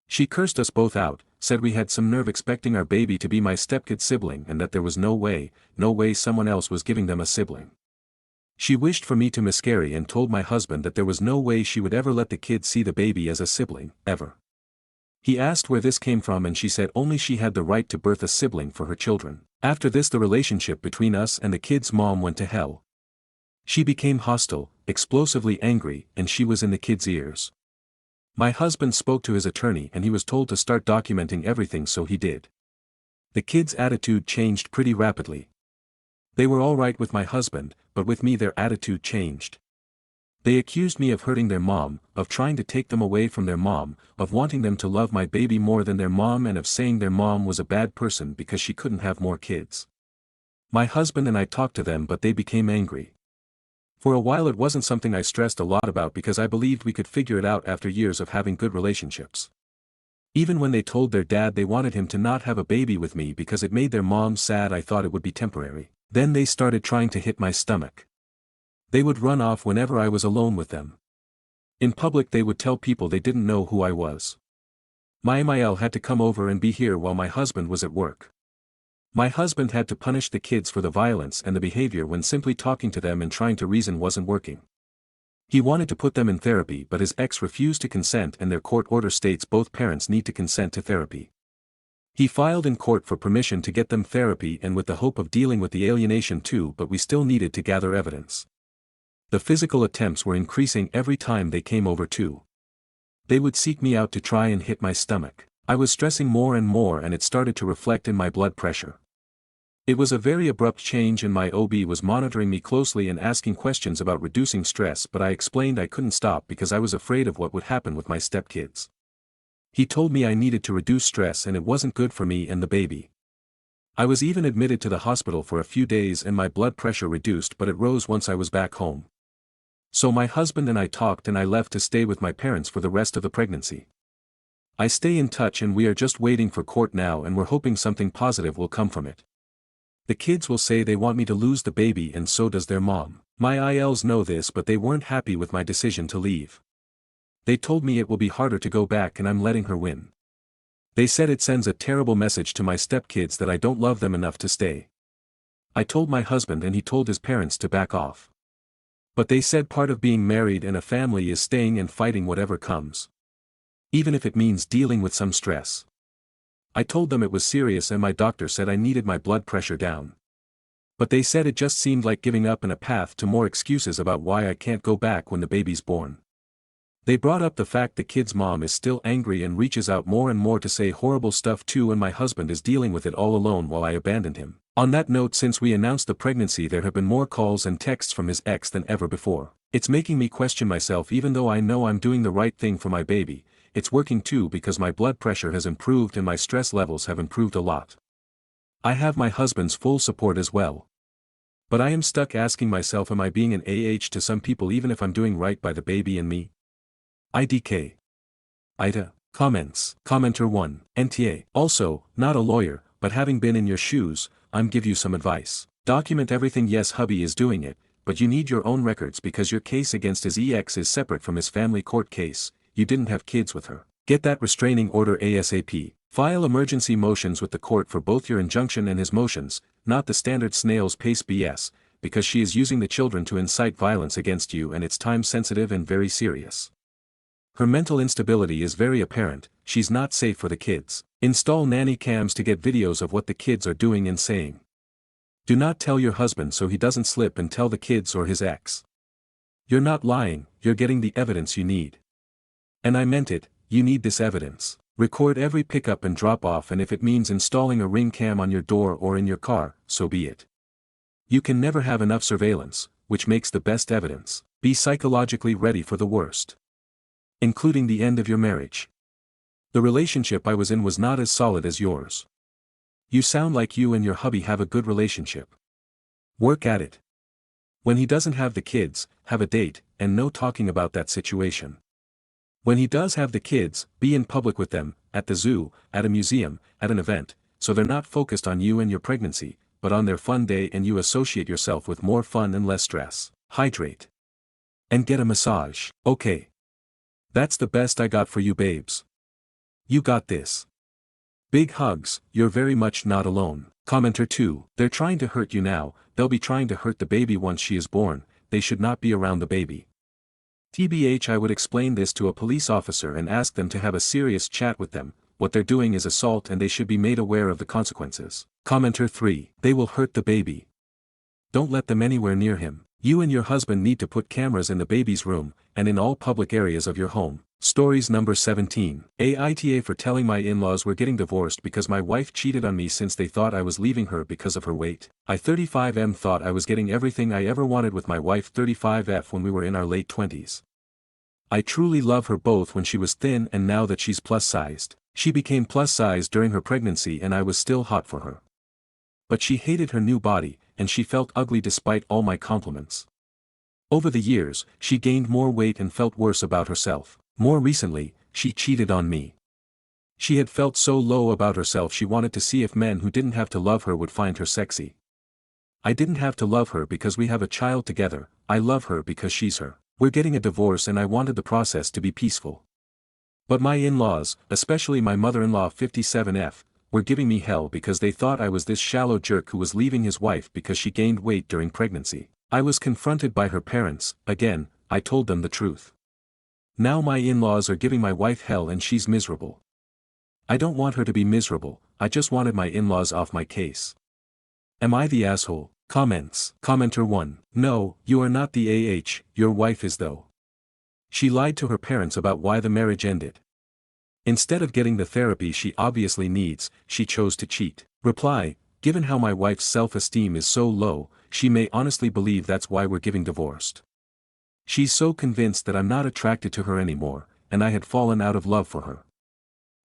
She cursed us both out, said we had some nerve expecting our baby to be my stepkid sibling and that there was no way someone else was giving them a sibling. She wished for me to miscarry and told my husband that there was no way she would ever let the kids see the baby as a sibling, ever. He asked where this came from and she said only she had the right to birth a sibling for her children. After this, the relationship between us and the kids' mom went to hell. She became hostile, explosively angry, and she was in the kids' ears. My husband spoke to his attorney and he was told to start documenting everything, so he did. The kids' attitude changed pretty rapidly. They were all right with my husband, but with me their attitude changed. They accused me of hurting their mom, of trying to take them away from their mom, of wanting them to love my baby more than their mom, and of saying their mom was a bad person because she couldn't have more kids. My husband and I talked to them, but they became angry. For a while it wasn't something I stressed a lot about because I believed we could figure it out after years of having good relationships. Even when they told their dad they wanted him to not have a baby with me because it made their mom sad, I thought it would be temporary. Then they started trying to hit my stomach. They would run off whenever I was alone with them. In public they would tell people they didn't know who I was. My MIL had to come over and be here while my husband was at work. My husband had to punish the kids for the violence and the behavior when simply talking to them and trying to reason wasn't working. He wanted to put them in therapy, but his ex refused to consent, and their court order states both parents need to consent to therapy. He filed in court for permission to get them therapy and with the hope of dealing with the alienation too, but we still needed to gather evidence. The physical attempts were increasing every time they came over too. They would seek me out to try and hit my stomach. I was stressing more and more and it started to reflect in my blood pressure. It was a very abrupt change and my OB was monitoring me closely and asking questions about reducing stress, but I explained I couldn't stop because I was afraid of what would happen with my stepkids. He told me I needed to reduce stress and it wasn't good for me and the baby. I was even admitted to the hospital for a few days and my blood pressure reduced, but it rose once I was back home. So my husband and I talked and I left to stay with my parents for the rest of the pregnancy. I stay in touch and we are just waiting for court now and we're hoping something positive will come from it. The kids will say they want me to lose the baby and so does their mom. My ILs know this, but they weren't happy with my decision to leave. They told me it will be harder to go back and I'm letting her win. They said it sends a terrible message to my stepkids that I don't love them enough to stay. I told my husband and he told his parents to back off. But they said part of being married and a family is staying and fighting whatever comes. Even if it means dealing with some stress. I told them it was serious and my doctor said I needed my blood pressure down. But they said it just seemed like giving up and a path to more excuses about why I can't go back when the baby's born. They brought up the fact the kid's mom is still angry and reaches out more and more to say horrible stuff too, and my husband is dealing with it all alone while I abandoned him. On that note, since we announced the pregnancy there have been more calls and texts from his ex than ever before. It's making me question myself even though I know I'm doing the right thing for my baby. It's working too because my blood pressure has improved and my stress levels have improved a lot. I have my husband's full support as well. But I am stuck asking myself, am I being an to some people even if I'm doing right by the baby and me? IDK. Aita. Comments. Commenter 1. NTA. Also, not a lawyer, but having been in your shoes, I'm give you some advice. Document everything. Yes, hubby is doing it, but you need your own records because your case against his ex is separate from his family court case. You didn't have kids with her. Get that restraining order ASAP. File emergency motions with the court for both your injunction and his motions, not the standard snail's pace BS, because she is using the children to incite violence against you and it's time sensitive and very serious. Her mental instability is very apparent, she's not safe for the kids. Install nanny cams to get videos of what the kids are doing and saying. Do not tell your husband so he doesn't slip and tell the kids or his ex. You're not lying, you're getting the evidence you need. And I meant it, you need this evidence. Record every pickup and drop off, and if it means installing a ring cam on your door or in your car, so be it. You can never have enough surveillance, which makes the best evidence. Be psychologically ready for the worst. including the end of your marriage. The relationship I was in was not as solid as yours. You sound like you and your hubby have a good relationship. Work at it. When he doesn't have the kids, have a date, and no talking about that situation. When he does have the kids, be in public with them, at the zoo, at a museum, at an event, so they're not focused on you and your pregnancy, but on their fun day, and you associate yourself with more fun and less stress. Hydrate. And get a massage. Okay. That's the best I got for you, babes. You got this. Big hugs, you're very much not alone. Commenter 2, they're trying to hurt you now, they'll be trying to hurt the baby once she is born, they should not be around the baby. TBH, I would explain this to a police officer and ask them to have a serious chat with them. What they're doing is assault and they should be made aware of the consequences. Commenter 3, they will hurt the baby. Don't let them anywhere near him. You and your husband need to put cameras in the baby's room, and in all public areas of your home. Stories number 17. Aita for telling my in-laws we're getting divorced because my wife cheated on me since they thought I was leaving her because of her weight. I 35M thought I was getting everything I ever wanted with my wife 35F when we were in our late 20s. I truly love her both when she was thin and now that she's plus-sized. She became plus-sized during her pregnancy and I was still hot for her. But she hated her new body, and she felt ugly despite all my compliments. Over the years, she gained more weight and felt worse about herself. More recently, she cheated on me. She had felt so low about herself she wanted to see if men who didn't have to love her would find her sexy. I didn't have to love her because we have a child together, I love her because she's her. We're getting a divorce and I wanted the process to be peaceful. But my in-laws, especially my mother-in-law 57F, were giving me hell because they thought I was this shallow jerk who was leaving his wife because she gained weight during pregnancy. I was confronted by her parents, again, I told them the truth. Now my in-laws are giving my wife hell and she's miserable. I don't want her to be miserable, I just wanted my in-laws off my case. Am I the asshole? Comments. Commenter 1. No, you are not the AH, your wife is though. She lied to her parents about why the marriage ended. Instead of getting the therapy she obviously needs, she chose to cheat. Reply, given how my wife's self-esteem is so low, she may honestly believe that's why we're getting divorced. She's so convinced that I'm not attracted to her anymore, and I had fallen out of love for her.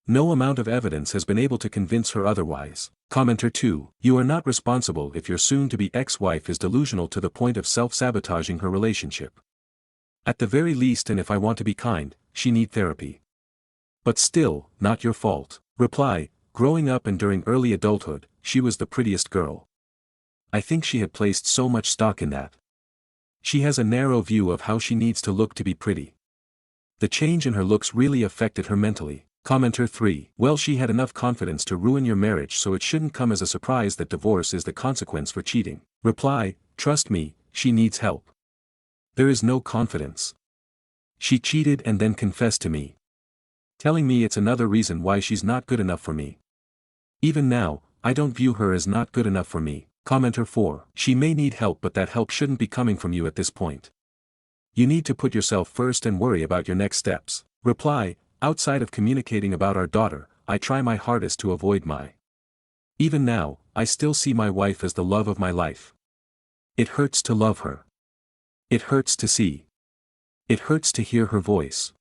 No amount of evidence has been able to convince her otherwise. Commenter 2, you are not responsible if your soon-to-be ex-wife is delusional to the point of self-sabotaging her relationship. At the very least, and if I want to be kind, she need therapy. But still, not your fault. Reply, growing up and during early adulthood, she was the prettiest girl. I think she had placed so much stock in that. She has a narrow view of how she needs to look to be pretty. The change in her looks really affected her mentally. Commenter 3, well, she had enough confidence to ruin your marriage, so it shouldn't come as a surprise that divorce is the consequence for cheating. Reply, trust me, she needs help. There is no confidence. She cheated and then confessed to me, telling me it's another reason why she's not good enough for me. Even now, I don't view her as not good enough for me. Commenter 4, she may need help, but that help shouldn't be coming from you at this point. You need to put yourself first and worry about your next steps. Reply, outside of communicating about our daughter, I try my hardest to avoid my. Even now, I still see my wife as the love of my life. It hurts to love her. It hurts to see. It hurts to hear her voice.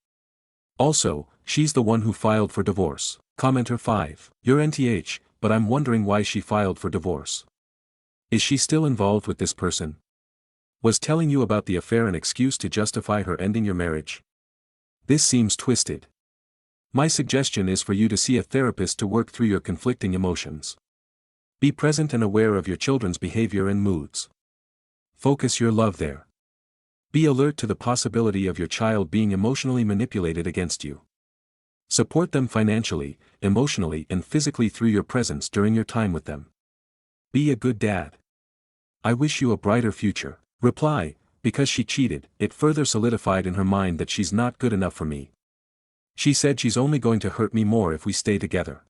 Also, she's the one who filed for divorce. Commenter 5, you're NTH, but I'm wondering why she filed for divorce. Is she still involved with this person? Was telling you about the affair an excuse to justify her ending your marriage? This seems twisted. My suggestion is for you to see a therapist to work through your conflicting emotions. Be present and aware of your children's behavior and moods. Focus your love there. Be alert to the possibility of your child being emotionally manipulated against you. Support them financially, emotionally, and physically through your presence during your time with them. Be a good dad. I wish you a brighter future. Reply, because she cheated, it further solidified in her mind that she's not good enough for me. She said she's only going to hurt me more if we stay together.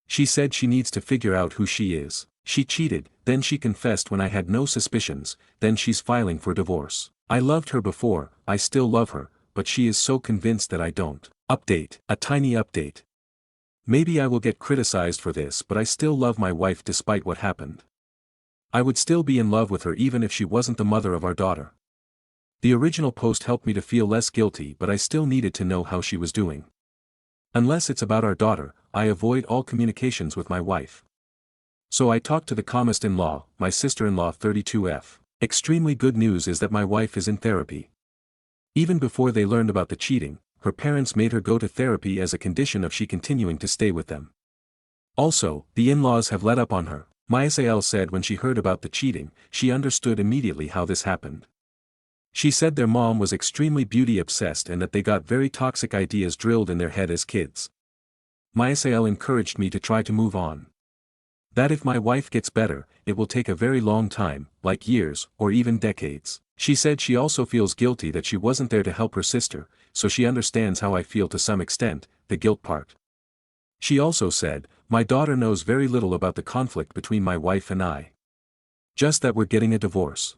She said she needs to figure out who she is. She cheated, then she confessed when I had no suspicions, then she's filing for divorce. I loved her before, I still love her, but she is so convinced that I don't. Update, a tiny update. Maybe I will get criticized for this, but I still love my wife despite what happened. I would still be in love with her even if she wasn't the mother of our daughter. The original post helped me to feel less guilty, but I still needed to know how she was doing. Unless it's about our daughter, I avoid all communications with my wife. So I talked to the calmest-in-law, my sister-in-law 32F. Extremely good news is that my wife is in therapy. Even before they learned about the cheating, her parents made her go to therapy as a condition of she continuing to stay with them. Also, the in-laws have let up on her. Mysael said when she heard about the cheating, she understood immediately how this happened. She said their mom was extremely beauty-obsessed and that they got very toxic ideas drilled in their head as kids. Mysael encouraged me to try to move on. That if my wife gets better, it will take a very long time, like years, or even decades. She said she also feels guilty that she wasn't there to help her sister, so she understands how I feel to some extent, the guilt part. She also said, my daughter knows very little about the conflict between my wife and I. Just that we're getting a divorce.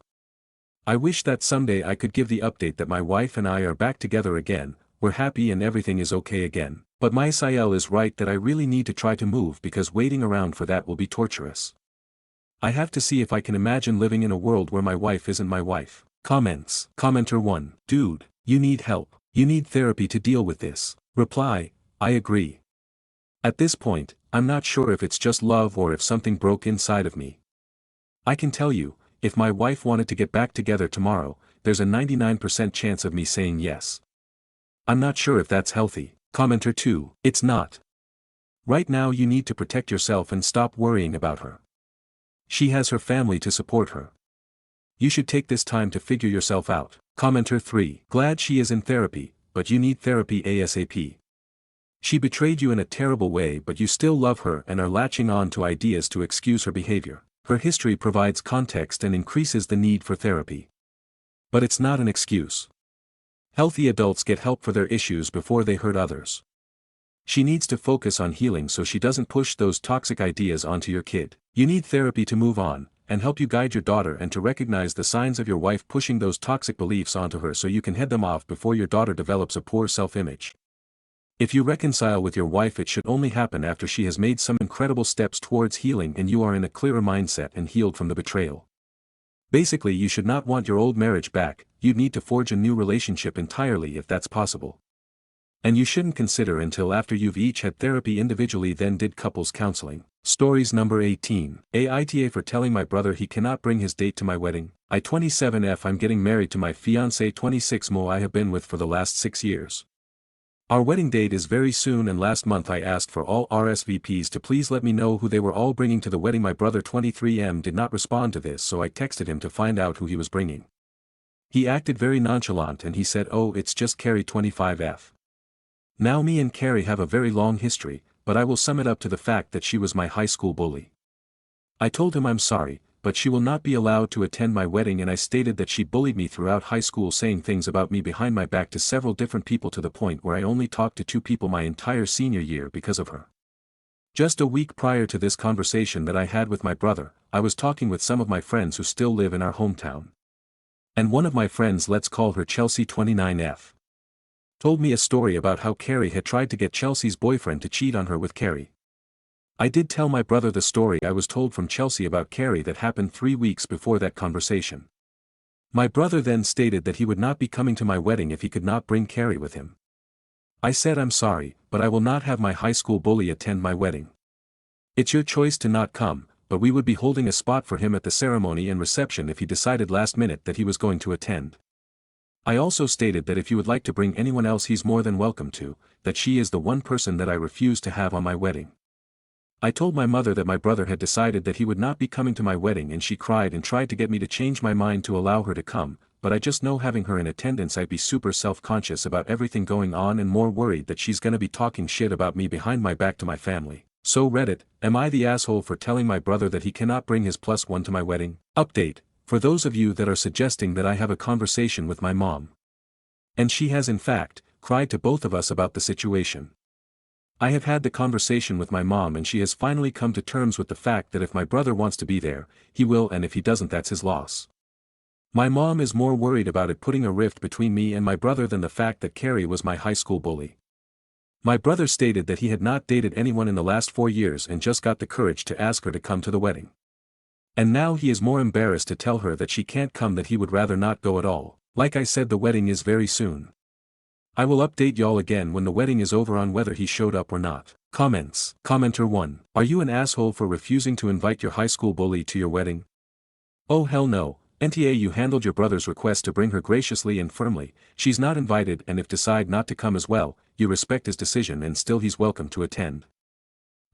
I wish that someday I could give the update that my wife and I are back together again, we're happy and everything is okay again. But Mysael is right that I really need to try to move because waiting around for that will be torturous. I have to see if I can imagine living in a world where my wife isn't my wife. Comments. Commenter 1. Dude, you need help. You need therapy to deal with this. Reply, I agree. At this point, I'm not sure if it's just love or if something broke inside of me. I can tell you, if my wife wanted to get back together tomorrow, there's a 99% chance of me saying yes. I'm not sure if that's healthy. Commenter 2. It's not. Right now you need to protect yourself and stop worrying about her. She has her family to support her. You should take this time to figure yourself out. Commenter 3. Glad she is in therapy, but you need therapy ASAP. She betrayed you in a terrible way, but you still love her and are latching on to ideas to excuse her behavior. Her history provides context and increases the need for therapy. But it's not an excuse. Healthy adults get help for their issues before they hurt others. She needs to focus on healing so she doesn't push those toxic ideas onto your kid. You need therapy to move on, and help you guide your daughter and to recognize the signs of your wife pushing those toxic beliefs onto her so you can head them off before your daughter develops a poor self-image. If you reconcile with your wife, it should only happen after she has made some incredible steps towards healing and you are in a clearer mindset and healed from the betrayal. Basically, you should not want your old marriage back, you'd need to forge a new relationship entirely if that's possible. And you shouldn't consider until after you've each had therapy individually then did couples counseling. Stories number 18. Aita for telling my brother he cannot bring his date to my wedding. I 27F I'm getting married to my fiancé 26 mo I have been with for the last 6 years. Our wedding date is very soon and last month I asked for all RSVPs to please let me know who they were all bringing to the wedding. My brother 23M did not respond to this, so I texted him to find out who he was bringing. He acted very nonchalant and he said, oh, it's just Carrie 25F. Now me and Carrie have a very long history, but I will sum it up to the fact that she was my high school bully. I told him I'm sorry, but she will not be allowed to attend my wedding, and I stated that she bullied me throughout high school, saying things about me behind my back to several different people to the point where I only talked to 2 people my entire senior year because of her. Just a week prior to this conversation that I had with my brother, I was talking with some of my friends who still live in our hometown. And one of my friends, let's call her Chelsea 29F, told me a story about how Carrie had tried to get Chelsea's boyfriend to cheat on her with Carrie. I did tell my brother the story I was told from Chelsea about Carrie that happened 3 weeks before that conversation. My brother then stated that he would not be coming to my wedding if he could not bring Carrie with him. I said I'm sorry, but I will not have my high school bully attend my wedding. It's your choice to not come, but we would be holding a spot for him at the ceremony and reception if he decided last minute that he was going to attend. I also stated that if you would like to bring anyone else he's more than welcome to, that she is the one person that I refuse to have on my wedding. I told my mother that my brother had decided that he would not be coming to my wedding, and she cried and tried to get me to change my mind to allow her to come, but I just know having her in attendance I'd be super self-conscious about everything going on and more worried that she's gonna be talking shit about me behind my back to my family. So Reddit, am I the asshole for telling my brother that he cannot bring his +1 to my wedding? Update, for those of you that are suggesting that I have a conversation with my mom. And she has in fact, cried to both of us about the situation. I have had the conversation with my mom and she has finally come to terms with the fact that if my brother wants to be there, he will, and if he doesn't, that's his loss. My mom is more worried about it putting a rift between me and my brother than the fact that Carrie was my high school bully. My brother stated that he had not dated anyone in the last 4 years and just got the courage to ask her to come to the wedding. And now he is more embarrassed to tell her that she can't come, that he would rather not go at all. Like I said, the wedding is very soon. I will update y'all again when the wedding is over on whether he showed up or not. Comments. Commenter 1. Are you an asshole for refusing to invite your high school bully to your wedding? Oh hell no, NTA, you handled your brother's request to bring her graciously and firmly. She's not invited, and if decide not to come as well, you respect his decision and still he's welcome to attend.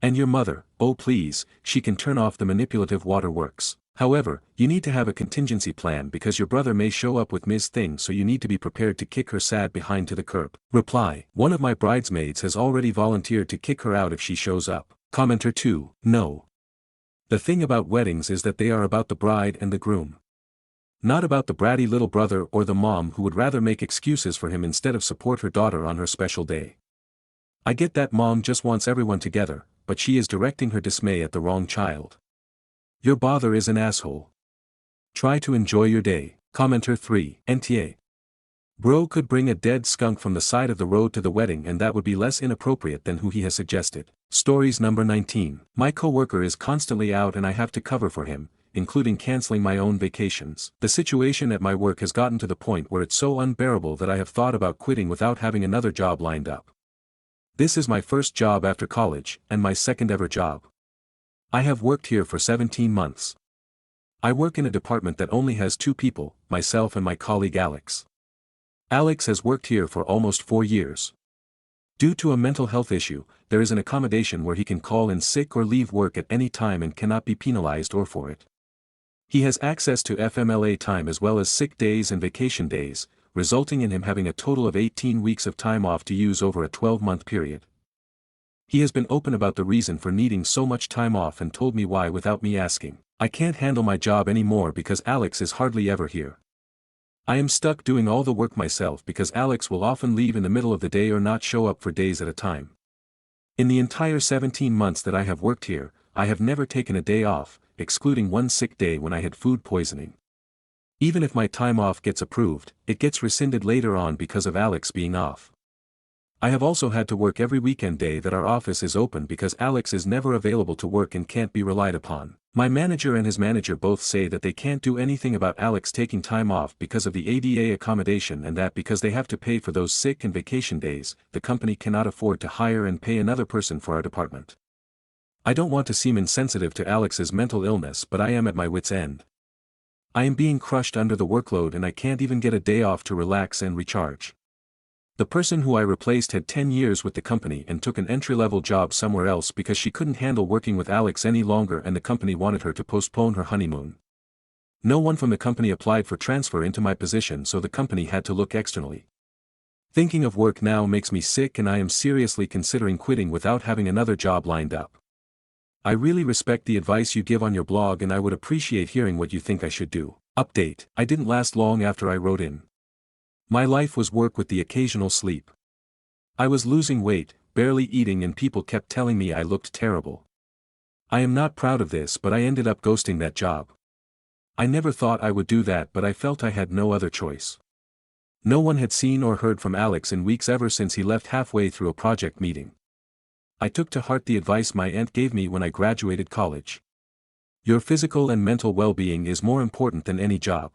And your mother, oh please, she can turn off the manipulative waterworks. However, you need to have a contingency plan because your brother may show up with Ms. Thing, so you need to be prepared to kick her sad behind to the curb. Reply. One of my bridesmaids has already volunteered to kick her out if she shows up. Commenter 2. No. The thing about weddings is that they are about the bride and the groom. Not about the bratty little brother or the mom who would rather make excuses for him instead of support her daughter on her special day. I get that mom just wants everyone together, but she is directing her dismay at the wrong child. Your bother is an asshole. Try to enjoy your day. Commenter 3. NTA. Bro could bring a dead skunk from the side of the road to the wedding and that would be less inappropriate than who he has suggested. Stories number 19. My coworker is constantly out and I have to cover for him, including canceling my own vacations. The situation at my work has gotten to the point where it's so unbearable that I have thought about quitting without having another job lined up. This is my first job after college, and my second ever job. I have worked here for 17 months. I work in a department that only has 2 people, myself and my colleague Alex. Alex has worked here for almost 4 years. Due to a mental health issue, there is an accommodation where he can call in sick or leave work at any time and cannot be penalized or for it. He has access to FMLA time as well as sick days and vacation days, resulting in him having a total of 18 weeks of time off to use over a 12-month period. He has been open about the reason for needing so much time off and told me why without me asking. I can't handle my job anymore because Alex is hardly ever here. I am stuck doing all the work myself because Alex will often leave in the middle of the day or not show up for days at a time. In the entire 17 months that I have worked here, I have never taken a day off, excluding one sick day when I had food poisoning. Even if my time off gets approved, it gets rescinded later on because of Alex being off. I have also had to work every weekend day that our office is open because Alex is never available to work and can't be relied upon. My manager and his manager both say that they can't do anything about Alex taking time off because of the ADA accommodation and that because they have to pay for those sick and vacation days, the company cannot afford to hire and pay another person for our department. I don't want to seem insensitive to Alex's mental illness, but I am at my wit's end. I am being crushed under the workload and I can't even get a day off to relax and recharge. The person who I replaced had 10 years with the company and took an entry-level job somewhere else because she couldn't handle working with Alex any longer and the company wanted her to postpone her honeymoon. No one from the company applied for transfer into my position, so the company had to look externally. Thinking of work now makes me sick and I am seriously considering quitting without having another job lined up. I really respect the advice you give on your blog and I would appreciate hearing what you think I should do. Update. I didn't last long after I wrote in. My life was work with the occasional sleep. I was losing weight, barely eating, and people kept telling me I looked terrible. I am not proud of this, but I ended up ghosting that job. I never thought I would do that, but I felt I had no other choice. No one had seen or heard from Alex in weeks ever since he left halfway through a project meeting. I took to heart the advice my aunt gave me when I graduated college. Your physical and mental well-being is more important than any job.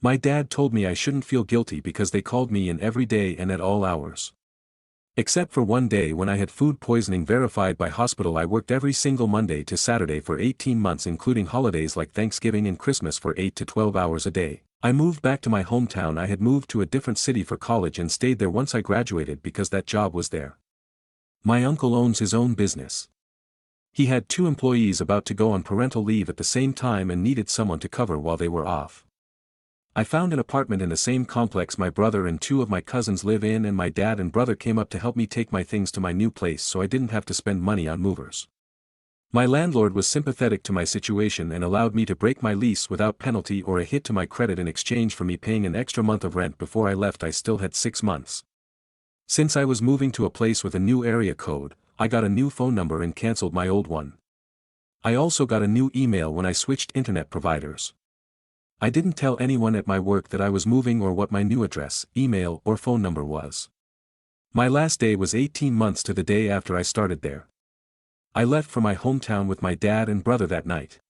My dad told me I shouldn't feel guilty because they called me in every day and at all hours. Except for one day when I had food poisoning verified by hospital. I worked every single Monday to Saturday for 18 months, including holidays like Thanksgiving and Christmas, for 8 to 12 hours a day. I moved back to my hometown. I had moved to a different city for college and stayed there once I graduated because that job was there. My uncle owns his own business. He had 2 employees about to go on parental leave at the same time and needed someone to cover while they were off. I found an apartment in the same complex my brother and 2 of my cousins live in, and my dad and brother came up to help me take my things to my new place so I didn't have to spend money on movers. My landlord was sympathetic to my situation and allowed me to break my lease without penalty or a hit to my credit in exchange for me paying an extra month of rent. Before I left I still had 6 months. Since I was moving to a place with a new area code, I got a new phone number and cancelled my old one. I also got a new email when I switched internet providers. I didn't tell anyone at my work that I was moving or what my new address, email, or phone number was. My last day was 18 months to the day after I started there. I left for my hometown with my dad and brother that night.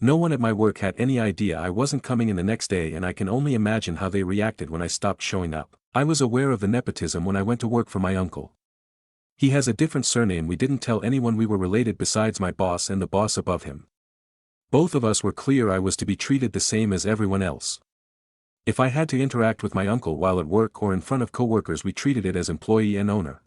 No one at my work had any idea I wasn't coming in the next day, and I can only imagine how they reacted when I stopped showing up. I was aware of the nepotism when I went to work for my uncle. He has a different surname. We didn't tell anyone we were related besides my boss and the boss above him. Both of us were clear I was to be treated the same as everyone else. If I had to interact with my uncle while at work or in front of coworkers, we treated it as employee and owner.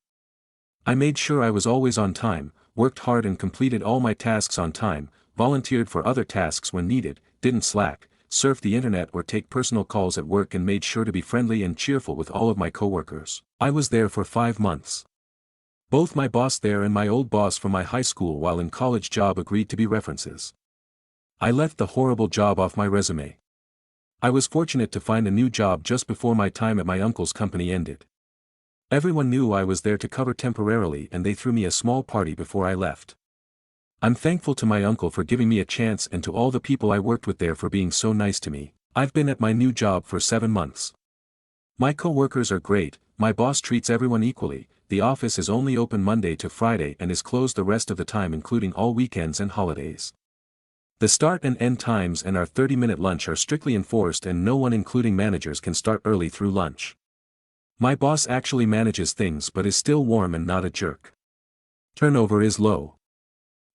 I made sure I was always on time, worked hard and completed all my tasks on time, volunteered for other tasks when needed, didn't slack, surfed the internet or take personal calls at work, and made sure to be friendly and cheerful with all of my coworkers. I was there for 5 months. Both my boss there and my old boss from my high school while in college job agreed to be references. I left the horrible job off my resume. I was fortunate to find a new job just before my time at my uncle's company ended. Everyone knew I was there to cover temporarily, and they threw me a small party before I left. I'm thankful to my uncle for giving me a chance and to all the people I worked with there for being so nice to me. I've been at my new job for 7 months. My co-workers are great, my boss treats everyone equally, the office is only open Monday to Friday and is closed the rest of the time including all weekends and holidays. The start and end times and our 30-minute lunch are strictly enforced, and no one including managers can start early through lunch. My boss actually manages things but is still warm and not a jerk. Turnover is low.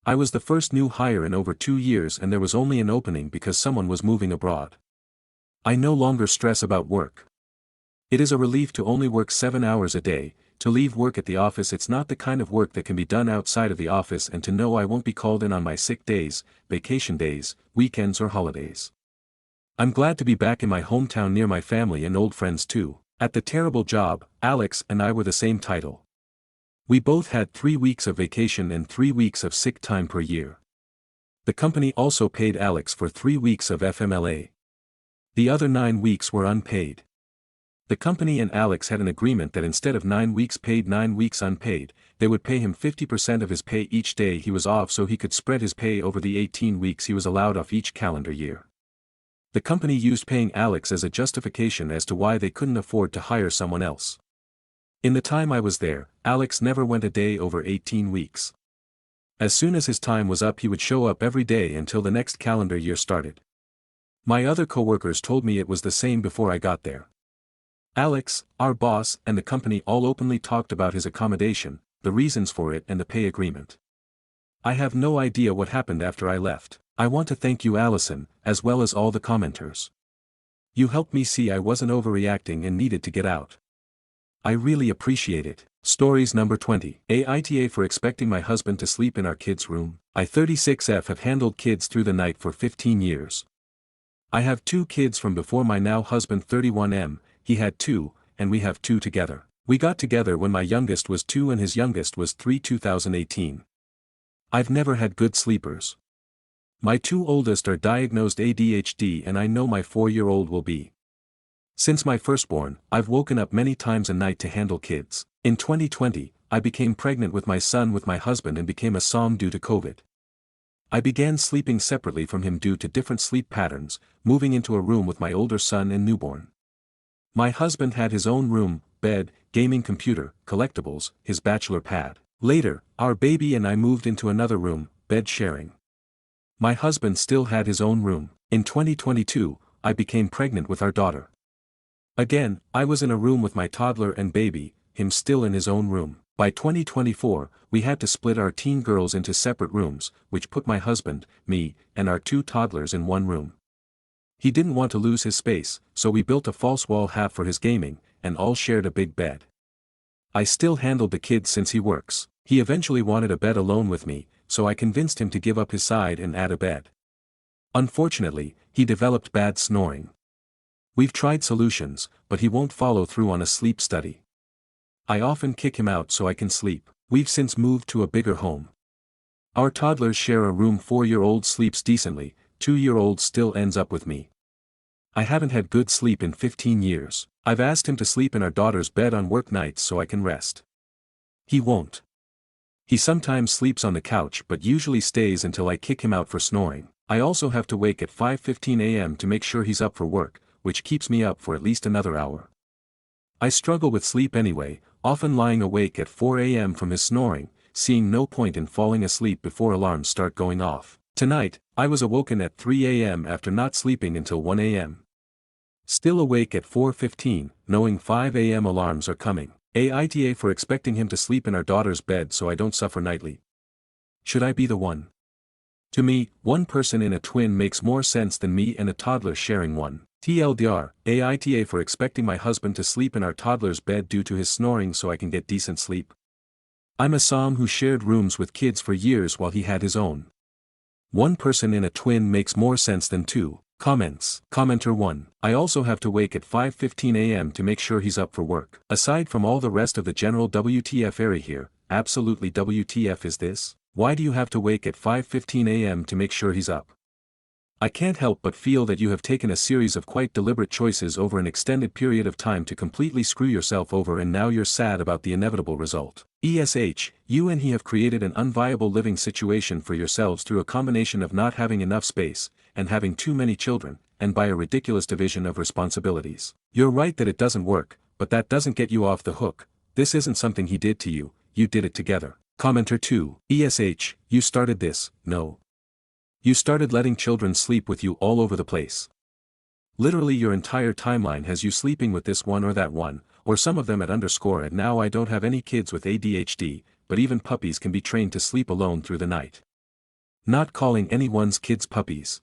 I was the first new hire in over 2 years, and there was only an opening because someone was moving abroad. I no longer stress about work. It is a relief to only work 7 hours a day, to leave work at the office. It's not the kind of work that can be done outside of the office, and to know I won't be called in on my sick days, vacation days, weekends or holidays. I'm glad to be back in my hometown near my family and old friends too. At the terrible job, Alex and I were the same title. We both had 3 weeks of vacation and 3 weeks of sick time per year. The company also paid Alex for 3 weeks of FMLA. The other 9 weeks were unpaid. The company and Alex had an agreement that instead of 9 weeks paid, 9 weeks unpaid, they would pay him 50% of his pay each day he was off, so he could spread his pay over the 18 weeks he was allowed off each calendar year. The company used paying Alex as a justification as to why they couldn't afford to hire someone else. In the time I was there, Alex never went a day over 18 weeks. As soon as his time was up, he would show up every day until the next calendar year started. My other coworkers told me it was the same before I got there. Alex, our boss, and the company all openly talked about his accommodation, the reasons for it and the pay agreement. I have no idea what happened after I left. I want to thank you, Allison, as well as all the commenters. You helped me see I wasn't overreacting and needed to get out. I really appreciate it. Stories number 20. Aita for expecting my husband to sleep in our kids' room. I 36F have handled kids through the night for 15 years. I have 2 kids from before my now husband 31M, he had 2, and we have 2 together. We got together when my youngest was 2 and his youngest was 3, 2018. I've never had good sleepers. My 2 oldest are diagnosed ADHD, and I know my 4-year-old will be. Since my firstborn, I've woken up many times a night to handle kids. In 2020, I became pregnant with my son with my husband and became a SOM due to COVID. I began sleeping separately from him due to different sleep patterns, moving into a room with my older son and newborn. My husband had his own room, bed, gaming computer, collectibles, his bachelor pad. Later, our baby and I moved into another room, bed sharing. My husband still had his own room. In 2022, I became pregnant with our daughter. Again, I was in a room with my toddler and baby, him still in his own room. By 2024, we had to split our teen girls into separate rooms, which put my husband, me, and our 2 toddlers in one room. He didn't want to lose his space, so we built a false wall half for his gaming, and all shared a big bed. I still handled the kids since he works. He eventually wanted a bed alone with me, so I convinced him to give up his side and add a bed. Unfortunately, he developed bad snoring. We've tried solutions, but he won't follow through on a sleep study. I often kick him out so I can sleep. We've since moved to a bigger home. Our toddlers share a room. 4-year-old sleeps decently, 2-year-old still ends up with me. I haven't had good sleep in 15 years. I've asked him to sleep in our daughter's bed on work nights so I can rest. He won't. He sometimes sleeps on the couch but usually stays until I kick him out for snoring. I also have to wake at 5:15 a.m. to make sure he's up for work, which keeps me up for at least another hour. I struggle with sleep anyway, often lying awake at 4 a.m. from his snoring, seeing no point in falling asleep before alarms start going off. Tonight, I was awoken at 3 a.m. after not sleeping until 1 a.m. Still awake at 4:15, knowing 5 a.m. alarms are coming. Aita for expecting him to sleep in our daughter's bed so I don't suffer nightly. Should I be the one? To me, one person in a twin makes more sense than me and a toddler sharing one. TLDR, Aita for expecting my husband to sleep in our toddler's bed due to his snoring so I can get decent sleep. I'm a Psalm who shared rooms with kids for years while he had his own. One person in a twin makes more sense than two. Comments. Commenter 1. I also have to wake at 5:15 a.m. to make sure he's up for work. Aside from all the rest of the general WTF area here, absolutely WTF is this? Why do you have to wake at 5:15 a.m. to make sure he's up? I can't help but feel that you have taken a series of quite deliberate choices over an extended period of time to completely screw yourself over and now you're sad about the inevitable result. ESH, you and he have created an unviable living situation for yourselves through a combination of not having enough space, and having too many children, and by a ridiculous division of responsibilities. You're right that it doesn't work, but that doesn't get you off the hook. This isn't something he did to you, you did it together. Commenter 2, ESH, you started this, no. You started letting children sleep with you all over the place. Literally your entire timeline has you sleeping with this one or that one, or some of them at underscore and now I don't have any kids with ADHD, but even puppies can be trained to sleep alone through the night. Not calling anyone's kids puppies.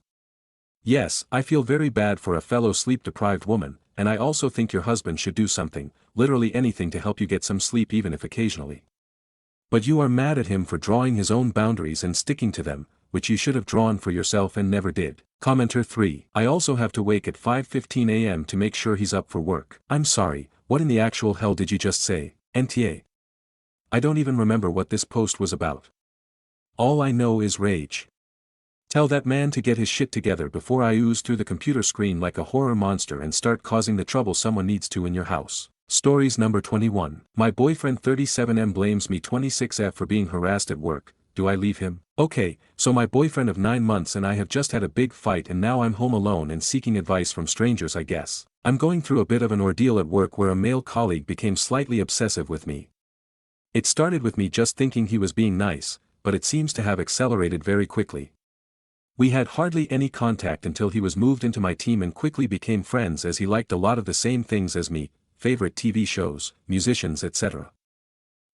Yes, I feel very bad for a fellow sleep-deprived woman, and I also think your husband should do something, literally anything to help you get some sleep even if occasionally. But you are mad at him for drawing his own boundaries and sticking to them, which you should have drawn for yourself and never did. Commenter 3. I also have to wake at 5:15 a.m. to make sure he's up for work. I'm sorry, what in the actual hell did you just say, NTA? I don't even remember what this post was about. All I know is rage. Tell that man to get his shit together before I ooze through the computer screen like a horror monster and start causing the trouble someone needs to in your house. Stories number 21. My boyfriend 37M blames me 26F for being harassed at work. Do I leave him? Okay, so my boyfriend of 9 months and I have just had a big fight and now I'm home alone and seeking advice from strangers I guess. I'm going through a bit of an ordeal at work where a male colleague became slightly obsessive with me. It started with me just thinking he was being nice, but it seems to have accelerated very quickly. We had hardly any contact until he was moved into my team and quickly became friends as he liked a lot of the same things as me, favorite TV shows, musicians etc.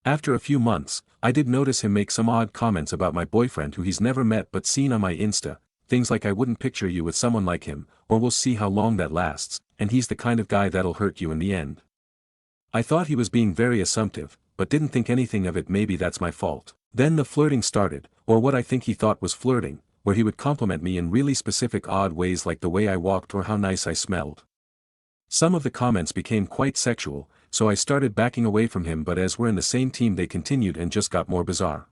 After a few months, I did notice him make some odd comments about my boyfriend who he's never met but seen on my Insta, things like I wouldn't picture you with someone like him, or we'll see how long that lasts, and he's the kind of guy that'll hurt you in the end. I thought he was being very assumptive, but didn't think anything of it. Maybe that's my fault. Then the flirting started, or what I think he thought was flirting, where he would compliment me in really specific odd ways like the way I walked or how nice I smelled. Some of the comments became quite sexual, so I started backing away from him, but as we're in the same team they continued and just got more bizarre.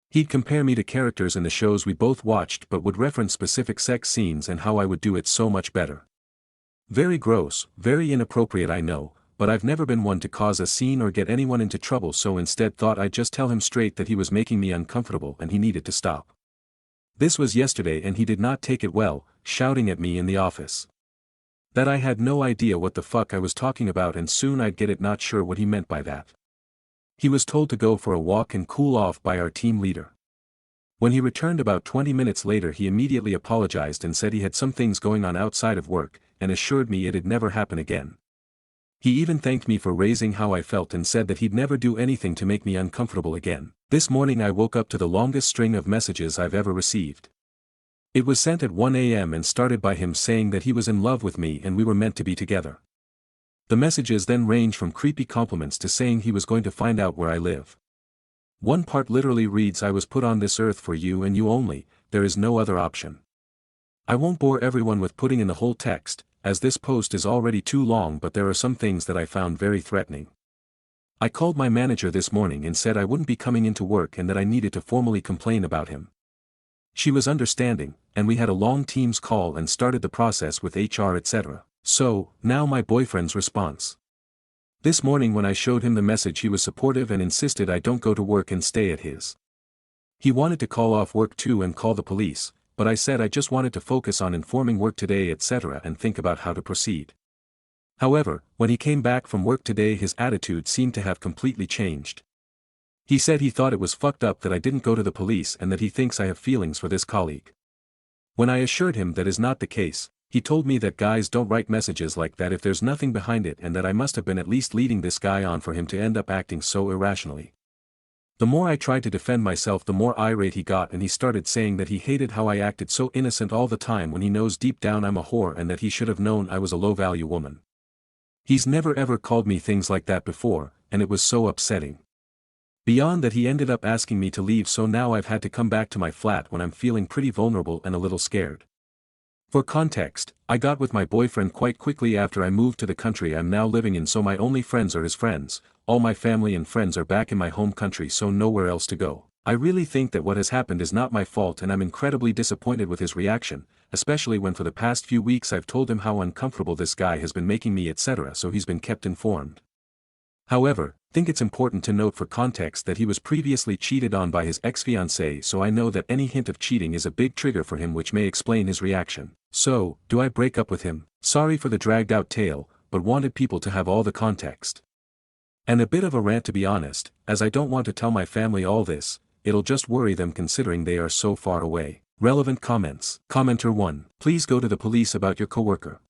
He'd compare me to characters in the shows we both watched but would reference specific sex scenes and how I would do it so much better. Very gross, very inappropriate I know, but I've never been one to cause a scene or get anyone into trouble, so instead thought I'd just tell him straight that he was making me uncomfortable and he needed to stop. This was yesterday and he did not take it well, shouting at me in the office. That I had no idea what the fuck I was talking about and soon I'd get it, not sure what he meant by that. He was told to go for a walk and cool off by our team leader. When he returned about 20 minutes later he immediately apologized and said he had some things going on outside of work, and assured me it'd never happen again. He even thanked me for raising how I felt and said that he'd never do anything to make me uncomfortable again. This morning I woke up to the longest string of messages I've ever received. It was sent at 1 a.m. and started by him saying that he was in love with me and we were meant to be together. The messages then range from creepy compliments to saying he was going to find out where I live. One part literally reads, I was put on this earth for you and you only, there is no other option. I won't bore everyone with putting in the whole text, as this post is already too long, but there are some things that I found very threatening. I called my manager this morning and said I wouldn't be coming into work and that I needed to formally complain about him. She was understanding, and we had a long Teams call and started the process with HR etc. So, now my boyfriend's response. This morning when I showed him the message he was supportive and insisted I don't go to work and stay at his. He wanted to call off work too and call the police, but I said I just wanted to focus on informing work today etc. and think about how to proceed. However, when he came back from work today his attitude seemed to have completely changed. He said he thought it was fucked up that I didn't go to the police and that he thinks I have feelings for this colleague. When I assured him that is not the case, he told me that guys don't write messages like that if there's nothing behind it and that I must have been at least leading this guy on for him to end up acting so irrationally. The more I tried to defend myself, the more irate he got, and he started saying that he hated how I acted so innocent all the time when he knows deep down I'm a whore and that he should have known I was a low-value woman. He's never ever called me things like that before, and it was so upsetting. Beyond that, he ended up asking me to leave, so now I've had to come back to my flat when I'm feeling pretty vulnerable and a little scared. For context, I got with my boyfriend quite quickly after I moved to the country I'm now living in, so my only friends are his friends. All my family and friends are back in my home country, so nowhere else to go. I really think that what has happened is not my fault, and I'm incredibly disappointed with his reaction, especially when for the past few weeks I've told him how uncomfortable this guy has been making me, etc., so he's been kept informed. However, think it's important to note for context that he was previously cheated on by his ex-fiancée, so I know that any hint of cheating is a big trigger for him, which may explain his reaction. So, do I break up with him? Sorry for the dragged out tale, but wanted people to have all the context. And a bit of a rant, to be honest, as I don't want to tell my family all this, it'll just worry them considering they are so far away. Relevant comments. Commenter 1. Please go to the police about your coworker.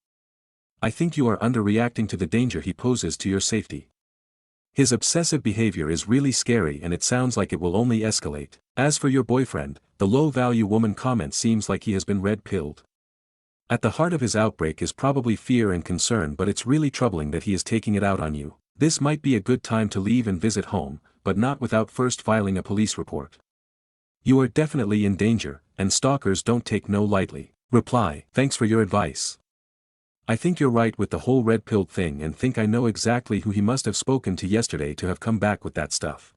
I think you are underreacting to the danger he poses to your safety. His obsessive behavior is really scary and it sounds like it will only escalate. As for your boyfriend, the low-value woman comment seems like he has been red-pilled. At the heart of his outbreak is probably fear and concern, but it's really troubling that he is taking it out on you. This might be a good time to leave and visit home, but not without first filing a police report. You are definitely in danger, and stalkers don't take no lightly. Reply. Thanks for your advice. I think you're right with the whole red-pilled thing, and think I know exactly who he must have spoken to yesterday to have come back with that stuff.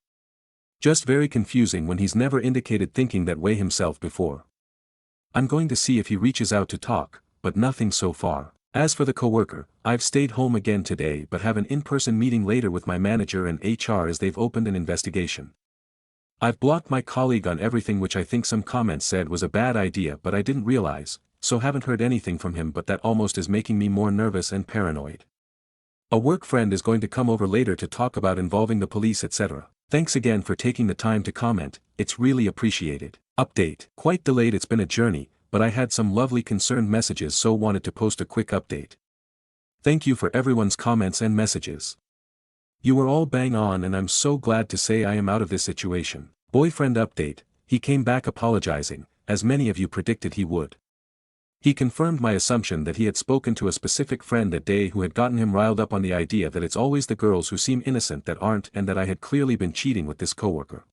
Just very confusing when he's never indicated thinking that way himself before. I'm going to see if he reaches out to talk, but nothing so far. As for the coworker, I've stayed home again today but have an in-person meeting later with my manager and HR as they've opened an investigation. I've blocked my colleague on everything, which I think some comments said was a bad idea, but I didn't realize, so haven't heard anything from him, but that almost is making me more nervous and paranoid. A work friend is going to come over later to talk about involving the police, etc. Thanks again for taking the time to comment, it's really appreciated. Update. Quite delayed, it's been a journey, but I had some lovely concerned messages, so wanted to post a quick update. Thank you for everyone's comments and messages. You were all bang on and I'm so glad to say I am out of this situation. Boyfriend update. He came back apologizing, as many of you predicted he would. He confirmed my assumption that he had spoken to a specific friend that day who had gotten him riled up on the idea that it's always the girls who seem innocent that aren't, and that I had clearly been cheating with this coworker.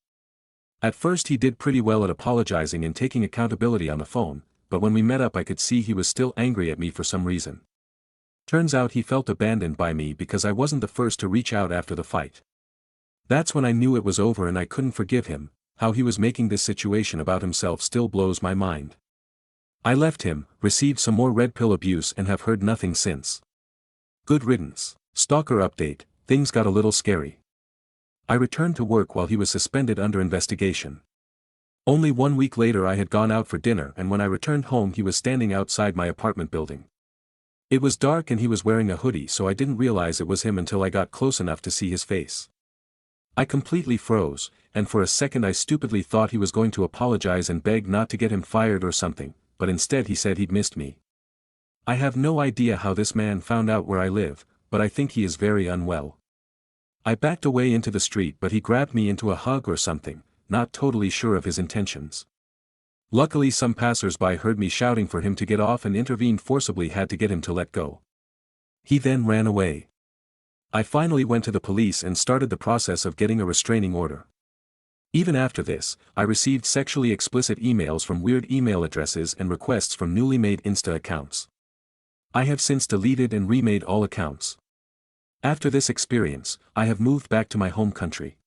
At first he did pretty well at apologizing and taking accountability on the phone, but when we met up I could see he was still angry at me for some reason. Turns out he felt abandoned by me because I wasn't the first to reach out after the fight. That's when I knew it was over and I couldn't forgive him. How he was making this situation about himself still blows my mind. I left him, received some more red pill abuse and have heard nothing since. Good riddance. Stalker update. Things got a little scary. I returned to work while he was suspended under investigation. Only 1 week later I had gone out for dinner, and when I returned home he was standing outside my apartment building. It was dark and he was wearing a hoodie, so I didn't realize it was him until I got close enough to see his face. I completely froze, and for a second I stupidly thought he was going to apologize and beg not to get him fired or something, but instead he said he'd missed me. I have no idea how this man found out where I live, but I think he is very unwell. I backed away into the street, but he grabbed me into a hug or something, not totally sure of his intentions. Luckily some passers-by heard me shouting for him to get off and intervened forcibly, had to get him to let go. He then ran away. I finally went to the police and started the process of getting a restraining order. Even after this, I received sexually explicit emails from weird email addresses and requests from newly made Insta accounts. I have since deleted and remade all accounts. After this experience, I have moved back to my home country.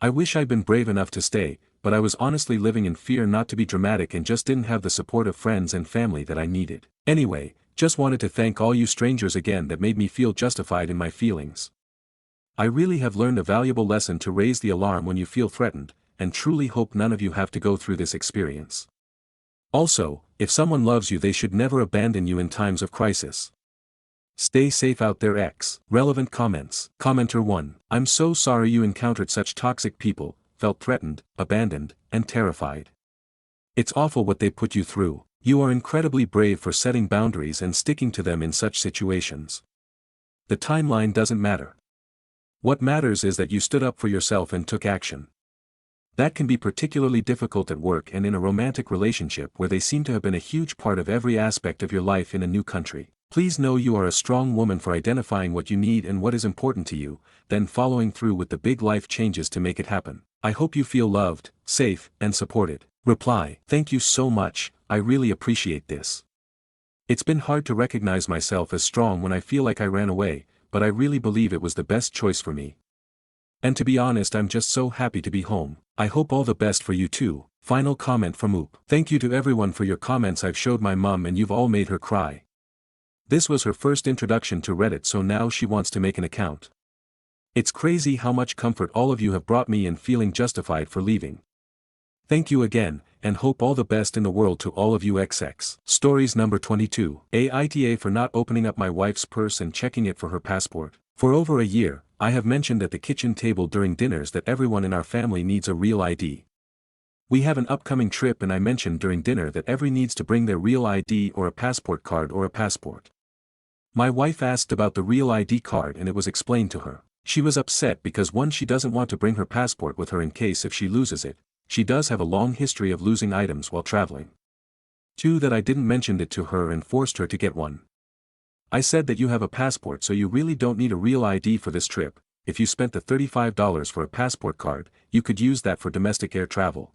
I wish I'd been brave enough to stay, but I was honestly living in fear, not to be dramatic, and just didn't have the support of friends and family that I needed. Anyway, just wanted to thank all you strangers again that made me feel justified in my feelings. I really have learned a valuable lesson to raise the alarm when you feel threatened, and truly hope none of you have to go through this experience. Also, if someone loves you they should never abandon you in times of crisis. Stay safe out there X. Relevant comments. Commenter 1. I'm so sorry you encountered such toxic people, felt threatened, abandoned, and terrified. It's awful what they put you through. You are incredibly brave for setting boundaries and sticking to them in such situations. The timeline doesn't matter. What matters is that you stood up for yourself and took action. That can be particularly difficult at work and in a romantic relationship where they seem to have been a huge part of every aspect of your life in a new country. Please know you are a strong woman for identifying what you need and what is important to you, then following through with the big life changes to make it happen. I hope you feel loved, safe, and supported. Reply. Thank you so much, I really appreciate this. It's been hard to recognize myself as strong when I feel like I ran away, but I really believe it was the best choice for me. And to be honest, I'm just so happy to be home. I hope all the best for you too. Final comment from Oop. Thank you to everyone for your comments. I've showed my mom and you've all made her cry. This was her first introduction to Reddit, so now she wants to make an account. It's crazy how much comfort all of you have brought me and feeling justified for leaving. Thank you again, and hope all the best in the world to all of you XX. Stories number 22. Aita for not opening up my wife's purse and checking it for her passport. For over a year, I have mentioned at the kitchen table during dinners that everyone in our family needs a real ID. We have an upcoming trip and I mentioned during dinner that everyone needs to bring their real ID or a passport card or a passport. My wife asked about the real ID card and it was explained to her. She was upset because 1, she doesn't want to bring her passport with her in case if she loses it. She does have a long history of losing items while traveling. 2, that I didn't mention it to her and forced her to get one. I said that you have a passport so you really don't need a real ID for this trip. If you spent the $35 for a passport card, you could use that for domestic air travel.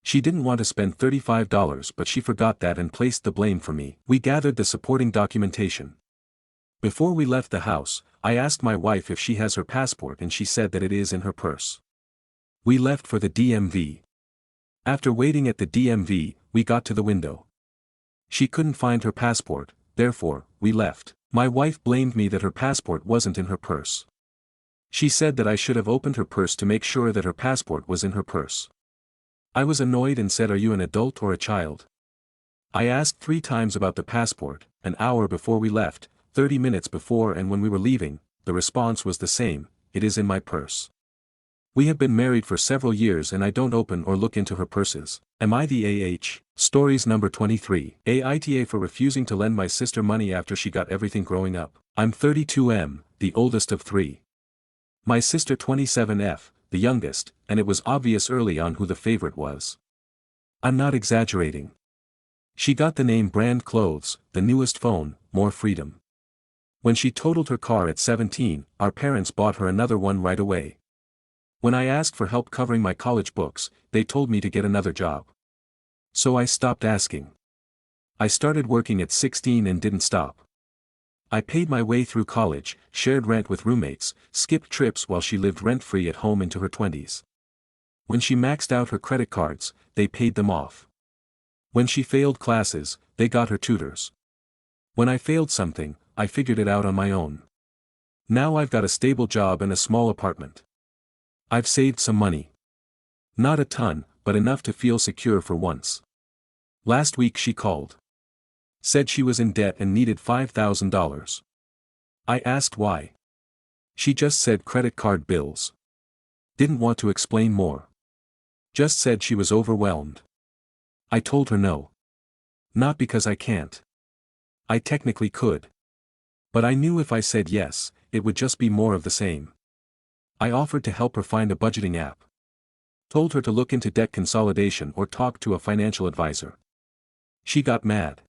She didn't want to spend $35 but she forgot that and placed the blame for me. We gathered the supporting documentation. Before we left the house, I asked my wife if she has her passport and she said that it is in her purse. We left for the DMV. After waiting at the DMV, we got to the window. She couldn't find her passport, therefore, we left. My wife blamed me that her passport wasn't in her purse. She said that I should have opened her purse to make sure that her passport was in her purse. I was annoyed and said, "Are you an adult or a child?" I asked 3 times about the passport, an hour before we left, 30 minutes before and when we were leaving. The response was the same: "It is in my purse." We have been married for several years and I don't open or look into her purses. Am I the AH? Stories number 23. Aita for refusing to lend my sister money after she got everything growing up. I'm 32M, the oldest of 3. My sister 27F, the youngest, and it was obvious early on who the favorite was. I'm not exaggerating. She got the name brand clothes, the newest phone, more freedom. When she totaled her car at 17, our parents bought her another one right away. When I asked for help covering my college books, they told me to get another job. So I stopped asking. I started working at 16 and didn't stop. I paid my way through college, shared rent with roommates, skipped trips while she lived rent-free at home into her 20s. When she maxed out her credit cards, they paid them off. When she failed classes, they got her tutors. When I failed something, I figured it out on my own. Now I've got a stable job and a small apartment. I've saved some money. Not a ton, but enough to feel secure for once. Last week she called. Said she was in debt and needed $5,000. I asked why. She just said credit card bills. Didn't want to explain more. Just said she was overwhelmed. I told her no. Not because I can't. I technically could. But I knew if I said yes, it would just be more of the same. I offered to help her find a budgeting app. Told her to look into debt consolidation or talk to a financial advisor. She got mad.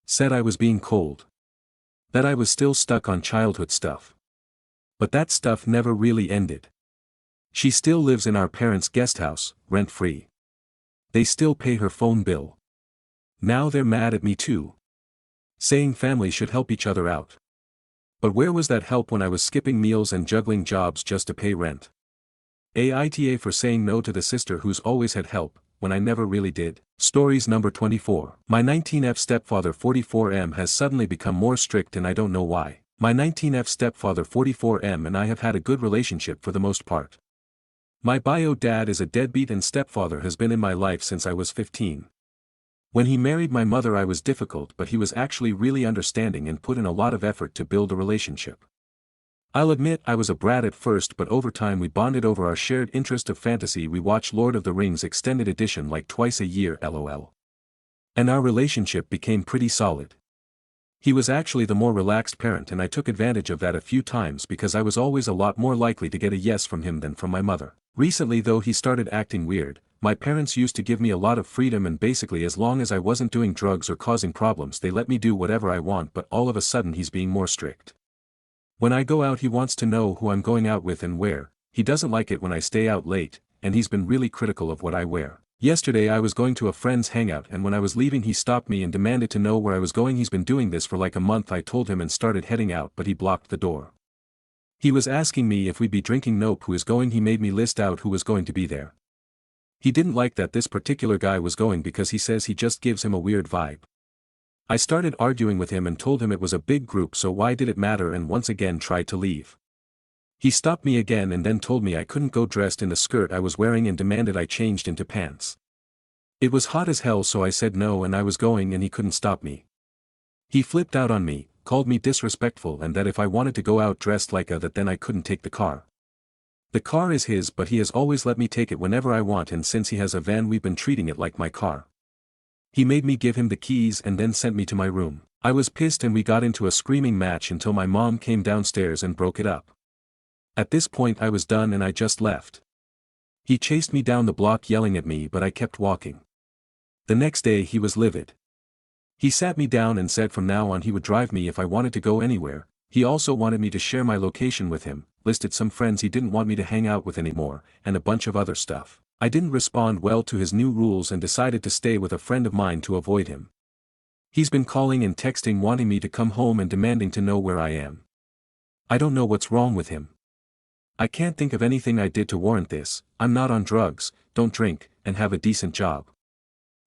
Said I was being cold. That I was still stuck on childhood stuff. But that stuff never really ended. She still lives in our parents' guest house, rent-free. They still pay her phone bill. Now they're mad at me too. Saying family should help each other out. But where was that help when I was skipping meals and juggling jobs just to pay rent? Aita for saying no to the sister who's always had help, when I never really did. Stories number 24. My 19F stepfather 44M has suddenly become more strict and I don't know why. My 19F stepfather 44M and I have had a good relationship for the most part. My bio dad is a deadbeat and stepfather has been in my life since I was 15. When he married my mother I was difficult, but he was actually really understanding and put in a lot of effort to build a relationship. I'll admit I was a brat at first, but over time we bonded over our shared interest of fantasy. We watch Lord of the Rings Extended Edition like twice a year, lol. And our relationship became pretty solid. He was actually the more relaxed parent, and I took advantage of that a few times because I was always a lot more likely to get a yes from him than from my mother. Recently though he started acting weird. My parents used to give me a lot of freedom, and basically as long as I wasn't doing drugs or causing problems they let me do whatever I want, but all of a sudden he's being more strict. When I go out he wants to know who I'm going out with and where. He doesn't like it when I stay out late, and he's been really critical of what I wear. Yesterday I was going to a friend's hangout, and when I was leaving he stopped me and demanded to know where I was going. He's been doing this for like a month. I told him and started heading out, but he blocked the door. He was asking me if we'd be drinking. Nope. Who is going? He made me list out who was going to be there. He didn't like that this particular guy was going because he says he just gives him a weird vibe. I started arguing with him and told him it was a big group, so why did it matter, and once again tried to leave. He stopped me again and then told me I couldn't go dressed in the skirt I was wearing and demanded I changed into pants. It was hot as hell, so I said no and I was going, and he couldn't stop me. He flipped out on me, called me disrespectful, and that if I wanted to go out dressed like that then I couldn't take the car. The car is his, but he has always let me take it whenever I want, and since he has a van we've been treating it like my car. He made me give him the keys and then sent me to my room. I was pissed and we got into a screaming match until my mom came downstairs and broke it up. At this point I was done and I just left. He chased me down the block yelling at me, but I kept walking. The next day he was livid. He sat me down and said from now on he would drive me if I wanted to go anywhere. He also wanted me to share my location with him, listed some friends he didn't want me to hang out with anymore, and a bunch of other stuff. I didn't respond well to his new rules and decided to stay with a friend of mine to avoid him. He's been calling and texting wanting me to come home and demanding to know where I am. I don't know what's wrong with him. I can't think of anything I did to warrant this. I'm not on drugs, don't drink, and have a decent job.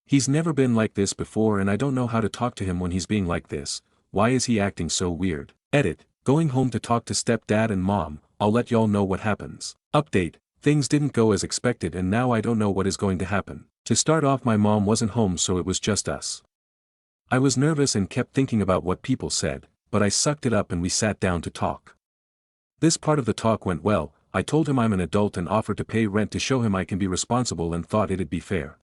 He's never been like this before and I don't know how to talk to him when he's being like this. Why is he acting so weird? Edit. Going home to talk to stepdad and mom. I'll let y'all know what happens. Update. Things didn't go as expected and now I don't know what is going to happen. To start off, my mom wasn't home, so it was just us. I was nervous and kept thinking about what people said, but I sucked it up and we sat down to talk. This part of the talk went well. I told him I'm an adult and offered to pay rent to show him I can be responsible and thought it'd be fair.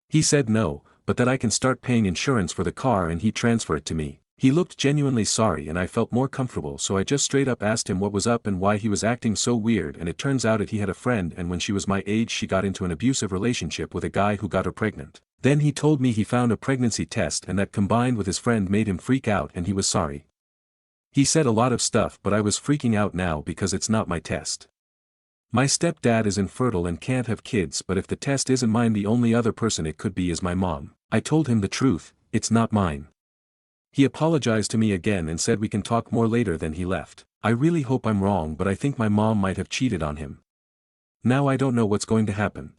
He said no, but that I can start paying insurance for the car and he'd transfer it to me. He looked genuinely sorry and I felt more comfortable, so I just straight up asked him what was up and why he was acting so weird, and it turns out that he had a friend and when she was my age she got into an abusive relationship with a guy who got her pregnant. Then he told me he found a pregnancy test and that combined with his friend made him freak out and he was sorry. He said a lot of stuff, but I was freaking out now because it's not my test. My stepdad is infertile and can't have kids, but if the test isn't mine the only other person it could be is my mom. I told him the truth, it's not mine. He apologized to me again and said we can talk more later, then he left. I really hope I'm wrong, but I think my mom might have cheated on him. Now I don't know what's going to happen.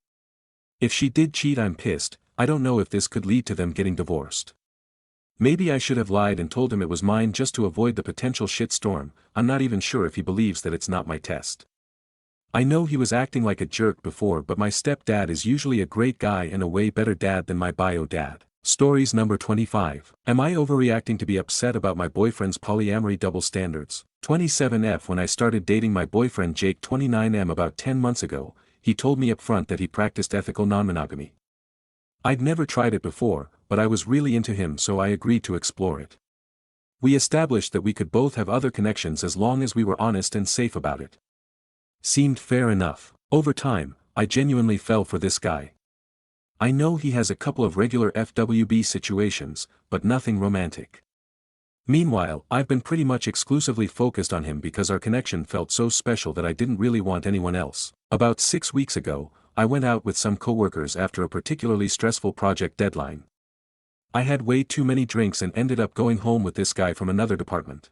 If she did cheat I'm pissed. I don't know if this could lead to them getting divorced. Maybe I should have lied and told him it was mine just to avoid the potential shitstorm. I'm not even sure if he believes that it's not my test. I know he was acting like a jerk before, but my stepdad is usually a great guy and a way better dad than my bio dad. Stories number 25. Am I overreacting to be upset about my boyfriend's polyamory double standards? 27F. When I started dating my boyfriend Jake 29M about 10 months ago, he told me upfront that he practiced ethical non-monogamy. I'd never tried it before, but I was really into him, so I agreed to explore it. We established that we could both have other connections as long as we were honest and safe about it. Seemed fair enough. Over time, I genuinely fell for this guy. I know he has a couple of regular FWB situations, but nothing romantic. Meanwhile, I've been pretty much exclusively focused on him because our connection felt so special that I didn't really want anyone else. About 6 weeks ago, I went out with some coworkers after a particularly stressful project deadline. I had way too many drinks and ended up going home with this guy from another department.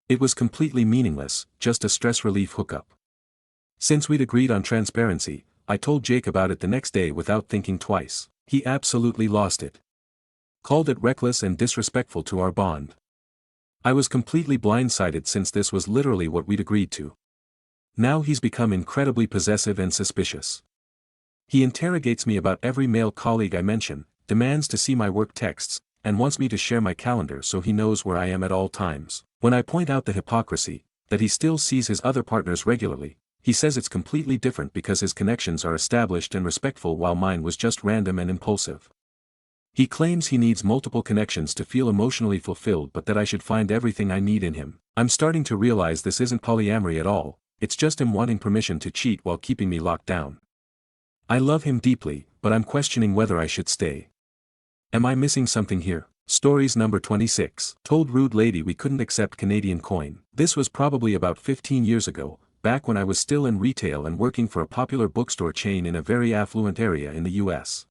It was completely meaningless, just a stress relief hookup. Since we'd agreed on transparency, I told Jake about it the next day without thinking twice. He absolutely lost it. Called it reckless and disrespectful to our bond. I was completely blindsided since this was literally what we'd agreed to. Now he's become incredibly possessive and suspicious. He interrogates me about every male colleague I mention, demands to see my work texts, and wants me to share my calendar so he knows where I am at all times. When I point out the hypocrisy, that he still sees his other partners regularly, he says it's completely different because his connections are established and respectful while mine was just random and impulsive. He claims he needs multiple connections to feel emotionally fulfilled but that I should find everything I need in him. I'm starting to realize this isn't polyamory at all, it's just him wanting permission to cheat while keeping me locked down. I love him deeply, but I'm questioning whether I should stay. Am I missing something here? Stories number 26. Told rude lady we couldn't accept Canadian coin. This was probably about 15 years ago, back when I was still in retail and working for a popular bookstore chain in a very affluent area in the US.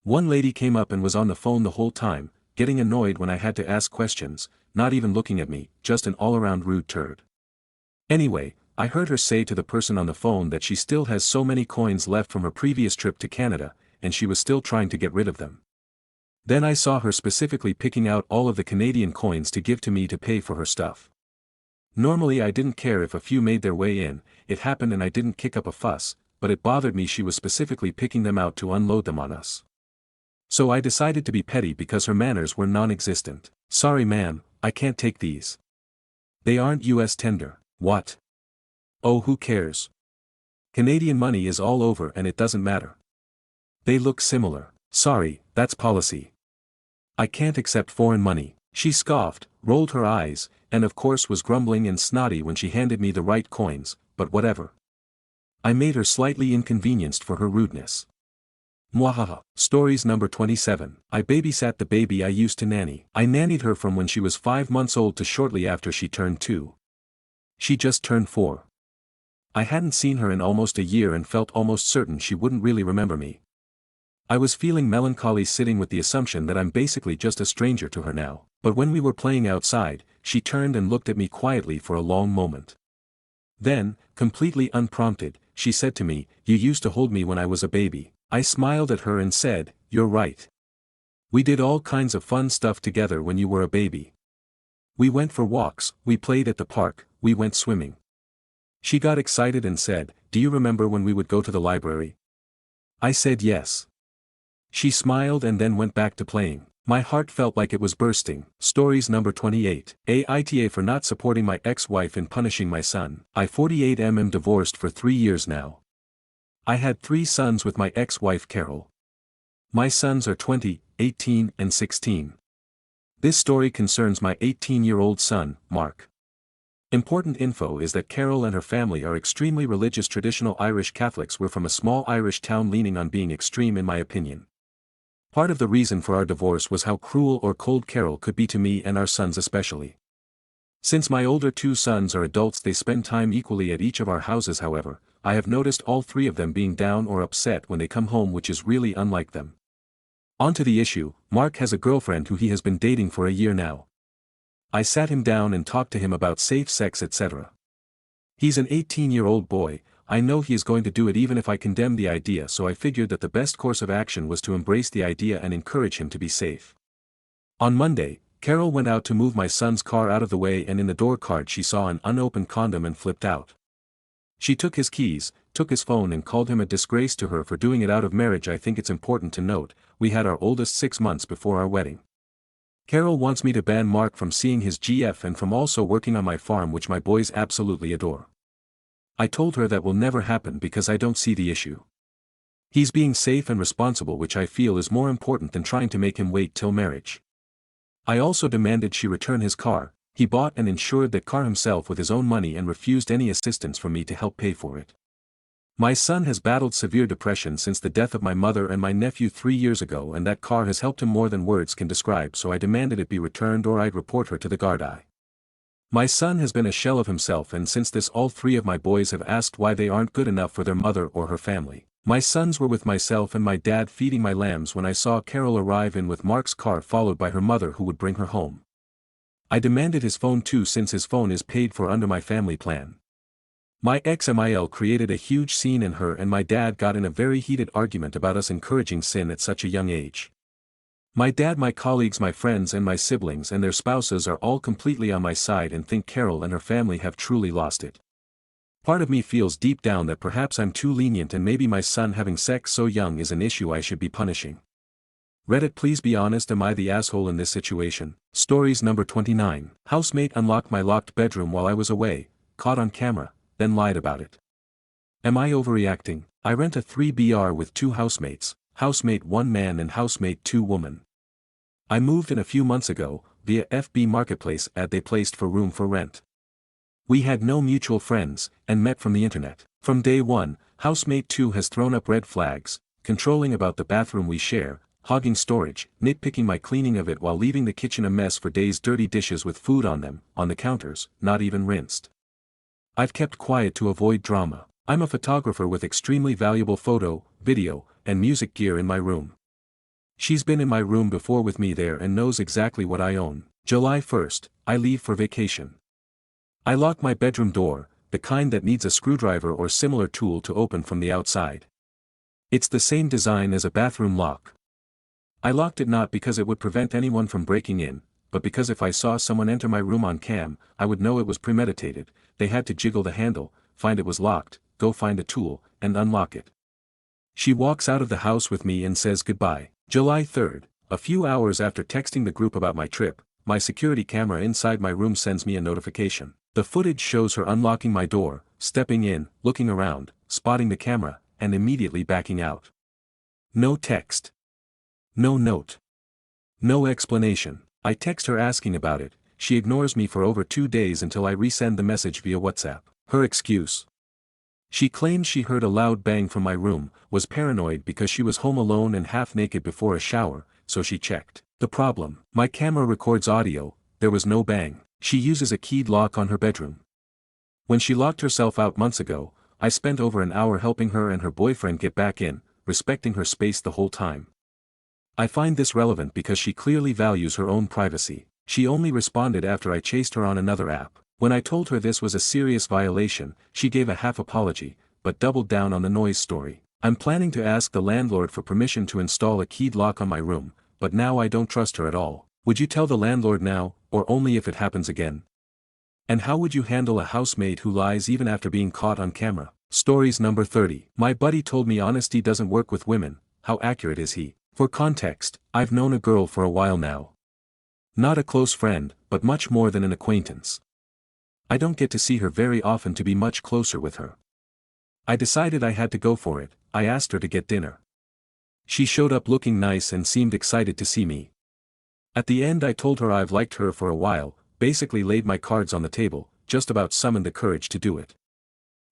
One lady came up and was on the phone the whole time, getting annoyed when I had to ask questions, not even looking at me, just an all-around rude turd. Anyway, I heard her say to the person on the phone that she still has so many coins left from her previous trip to Canada, and she was still trying to get rid of them. Then I saw her specifically picking out all of the Canadian coins to give to me to pay for her stuff. Normally I didn't care if a few made their way in, it happened and I didn't kick up a fuss, but it bothered me she was specifically picking them out to unload them on us. So I decided to be petty because her manners were non-existent. Sorry ma'am, I can't take these. They aren't US tender. What? Oh, who cares? Canadian money is all over and it doesn't matter. They look similar. Sorry, that's policy. I can't accept foreign money. She scoffed, rolled her eyes, and of course was grumbling and snotty when she handed me the right coins, but whatever. I made her slightly inconvenienced for her rudeness. Mwahaha. Stories number 27. I babysat the baby I used to nanny. I nannied her from when she was 5 months old to shortly after she turned 2. She just turned 4. I hadn't seen her in almost a year and felt almost certain she wouldn't really remember me. I was feeling melancholy sitting with the assumption that I'm basically just a stranger to her now. But when we were playing outside, she turned and looked at me quietly for a long moment. Then, completely unprompted, she said to me, "You used to hold me when I was a baby." I smiled at her and said, "You're right. We did all kinds of fun stuff together when you were a baby. We went for walks, we played at the park, we went swimming." She got excited and said, "Do you remember when we would go to the library?" I said yes. She smiled and then went back to playing. My heart felt like it was bursting. Stories number 28. Aita for not supporting my ex-wife in punishing my son. I 48 am divorced for 3 years now. I had 3 sons with my ex-wife Carol. My sons are 20, 18 and 16. This story concerns my 18-year-old son, Mark. Important info is that Carol and her family are extremely religious traditional Irish Catholics. We're from a small Irish town leaning on being extreme in my opinion. Part of the reason for our divorce was how cruel or cold Carol could be to me and our sons especially. Since my older 2 sons are adults they spend time equally at each of our houses. However, I have noticed all 3 of them being down or upset when they come home, which is really unlike them. On to the issue. Mark has a girlfriend who he has been dating for a year now. I sat him down and talked to him about safe sex etc. He's an 18-year-old boy. I know he is going to do it even if I condemn the idea, so I figured that the best course of action was to embrace the idea and encourage him to be safe. On Monday, Carol went out to move my son's car out of the way and in the door card she saw an unopened condom and flipped out. She took his keys, took his phone and called him a disgrace to her for doing it out of marriage. I think it's important to note, we had our oldest 6 months before our wedding. Carol wants me to ban Mark from seeing his GF and from also working on my farm, which my boys absolutely adore. I told her that will never happen because I don't see the issue. He's being safe and responsible, which I feel is more important than trying to make him wait till marriage. I also demanded she return his car. He bought and insured that car himself with his own money and refused any assistance from me to help pay for it. My son has battled severe depression since the death of my mother and my nephew 3 years ago, and that car has helped him more than words can describe, so I demanded it be returned or I'd report her to the Gardaí. My son has been a shell of himself, and since this all 3 of my boys have asked why they aren't good enough for their mother or her family. My sons were with myself and my dad feeding my lambs when I saw Carol arrive in with Mark's car followed by her mother who would bring her home. I demanded his phone too since his phone is paid for under my family plan. My ex-Mil created a huge scene and her and my dad got in a very heated argument about us encouraging sin at such a young age. My dad, my colleagues, my friends and my siblings and their spouses are all completely on my side and think Carol and her family have truly lost it. Part of me feels deep down that perhaps I'm too lenient and maybe my son having sex so young is an issue I should be punishing. Reddit, please be honest, am I the asshole in this situation? Stories number 29. Housemate unlocked my locked bedroom while I was away, caught on camera, then lied about it. Am I overreacting? I rent a 3BR with 2 housemates, housemate 1 man and housemate 2 woman. I moved in a few months ago, via FB Marketplace ad they placed for room for rent. We had no mutual friends, and met from the internet. From day 1, housemate 2 has thrown up red flags, controlling about the bathroom we share, hogging storage, nitpicking my cleaning of it while leaving the kitchen a mess for days, dirty dishes with food on them, on the counters, not even rinsed. I've kept quiet to avoid drama. I'm a photographer with extremely valuable photo, video, and music gear in my room. She's been in my room before with me there and knows exactly what I own. July 1st, I leave for vacation. I lock my bedroom door, the kind that needs a screwdriver or similar tool to open from the outside. It's the same design as a bathroom lock. I locked it not because it would prevent anyone from breaking in, but because if I saw someone enter my room on cam, I would know it was premeditated. They had to jiggle the handle, find it was locked, go find a tool, and unlock it. She walks out of the house with me and says goodbye. July 3rd, a few hours after texting the group about my trip, my security camera inside my room sends me a notification. The footage shows her unlocking my door, stepping in, looking around, spotting the camera, and immediately backing out. No text. No note. No explanation. I text her asking about it, she ignores me for over 2 days until I resend the message via WhatsApp. Her excuse. She claims she heard a loud bang from my room, was paranoid because she was home alone and half naked before a shower, so she checked. The problem: my camera records audio, there was no bang. She uses a keyed lock on her bedroom. When she locked herself out months ago, I spent over an hour helping her and her boyfriend get back in, respecting her space the whole time. I find this relevant because she clearly values her own privacy. She only responded after I chased her on another app. When I told her this was a serious violation, she gave a half apology, but doubled down on the noise story. I'm planning to ask the landlord for permission to install a keyed lock on my room, but now I don't trust her at all. Would you tell the landlord now, or only if it happens again? And how would you handle a housemate who lies even after being caught on camera? Stories number 30. My buddy told me honesty doesn't work with women. How accurate is he? For context, I've known a girl for a while now. Not a close friend, but much more than an acquaintance. I don't get to see her very often to be much closer with her. I decided I had to go for it. I asked her to get dinner. She showed up looking nice and seemed excited to see me. At the end I told her I've liked her for a while, basically laid my cards on the table, just about summoned the courage to do it.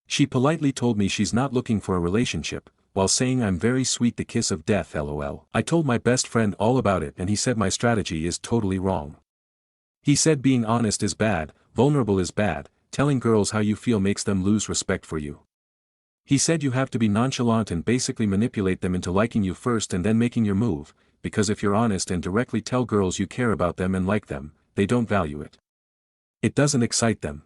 She politely told me she's not looking for a relationship, while saying I'm very sweet, the kiss of death, lol. I told my best friend all about it and he said my strategy is totally wrong. He said being honest is bad, vulnerable is bad, telling girls how you feel makes them lose respect for you. He said you have to be nonchalant and basically manipulate them into liking you first and then making your move, because if you're honest and directly tell girls you care about them and like them, they don't value it. It doesn't excite them.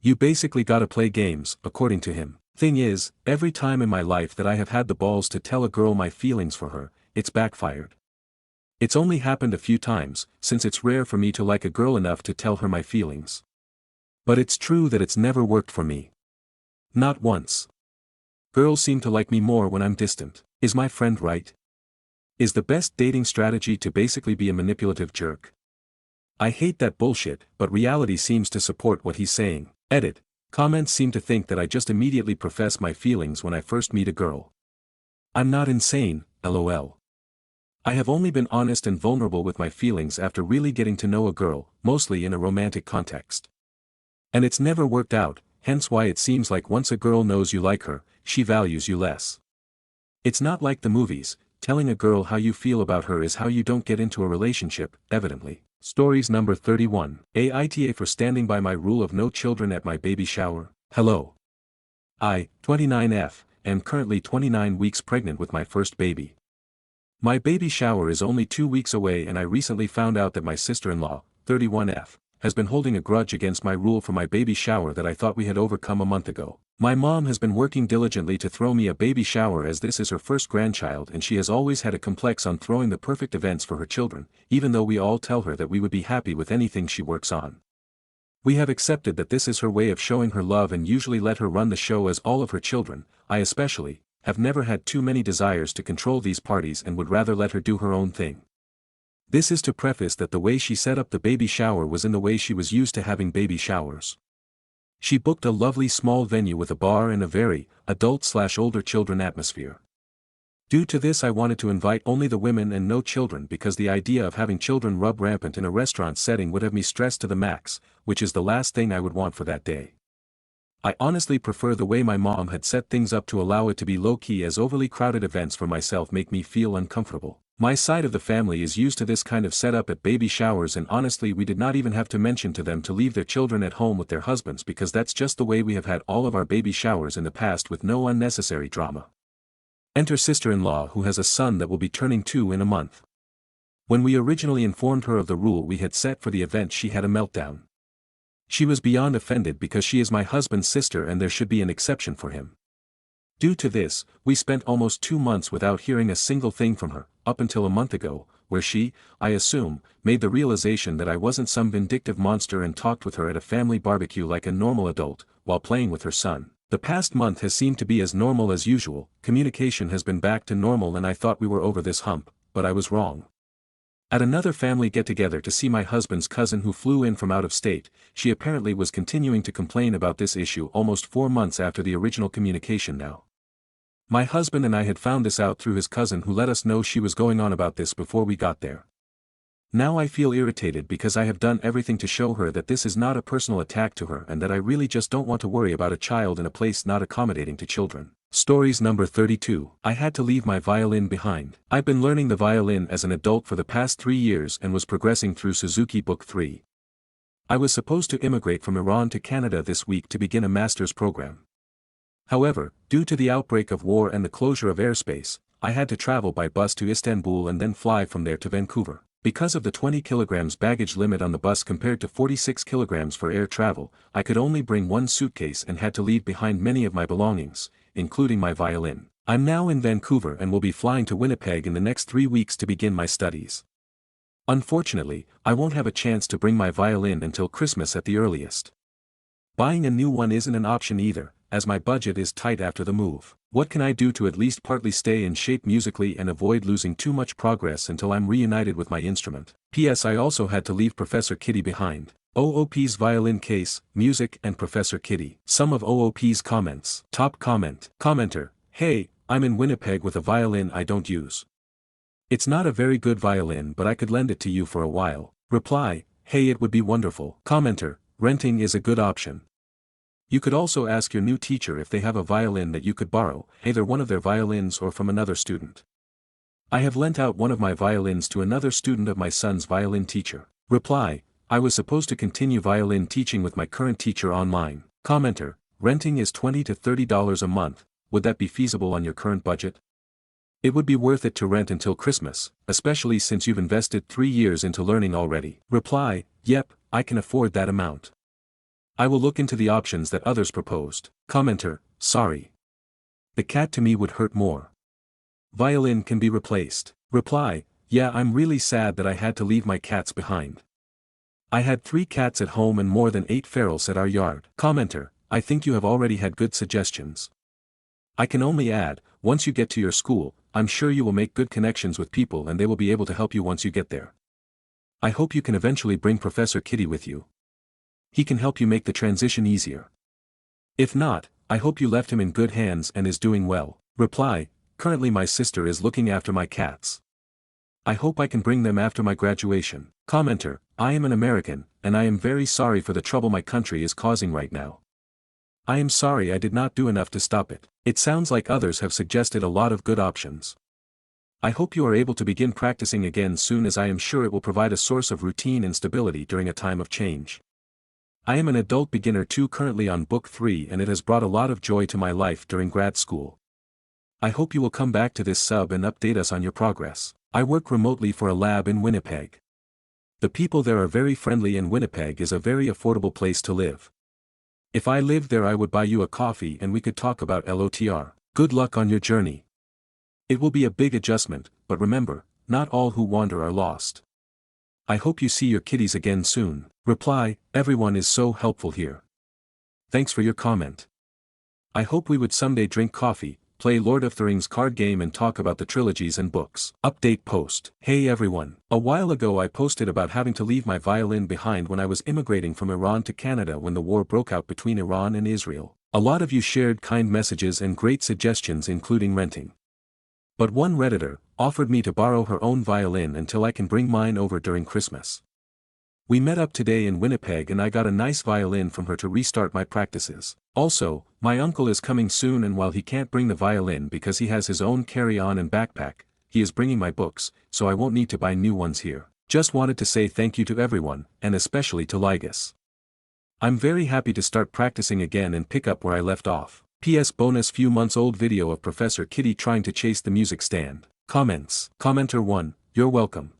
You basically gotta play games, according to him. Thing is, every time in my life that I have had the balls to tell a girl my feelings for her, it's backfired. It's only happened a few times, since it's rare for me to like a girl enough to tell her my feelings. But it's true that it's never worked for me. Not once. Girls seem to like me more when I'm distant. Is my friend right? Is the best dating strategy to basically be a manipulative jerk? I hate that bullshit, but reality seems to support what he's saying. Edit. Comments seem to think that I just immediately profess my feelings when I first meet a girl. I'm not insane, lol. I have only been honest and vulnerable with my feelings after really getting to know a girl, mostly in a romantic context. And it's never worked out, hence why it seems like once a girl knows you like her, she values you less. It's not like the movies. Telling a girl how you feel about her is how you don't get into a relationship, evidently. Stories number 31. Aita for standing by my rule of no children at my baby shower. Hello. I, 29F, am currently 29 weeks pregnant with my first baby. My baby shower is only 2 weeks away and I recently found out that my sister-in-law, 31F, has been holding a grudge against my rule for my baby shower that I thought we had overcome a month ago. My mom has been working diligently to throw me a baby shower as this is her first grandchild and she has always had a complex on throwing the perfect events for her children, even though we all tell her that we would be happy with anything she works on. We have accepted that this is her way of showing her love and usually let her run the show as all of her children, I especially, have never had too many desires to control these parties and would rather let her do her own thing. This is to preface that the way she set up the baby shower was in the way she was used to having baby showers. She booked a lovely small venue with a bar and a very adult/older children atmosphere. Due to this, I wanted to invite only the women and no children because the idea of having children rub rampant in a restaurant setting would have me stressed to the max, which is the last thing I would want for that day. I honestly prefer the way my mom had set things up to allow it to be low-key, as overly crowded events for myself make me feel uncomfortable. My side of the family is used to this kind of setup at baby showers, and honestly we did not even have to mention to them to leave their children at home with their husbands because that's just the way we have had all of our baby showers in the past with no unnecessary drama. Enter sister-in-law who has a son that will be turning 2 in a month. When we originally informed her of the rule we had set for the event, she had a meltdown. She was beyond offended because she is my husband's sister and there should be an exception for him. Due to this, we spent almost 2 months without hearing a single thing from her, up until a month ago, where she, I assume, made the realization that I wasn't some vindictive monster and talked with her at a family barbecue like a normal adult, while playing with her son. The past month has seemed to be as normal as usual, communication has been back to normal, and I thought we were over this hump, but I was wrong. At another family get-together to see my husband's cousin who flew in from out of state, she apparently was continuing to complain about this issue almost 4 months after the original communication now. My husband and I had found this out through his cousin who let us know she was going on about this before we got there. Now I feel irritated because I have done everything to show her that this is not a personal attack to her and that I really just don't want to worry about a child in a place not accommodating to children. Stories number 32. I had to leave my violin behind. I've been learning the violin as an adult for the past 3 years and was progressing through Suzuki Book 3. I was supposed to immigrate from Iran to Canada this week to begin a master's program. However, due to the outbreak of war and the closure of airspace, I had to travel by bus to Istanbul and then fly from there to Vancouver. Because of the 20 kilograms baggage limit on the bus compared to 46 kilograms for air travel, I could only bring one suitcase and had to leave behind many of my belongings, including my violin. I'm now in Vancouver and will be flying to Winnipeg in the next 3 weeks to begin my studies. Unfortunately, I won't have a chance to bring my violin until Christmas at the earliest. Buying a new one isn't an option either, as my budget is tight after the move. What can I do to at least partly stay in shape musically and avoid losing too much progress until I'm reunited with my instrument? P.S. I also had to leave Professor Kitty behind. OOP's violin case, music and Professor Kitty. Some of OOP's comments. Top comment. Commenter: hey, I'm in Winnipeg with a violin I don't use. It's not a very good violin but I could lend it to you for a while. Reply: hey, it would be wonderful. Commenter: renting is a good option. You could also ask your new teacher if they have a violin that you could borrow, either one of their violins or from another student. I have lent out one of my violins to another student of my son's violin teacher. Reply: I was supposed to continue violin teaching with my current teacher online. Commenter: renting is $20 to $30 a month, would that be feasible on your current budget? It would be worth it to rent until Christmas, especially since you've invested 3 years into learning already. Reply: yep, I can afford that amount. I will look into the options that others proposed. Commenter: sorry. The cat to me would hurt more. Violin can be replaced. Reply: yeah, I'm really sad that I had to leave my cats behind. I had 3 cats at home and more than 8 ferals at our yard. Commenter: I think you have already had good suggestions. I can only add, once you get to your school, I'm sure you will make good connections with people and they will be able to help you once you get there. I hope you can eventually bring Professor Kitty with you. He can help you make the transition easier. If not, I hope you left him in good hands and is doing well. Reply: currently my sister is looking after my cats. I hope I can bring them after my graduation. Commenter: I am an American, and I am very sorry for the trouble my country is causing right now. I am sorry I did not do enough to stop it. It sounds like others have suggested a lot of good options. I hope you are able to begin practicing again soon, as I am sure it will provide a source of routine and stability during a time of change. I am an adult beginner too, currently on Book 3, and it has brought a lot of joy to my life during grad school. I hope you will come back to this sub and update us on your progress. I work remotely for a lab in Winnipeg. The people there are very friendly and Winnipeg is a very affordable place to live. If I lived there I would buy you a coffee and we could talk about LOTR. Good luck on your journey. It will be a big adjustment, but remember, not all who wander are lost. I hope you see your kitties again soon. Reply: everyone is so helpful here. Thanks for your comment. I hope we would someday drink coffee, play Lord of the Rings card game and talk about the trilogies and books. Update post. Hey everyone. A while ago I posted about having to leave my violin behind when I was immigrating from Iran to Canada when the war broke out between Iran and Israel. A lot of you shared kind messages and great suggestions including renting. But one Redditor offered me to borrow her own violin until I can bring mine over during Christmas. We met up today in Winnipeg and I got a nice violin from her to restart my practices. Also, my uncle is coming soon and while he can't bring the violin because he has his own carry-on and backpack, he is bringing my books, so I won't need to buy new ones here. Just wanted to say thank you to everyone, and especially to Ligas. I'm very happy to start practicing again and pick up where I left off. P.S. Bonus few months old video of Professor Kitty trying to chase the music stand. Comments. Commenter 1, you're welcome.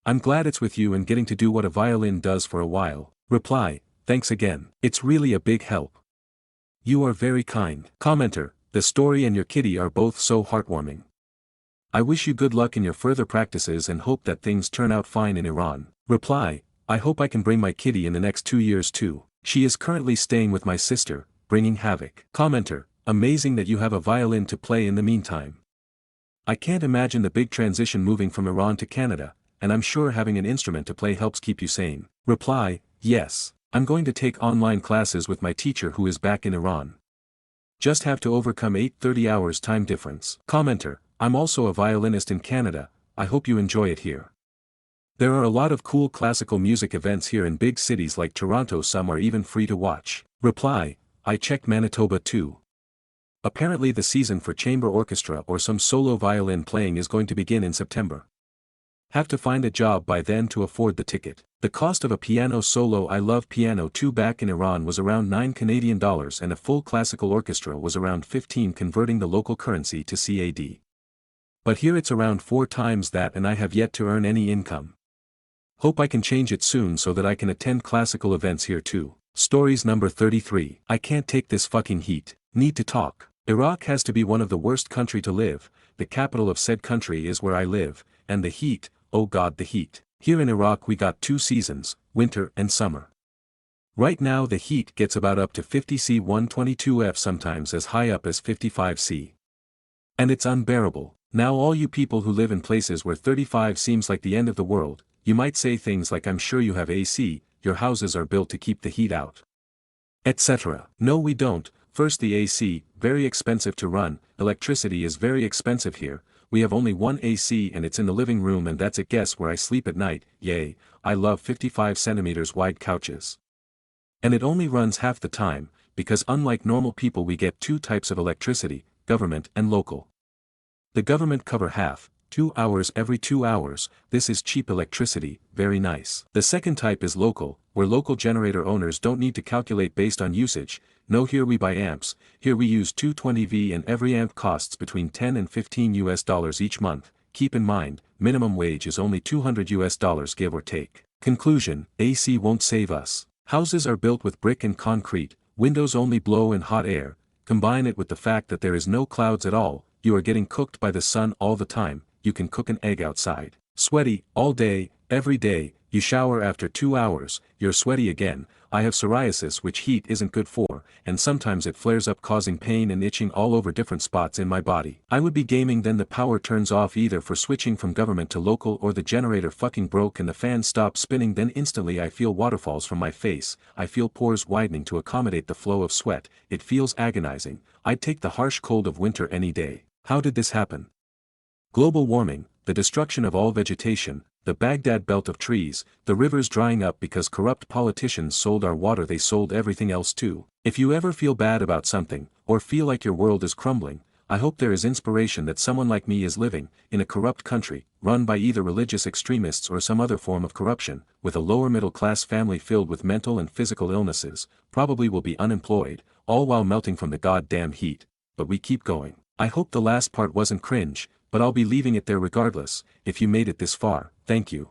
I'm glad it's with you and getting to do what a violin does for a while. Reply, thanks again. It's really a big help. You are very kind. Commenter, the story and your kitty are both so heartwarming. I wish you good luck in your further practices and hope that things turn out fine in Iran. Reply, I hope I can bring my kitty in the next 2 years too. She is currently staying with my sister, bringing havoc. Commenter, amazing that you have a violin to play in the meantime. I can't imagine the big transition moving from Iran to Canada, and I'm sure having an instrument to play helps keep you sane. Reply, yes, I'm going to take online classes with my teacher who is back in Iran. Just have to overcome 8:30 hours time difference. Commenter, I'm also a violinist in Canada, I hope you enjoy it here. There are a lot of cool classical music events here in big cities like Toronto, some are even free to watch. Reply, I checked Manitoba too. Apparently the season for chamber orchestra or some solo violin playing is going to begin in September. Have to find a job by then to afford the ticket. The cost of a piano solo I Love Piano 2 back in Iran was around $9 Canadian and a full classical orchestra was around 15 converting the local currency to CAD. But here it's around 4 times that and I have yet to earn any income. Hope I can change it soon so that I can attend classical events here too. Stories number 33. I can't take this fucking heat. Need to talk. Iraq has to be one of the worst country to live, the capital of said country is where I live, and the heat, oh god the heat. Here in Iraq we got 2 seasons, winter and summer. Right now the heat gets about up to 50 C 122 F sometimes as high up as 55 C. And it's unbearable. Now all you people who live in places where 35 seems like the end of the world, you might say things like I'm sure you have AC, your houses are built to keep the heat out. Etc. No we don't. First the AC, very expensive to run, electricity is very expensive here. We have only one AC and it's in the living room and that's it. Guess where I sleep at night, yay, I love 55 centimeters wide couches. And it only runs half the time, because unlike normal people we get 2 types of electricity, government and local. The government cover half, 2 hours every 2 hours, this is cheap electricity, very nice. The second type is local, where local generator owners don't need to calculate based on usage. No, here we buy amps, here we use 220V and every amp costs between $10 and $15 each month. Keep in mind, minimum wage is only $200 give or take. Conclusion, AC won't save us. Houses are built with brick and concrete, windows only blow in hot air, combine it with the fact that there is no clouds at all, you are getting cooked by the sun all the time, you can cook an egg outside. Sweaty, all day, every day, you shower after 2 hours, you're sweaty again. I have psoriasis which heat isn't good for, and sometimes it flares up causing pain and itching all over different spots in my body. I would be gaming then the power turns off either for switching from government to local or the generator fucking broke and the fan stops spinning then instantly I feel waterfalls from my face, I feel pores widening to accommodate the flow of sweat, it feels agonizing, I'd take the harsh cold of winter any day. How did this happen? Global warming, the destruction of all vegetation, the Baghdad belt of trees, the rivers drying up because corrupt politicians sold our water they sold everything else too. If you ever feel bad about something, or feel like your world is crumbling, I hope there is inspiration that someone like me is living, in a corrupt country, run by either religious extremists or some other form of corruption, with a lower middle class family filled with mental and physical illnesses, probably will be unemployed, all while melting from the goddamn heat. But we keep going. I hope the last part wasn't cringe, but I'll be leaving it there regardless. If you made it this far, thank you.